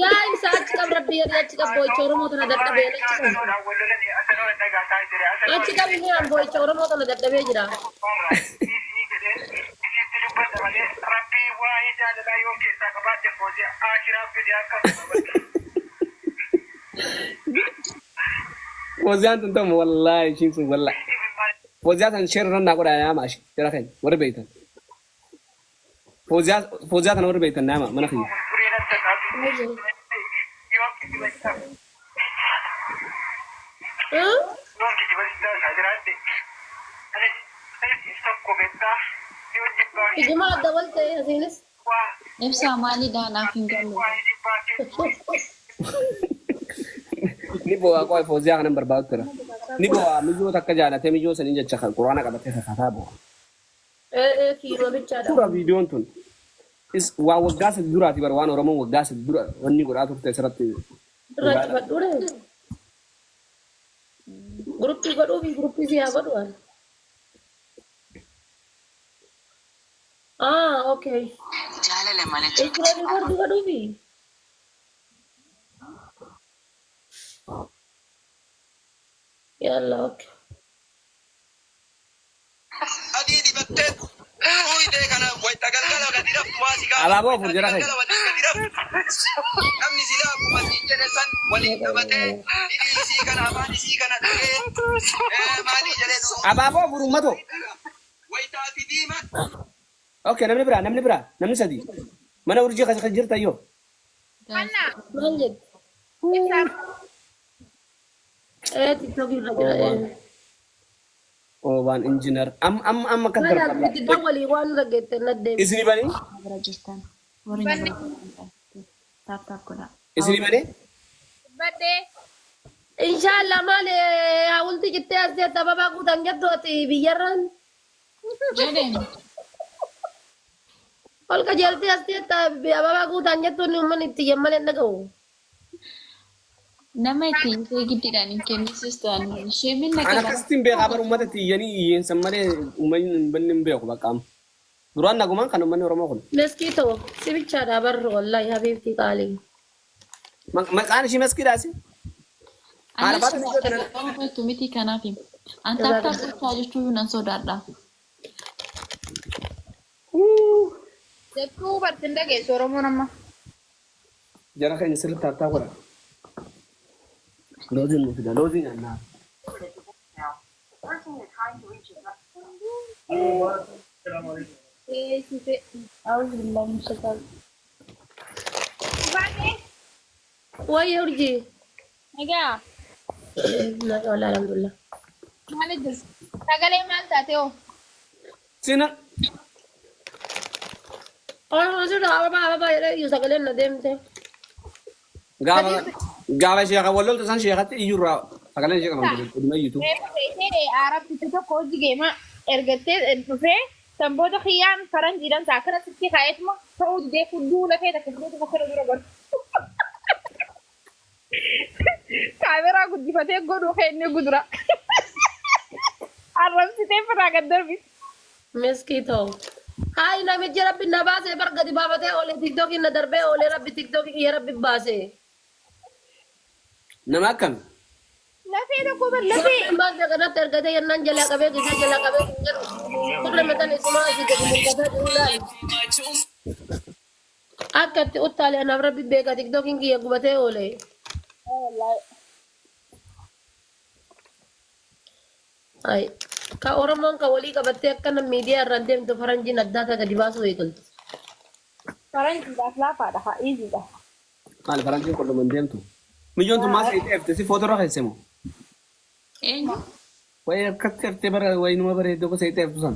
Yaa ibsa achi qab rabbii yadii achi qab boo'icha Oromoo tana dadhabee achi qab. Achi qab inni aan boo'icha Oromoo tana dadhabee jira. Fauziyaan tun ta'u wallaahi ishiin sun wallaahi. Fauziyaa tan ishee irra naa godhaa yaama ashii jira keenya warri beektan. Fauziyaa tana warri beektan naama mana kiyya. Ijima adda wal ta'e asiinis. Ibsaa maalidhaa naaf hin galle. Ni bo'aa qo'e Fauziyaa kanan barbaadu tura. Ni bo'aa miyyoo takka jaalatee miyyoo sanii jecha kan quraana qabatee kakataa bo'aa. Kiima bichaadha. Tura viidiyoon tun. Waa waggaa sadi duraati bara waan Oromoon waggaa sadi dura wanni godhaa turte asirratti. Irratti fadhuure. Guruppii godhuu fi guruppii si haa godhuwan. Okay. jaalala malee Iskireen gordu godhuu fi. Yalla okay. adii dibattee uuyitee kana wayita galgala gadi raftu waa si Alaaboo afur jira kee. namni silaa akkuma siin jedhe san waliin qabatee hidhii isii kana afaan isii kana dhagee maalii jedhee Abaaboo afur uummatoo. wayitaa fidii diimaa. Okay, namni bira, namni sadi. Mana urjii kan jirta yoo. Anna. Maal jedhu? Ibsaan. TikTok irra jira. Oh, waan engineer. Amma kan Maal darba. itti dawwalii waan dhageette na deemu. Isini bani? bira jirtan. Warri Banne. taap godha. Isini bani? Baddee. Inshallah maal hawulti jettee as jeetta babaa guutan jettooti biyyarraan. Jedheen Ol qajeeltee as jeetta babaa guutan jettuun uummanni itti yemmalee dhaga'u. nama itti ishee giddiidhaan hin kennisiis ta'an ishee minna Ana qaba. kastiin beekaa bar uummata tiyyanii iyyensan malee uummanni hin banne hin beeku bakka. Duraan nagumaan kan uummanni Oromoo kun. Meskii ta'u si bichaadhaa barru wallahi habiibti qaalii. Maqaan ishii maskiidhaasi? Haala baata ni godhan. Anatu miti kanaaf an taap gochaa jechuun nan sodaadha. Jettuu bartiin dhageessu Oromoon amma. Jara keenya sirriitti taattaa godha. Looziin nuti dha, looziin nyaannaa. Eessite. Awuzi billahi min shaitaan. Baadhee. Wayya urjii. Egaa. Nagaa wallahi alhamdulillah. Maal jirtu? Sagalee maal taate hoo? Sina. Oromoo sirraa ababaa jedhee iyyuu sagaleen na deemte. Gaafa sheeka walloltu san sheekatti iyyurraa sagaleen sheeka nama dhuma iyyutu. Reefu feetee Arabtitti tokko hojii geema ergattee dhufee sanboota kiyyaan faranjiidhaan isaa akkana sitti kaa'eetuma ta'uu didee fudduu lafee takka fudduu tokko dura godhu. Kaameraa guddifatee godhuu keenya gudura. Arrabsitee firraa gad darbi. Meskii ta'u. Hayi namichi rabbi na baasee bargadi baafatee oolee tiktookiin na darbee oolee rabbi tiktookiin kiyya rabbi baasee. Nama akkami? Lafee tokko bar lafee. Baasee kanatti ergatee yennaan jalaa qabee gisaa jalaa qabee jedhu. Turre metan isumaa asii gadi mul'ataa jiru laali. Akka itti uttaalee anaaf rabbi beeka tiktookiin kiyya gubatee oolee. Hayi. Ka Oromoon ka walii qabattee akkana miidiyaa irraan deemtu faranjiin addaata gadi baasuu eegalti. Faranjiidhaaf laafaadha haa iiziidha. Maal faranjiin qolloman deemtu? Miyyoon tun maas ta'e efte si footorra keessee moo? Eenyu? Wayii akkatti eftee bara wayii numa bareeddoo gosa ta'e eftu san.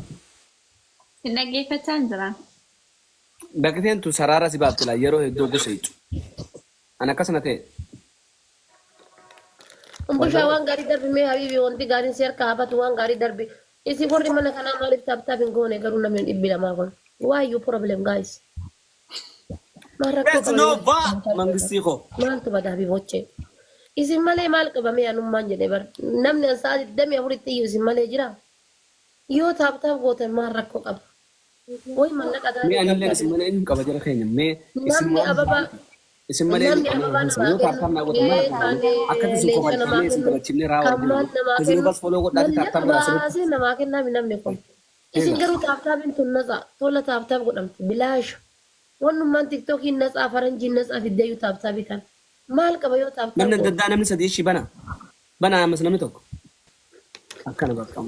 Sin dhaggeeffachaa hin jiran. Bakkiteen tu saraara si baaftu laa yeroo hedduu gosa hiicu. An akkasuma ta'e. Umbushaa waan gaarii darbi mee habiibi wanti gaariin si harka hafatu waan gaarii darbi. Isi warri mana kanaa maaliif taaptaaf hin goone garuu namni dhibbi lamaa kun. Why you problem guys? Maal rakkoo Beetu noo baa mangistii koo. maaltu bada habiib wachee. Isin malee maal qabamee anummaan jedhee bar. Namni an sa'aa 24 iyyuu isin malee jira. Yoo taaptaaf gootan maal rakkoo qaba? Woy mallaqa Mee anillee isin mana eenyuun qaba jara keenya mee isin namni ababaa isin malee namni ababaa yoo taattaan naa godhan mana akkatti isin kofalchinee isin dabachifnee raawwatu. kammaan namaa Isin bas foloo godhaati taattaan godha sirriitti. baasee namaa kennaa namni kun. Isin garuu taaptaabiin tun natsaa tola taaptaaf godhamti bilaash. Wannummaan tiktookiin natsaa faranjiin natsaa fiddeeyyuu taaptaabii kan. Maal qaba yoo taaptaaf Namni adda addaa namni sadii ishii bana. Bana ammas namni tokko. Akkana bakka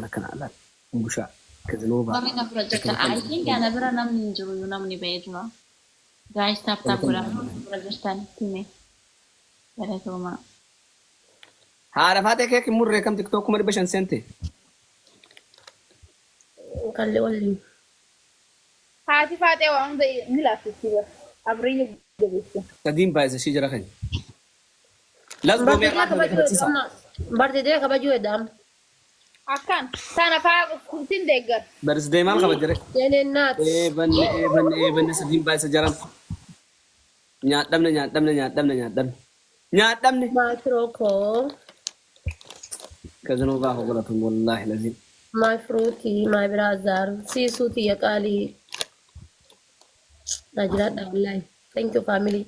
akkana alaat. Bushaa. Kazinoo baa. Warri na bira jirtan. I think ana bira namni hin jiru iyyuu namni ba'ee jira. Guys taap godhaa bira jirtan hime. Barreeffama. Haadha faatee keekin murree kam tiktoo 500 seente. kallee waliin. Haati faatee waan hunda ni laaffisii bara. Abriyyuu jabeessu. Sadiin baay'isa ishii jara keenya. Lasboo mee irraa kan agarsiisa. Bartee kabajuu eddaam. Akkan sana faa kurtiin deeggar. Barisdee maal qaba jire? Jeneennaat. Eebanne sadiin baay'isa jaran. Nyaadhamne. Maafiroo koo. Kazinoo baa hoggolatan wallaahi laziin. My fruity, my brother, Sisuti Yakali. Najlat Wallahi. Thank you, family.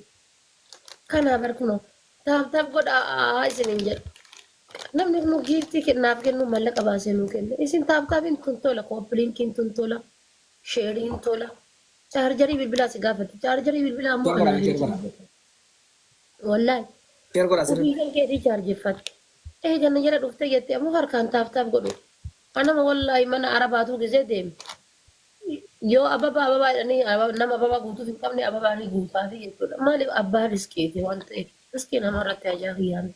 Kana barkuno. Tap god isin injet. Namni nu gifti kennaaf kennu mallaqa baasee nu kenne. Isin taapin tuntola kooplinkiin tuntola sheeriin tola. Chaarjarii bilbilaa si gaafate. Chaarjarii bilbilaa ammoo wallahi. Sheer godhaa sirriitti. Ofii kan keetii chaarjeffate. Eeganna jala dhuftee jettee ammoo harkaan taap godhu. أنا ما والله من عرباتو جزيدهم يو أبابا يعني نما أبابا قوتو في كم أبابا ني قوتا في ما لي أبا ريسكيتي وانت ريسكينا مرة تاجاهي يعني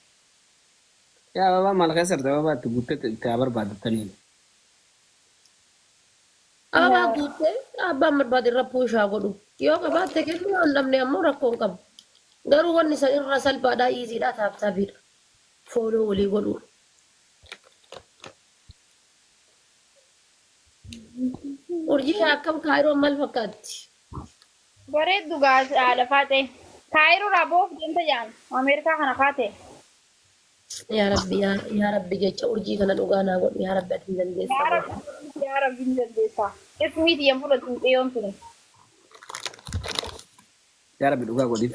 يا بابا ما الخسر ده بابا تقول تعبر بعد التانيين أبابا قوتي أبا مرباد الربو شاقولو يو أبا تكلم عندهم نعمو ركون كم قالوا واني سنين راسل بعدا إيزي لا تاب تابير فولو ولي قولوا ورجيها كم كايرو مال فكاتي bareeddu haala faate kaayiroo raaboof deemta jaan ameerikaa kana faate يا ربي جيتش أرجي كنا نوغانا قول يا ربي أتمنى ديسا yaa rabbi ni dandeessa ismiiti yan fudhatu xeeyyoomtune يا رب الأوجا قديم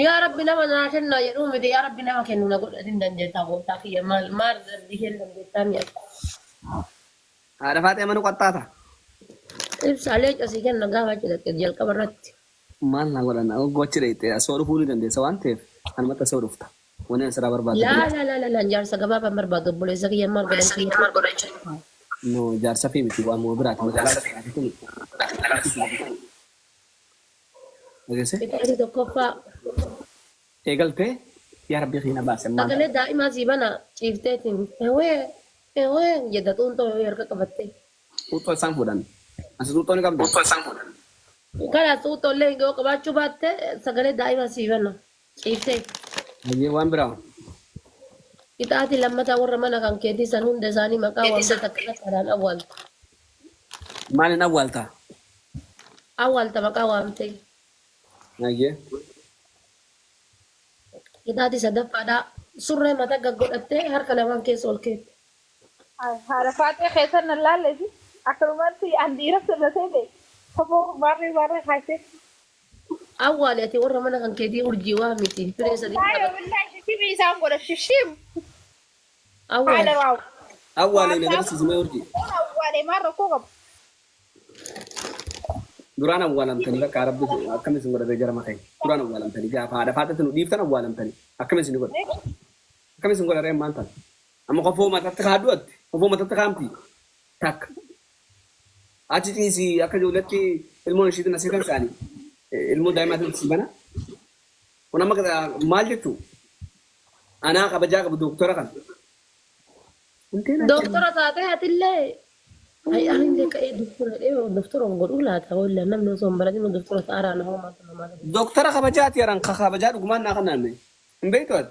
يا ربي نما ناشنا يروم دي يا ربي نما كنو نقول أتمنى ديسا قول تاكي مال دي هل ديسا ميا هذا فاتح منو قطعته إبس عليك أسيكن نقاها جلت جل كبرت مال نقول أنا أو قوتش ريته أسوأ فولي دندي سوان تيف أنا ما تصور فتا وانا سرا برباد لا جار سقبا مرباد بولي زكي مال قدن نو جار سفي متي وامو برات مجالا أجلسه إتاري دكوفا إيجالته يا ربي خينا باس ما أقول دائما زيبنا شيفتين هو جدتون تو يركب كبتة Uto sangfudan. Asal uto ni kam do. Uto sangfudan. Kala tu to le go kabachu batte sagale daiwa sivana ifte Aye wan bra. kita ati lamma ta warra mana kan kedi sanun desani maka wanda takala taran Malin awal ta maka wamte Aye. kita ati sadaf pada surre mata gaggodatte har kala wan ke solke haala faate keessan nan laallesi akkanumaatti andiira sirratee kofoo barree kaasee awwal ati warra mana kan kedi urji wa miti presa di ayo billahi shishimi isaan godha shishim awwal haala waaw Awal ini dari sisi urji. awwaale marra koo qabu Durana awalam tani ka karab du akam sin gora jara makai. Durana awalam tani ga fa da fata tanu diftan awalam tani. Akam sin gora. Akam sin gora re mantan. Amma ko fo mata takadut. Ko fo mata takamti. Tak. Aji tisi akajulati ilmu nashid nasikan sani. Ilmu daima sibana. Wana magada maljitu. Ana ka bajaga bu doktora kan. دكتورة تعطيها تلي هاي عندك ايه دكتورة ايه دكتورة نقول لها تقول لها نمني صوم بلدين دكتورة أرى أنا هو ما Doktora kabajat ya ran kabajat guman na kanan me. Mbeitot.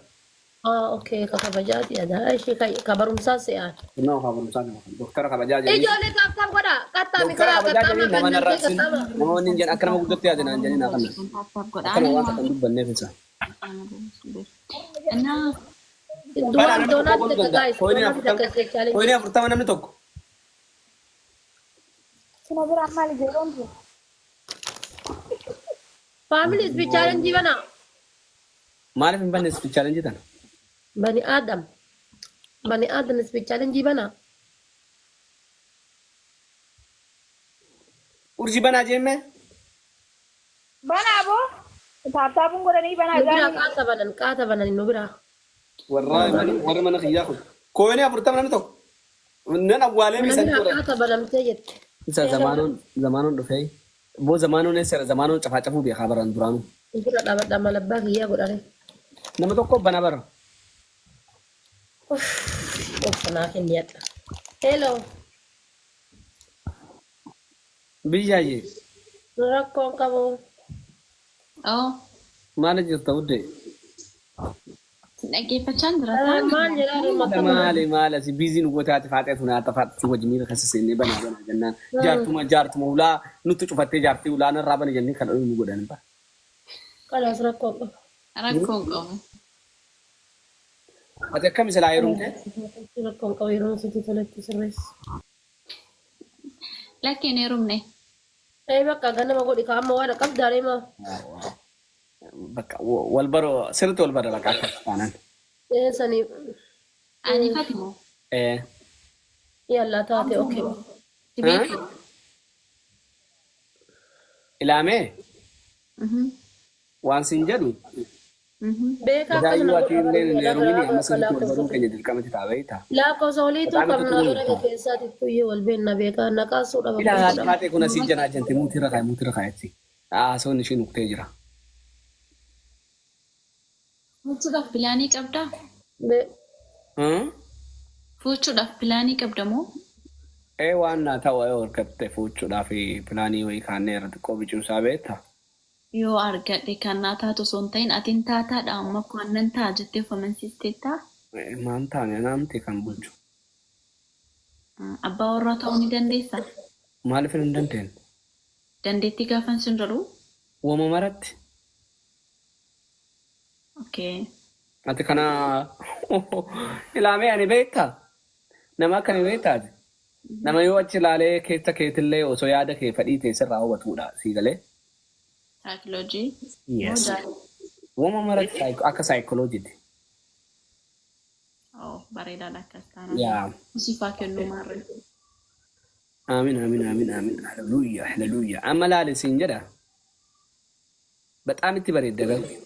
اوكي كفاجات يا ده اي شيء كبرم ساسي يعني No kabun sana. Doktora kabajat ايه ya. جولي كم كذا كتا Doktora مكرا kabajat كتا ni nama ما narasin. كتا Mo ninjan akram gudot ya dinan jani na kanan. Akram wa kan dubban ne fisa. أنا دونات guys Ko ini pertama namni tokko. sina bira maali jedhamtu family is challenge bana Maalif hin banne speech challenge tan. bani adam is challenge bana Urji bana jemme. bana abo taaptaapuun godhanii banaa nubira gaanii kata banan nubira Warra mana khiyakhu. Ko ini pertama namni tokko. Nan awwale mi san nubira tura. kata banan tayet Isa zamanun dhufee. Bo zamanun sera zamanun cafacafu be khabaran duranu. nubira dapat dama labba kiya godare Nama tokko bana bara. sana niat hello Bijaye. rakon kamu أو Mana jirta udde. dhaggeeffachaan jira maal jedhaa makka Maali si busy nu goota ati faatee tuna ata faat si wajjin ni kasa seenee bana jennaan jaartuma ulaa nutti cufattee jaartii ulaa narraa bana jennee kan nu godhan ba. kalas rakon rakkoo qabu. Ati akkam isa laa yeroo ta'e rakon kamu yeroo sitti tolatti sirrees Lakkeen heerumne. bakka ganama godhi kaama waan qabdaare ma bakka wal baro sirriitti wal bara bakka akka taanan. sani Ani Fatimoo. yalla taate okay Si beeku. Ilaamee waan sin jedhu Beekaa Dayu akkasuma ati illee godha leerumini amma akka sirriitti wal baruun lakkoofsa keenya dirqamatti taa'eeta. lakkoofsa oliitu Bataami qabna tutu dura keessaatti tuyyee wal beekna beekaa naqaasuu dhaba. Ila haati kun asii janaa janti mutirra kaayetti. Soon ishiin uktee jira. Fuuchuudhaaf pilaanii qabdaa? Hmm? Fuuchuudhaaf pilaanii qabda moo? Waan naa ta'u harkatte fuuchuudhaaf pilaanii wayii kaannee irratti qobichuusaa beektaa? Yoo argadhe kan naa taatu osoo hin ta'in atiin taataadha amma kuwannan ta'a jettee of amansiisteettaa? Maan taane naamte kan bulchu. Abbaa warraa ta'uu ni dandeessaa? Maaliif hin dandeenye? Dandeettii gaafan sin jedhu? Uuma maratti. Okay. Ati kana ilaamee ani beektaa? Nama akka ni beektaati. Nama yoo achi ilaalee keessa keetillee osoo yaada kee fadhii teessirraa hawwatuudha sii galee. Psychology? Yes. Uuma maratti akka saayikolojiiti. Oh, bareedaadha akkas taana. Yaa. Sifaa kennuu maarree. Aamin aamin aamin aamin. Haleluuyaa haleluuyaa. Amma laali siin jedha. Bexaam itti bareedda garuu.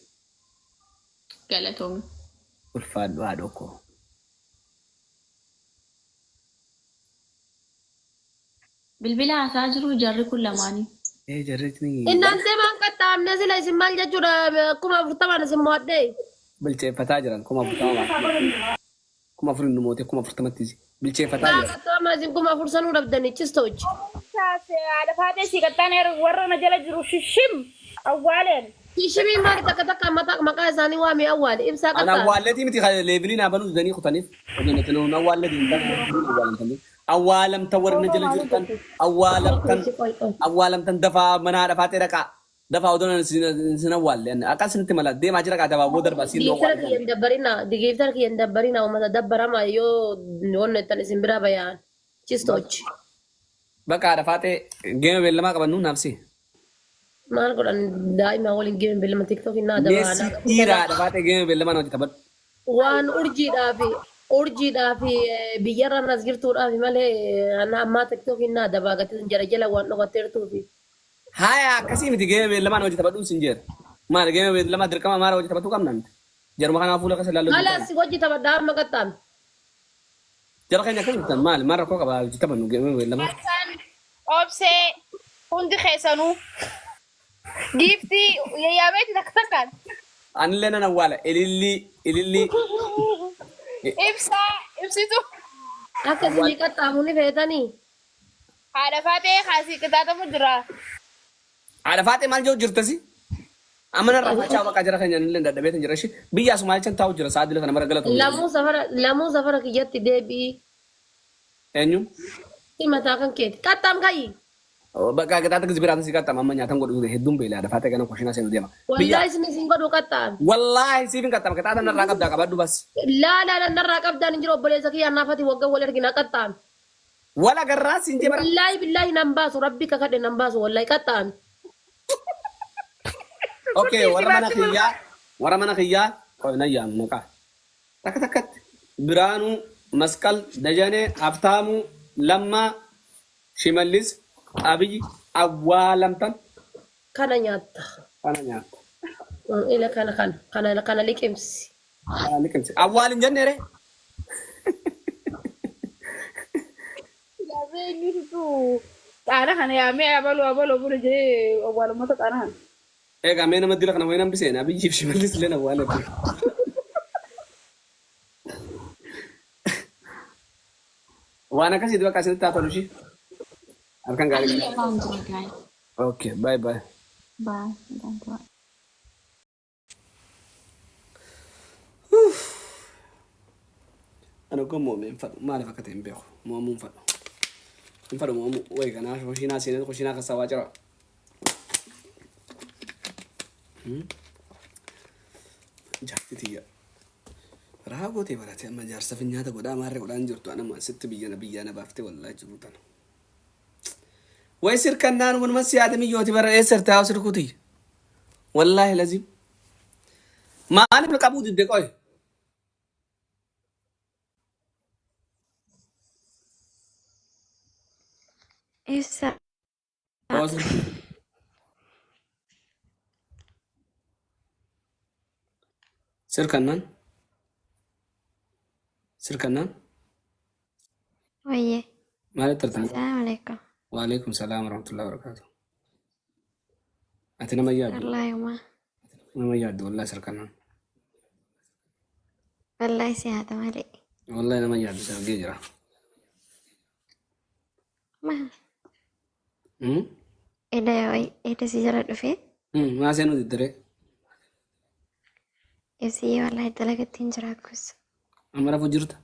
Galatoomi. Ulfaadhu haadha koo. Bilbila haasaa jiru jarri kun lamaanii. Jarritni Innante maan qaxxaamne sila isin maal jechuudha kuma 40 isin mo'adhee. bilcheeffataa jiran kuma 40 kuma 40 nu moote kuma 40tti bilcheeffataa jiran. Qaxxaama isin kuma 40 sanuu dhabdanii chistochi. Haadha faatee si qaxxaanee warra na jala jiru shishim awwaaleen. Shishimii maali takka takka maqaa isaanii waamee awwaale ibsaa Ana qaxxaama. awwaalletii miti leebiliin habaluu danii kutaniif hojjannatti nuun awwaalletiin awwaalamtanii awwaalamtan warri na jala jirtan awwaalamtan dafaa manaa dhafaatee dhaqaa dafaa odoon sin awwaalle akkasinitti mala deemaa jira qaa dabaaboo darbaa siin Digiftara kiyyan dabbarina digiftara kiyyan dabbarina uummata dabbarama yoo wanna ittan isin biraa bayaan chistochi. bakka dhafaatee geema beellamaa qabannu naafsi. Maal godhan daa'ima waliin geema beellama tiktookii naa Meessi dhiiraa dhafaatee geema beellamaa na hojii taphadhu. waan urjiidhaaf biyyarra nas jirtuudhaaf malee ammaa tiktookiin naa dabaagatiin jara jala waan dhokatteertuufi. Haya akkasii miti geema beellamaa na hojii taphadhu sin jeera. Maal geema beellamaa dirqama maal hojii taphatu qabna miti. Jaruma kanaa fuula kasa ilaaluu. Halas hojii taphadhaa amma qaxxaame. Jara keenya akkasii bitan maal maal rakkoo qaba hojii taphannu geema beellamaa. Obsee hundi keessanuu giiftii yayyabeeti takka takkaan Anillee nan awwaala ilillii ibsitu Akkasii qaxxaamu ni feetanii. haadha faatee kaasii qixaatamu jira. haadha faatee maal jiru jirtasi amma nan raafachaa bakka jara keenya anillee dadhabeetan jira shi biyyaa sumaalichan taa'u jira sa'aadila kana mara galatu. Lamuu safara kiyyatti deebi'i. Eenyu? Himataa kan keeti. Qaxxaam kayi. Bakka qixaata gizi biraatan si qaxxaama amma nyaatan godhu hedduun beelaa haadha faatee kana kushinaa seenu deema. Wallaahi isin isin godhu qaxxaam. Wallaahi siifin qaxxaama qixaata narraa qabdaa qabadhu bas. Laa narraa qabdaan hin jiru obboleessa kiyyaa naafati waggaa wal argina qaxxaam. Wala garraa siin jee bara. Wallaahi billaahi nan baasu rabbi kakadhe nan baasu wallaahi qaxxaam. Okay warra mana kiyyaa qoy nayyaan maqaa. Takka takkatti Biraanuu Masqal Dajanee Habtaamuu Lammaa Shimallis Abiyyi awwaalamtan Kana nyaatta. kana nyaata. Ila kana liqimsi. Kana liqimsi. Awwaalin jenneere. Eenyutu xaana kana yaamee abaluu bulu jedhee awwaalummoota xaana kana. Egaa mee nama dila kana wayii nambiseen Abiyyiif Shimallis illee awwaalatu. Waan akkasiiti bakka asinitti haa tolu ishii. Halkan gaarii. Okay, bye bye. Bye. Bye. Ano ko moomee hin fadhu maaliif akka ta'e hin beeku moomuu hin fadhu. Hin fadhu moomuu wayi kanaa kushiinaa seenee kushiinaa keessaa waa jira. Jaarti tiyya. Raa gootee barate amma jaarsa fi nyaata godhaa maarree godhaan jirtu anama sitti biyyana baaftee wallaa jiru tana. Wayi sirkannaan wanumas siyaata miyyooti bara eessarte haa sirkuuti. Wallaahi lazim. Maaliif na qabuu didde qoy. Isa. سركنان سركنان ويه ما ترتم السلام عليكم. وعليكم السلام ورحمة الله وبركاته أتنا ما ياد والله يوما ما ياد والله سركنان والله سيادة مالي والله أنا ما ياد سرقي جرا ما هم إيه سيجرة فيه ما سينو تدري يسي والله دلقة تنجرة كوس أمرا فجرتا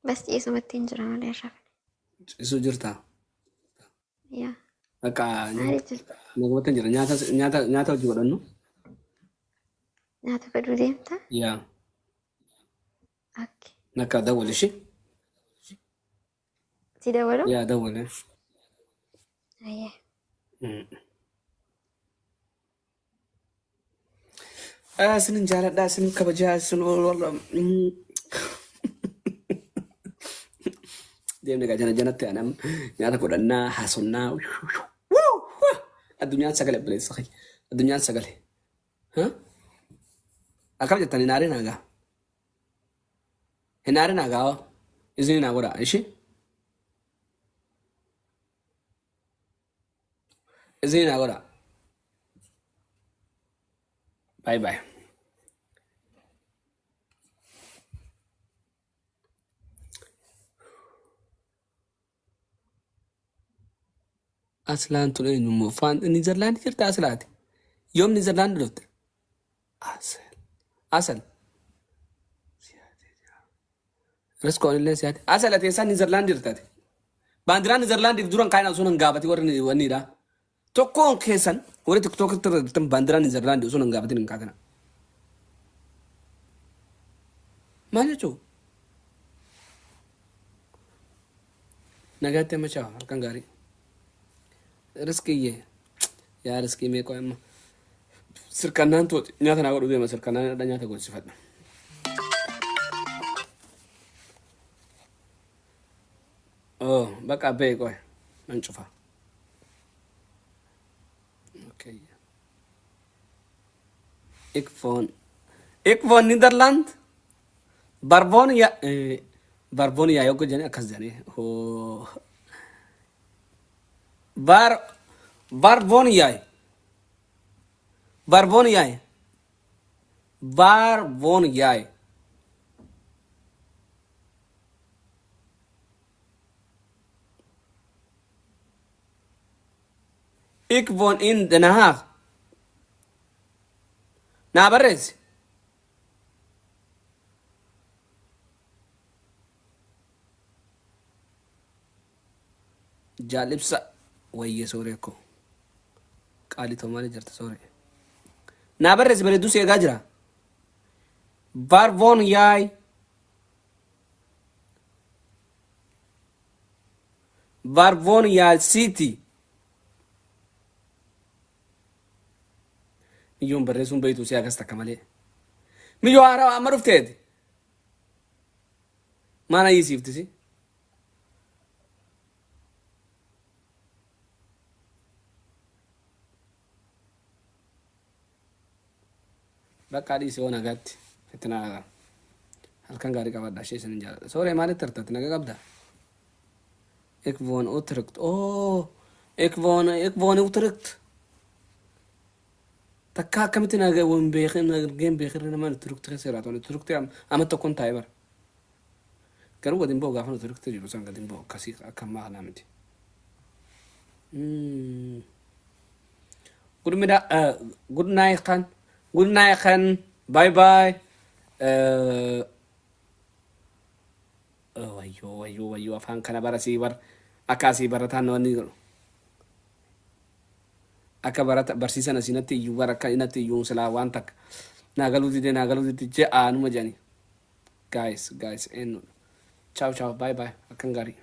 بس اسم التنجرة ولا شاف إسو جرتا يا أكا مالي جل نقول تنجرا نياتا وجوا لأنه ناتو كدو ديمتا يا أوكي نكا دول شيء تدولو يا دول أيه سنين جالت دا سنين كبجا سنين والله ديم نكا جنا جنا تانم نياتا كودنا حسنا الدنيا سجل بلي صحي الدنيا سجل ها أكمل جتني ناري ناقة هناري ناقة إزاي ناقورا إيشي إزاي ناقورا باي باي أصلاً تقولين مو فان نيزرلاند كرت أصلاتي يوم نيزرلاند لوت أصل رسكون اللي سياتي أصل أتيسان نيزرلاند يرتادي باندران نيزرلاند يفجرون كائن أصلاً غابتي ورني ونيرا تكون كيسان وري تكتوك تم باندران نيزرلاند أصلاً غابتي نكاتنا ما نجو نجاتي ما شاء كان غاري رزقي يا رزقي ميكو أما سركنان تو نياتا ناقول ودي ما سركنان دا نياتا قول سفاد بقى بيكو ما نشوفها اوكي إكفون نيدرلاند باربونيا يوكو جاني أكاس جاني هو باربونيا Ik woon in Den Haag. Nabarez. Jalibsa wayye sooreko. Qaali Toomaali jirta soore. Nabarez bareedduu si eegaa jira. Barboon yaay. Barboon yaay City. Miyyoon barreessuun beektu si agas takka malee. Miyyoo haaraa amma dhufteeti. Maana hiisiftisi? Bakka dhiisee waan agaatti itti naagaa. Halkan gaarii qabadha ishee isin jaalladha. Sooree maalitti tartatti naga qabda? Ekvoon Utrecht. Ekvoon Utrecht. Takka akkamitti naga waan beekin beekin namaan Utrecht keessa jiraatu. Utrecht amma tokkoon taa'ee bara. Garuu wadiin ba'u gaafa Utrecht jiru san gadiin ba'u akkasii akka ammaa kanaa miti. Good night kan. Good night kan. Bye bye. Wayyo afaan kana barasii bar akkasii barataan wanni godhu. Akka barata barsiisan asinatti iyyuu bara akka inatti iyyuu silaa waan takka nagaluu dide je'aa numa jedhani. Guys, ciao, bye bye. Akkan gaarii.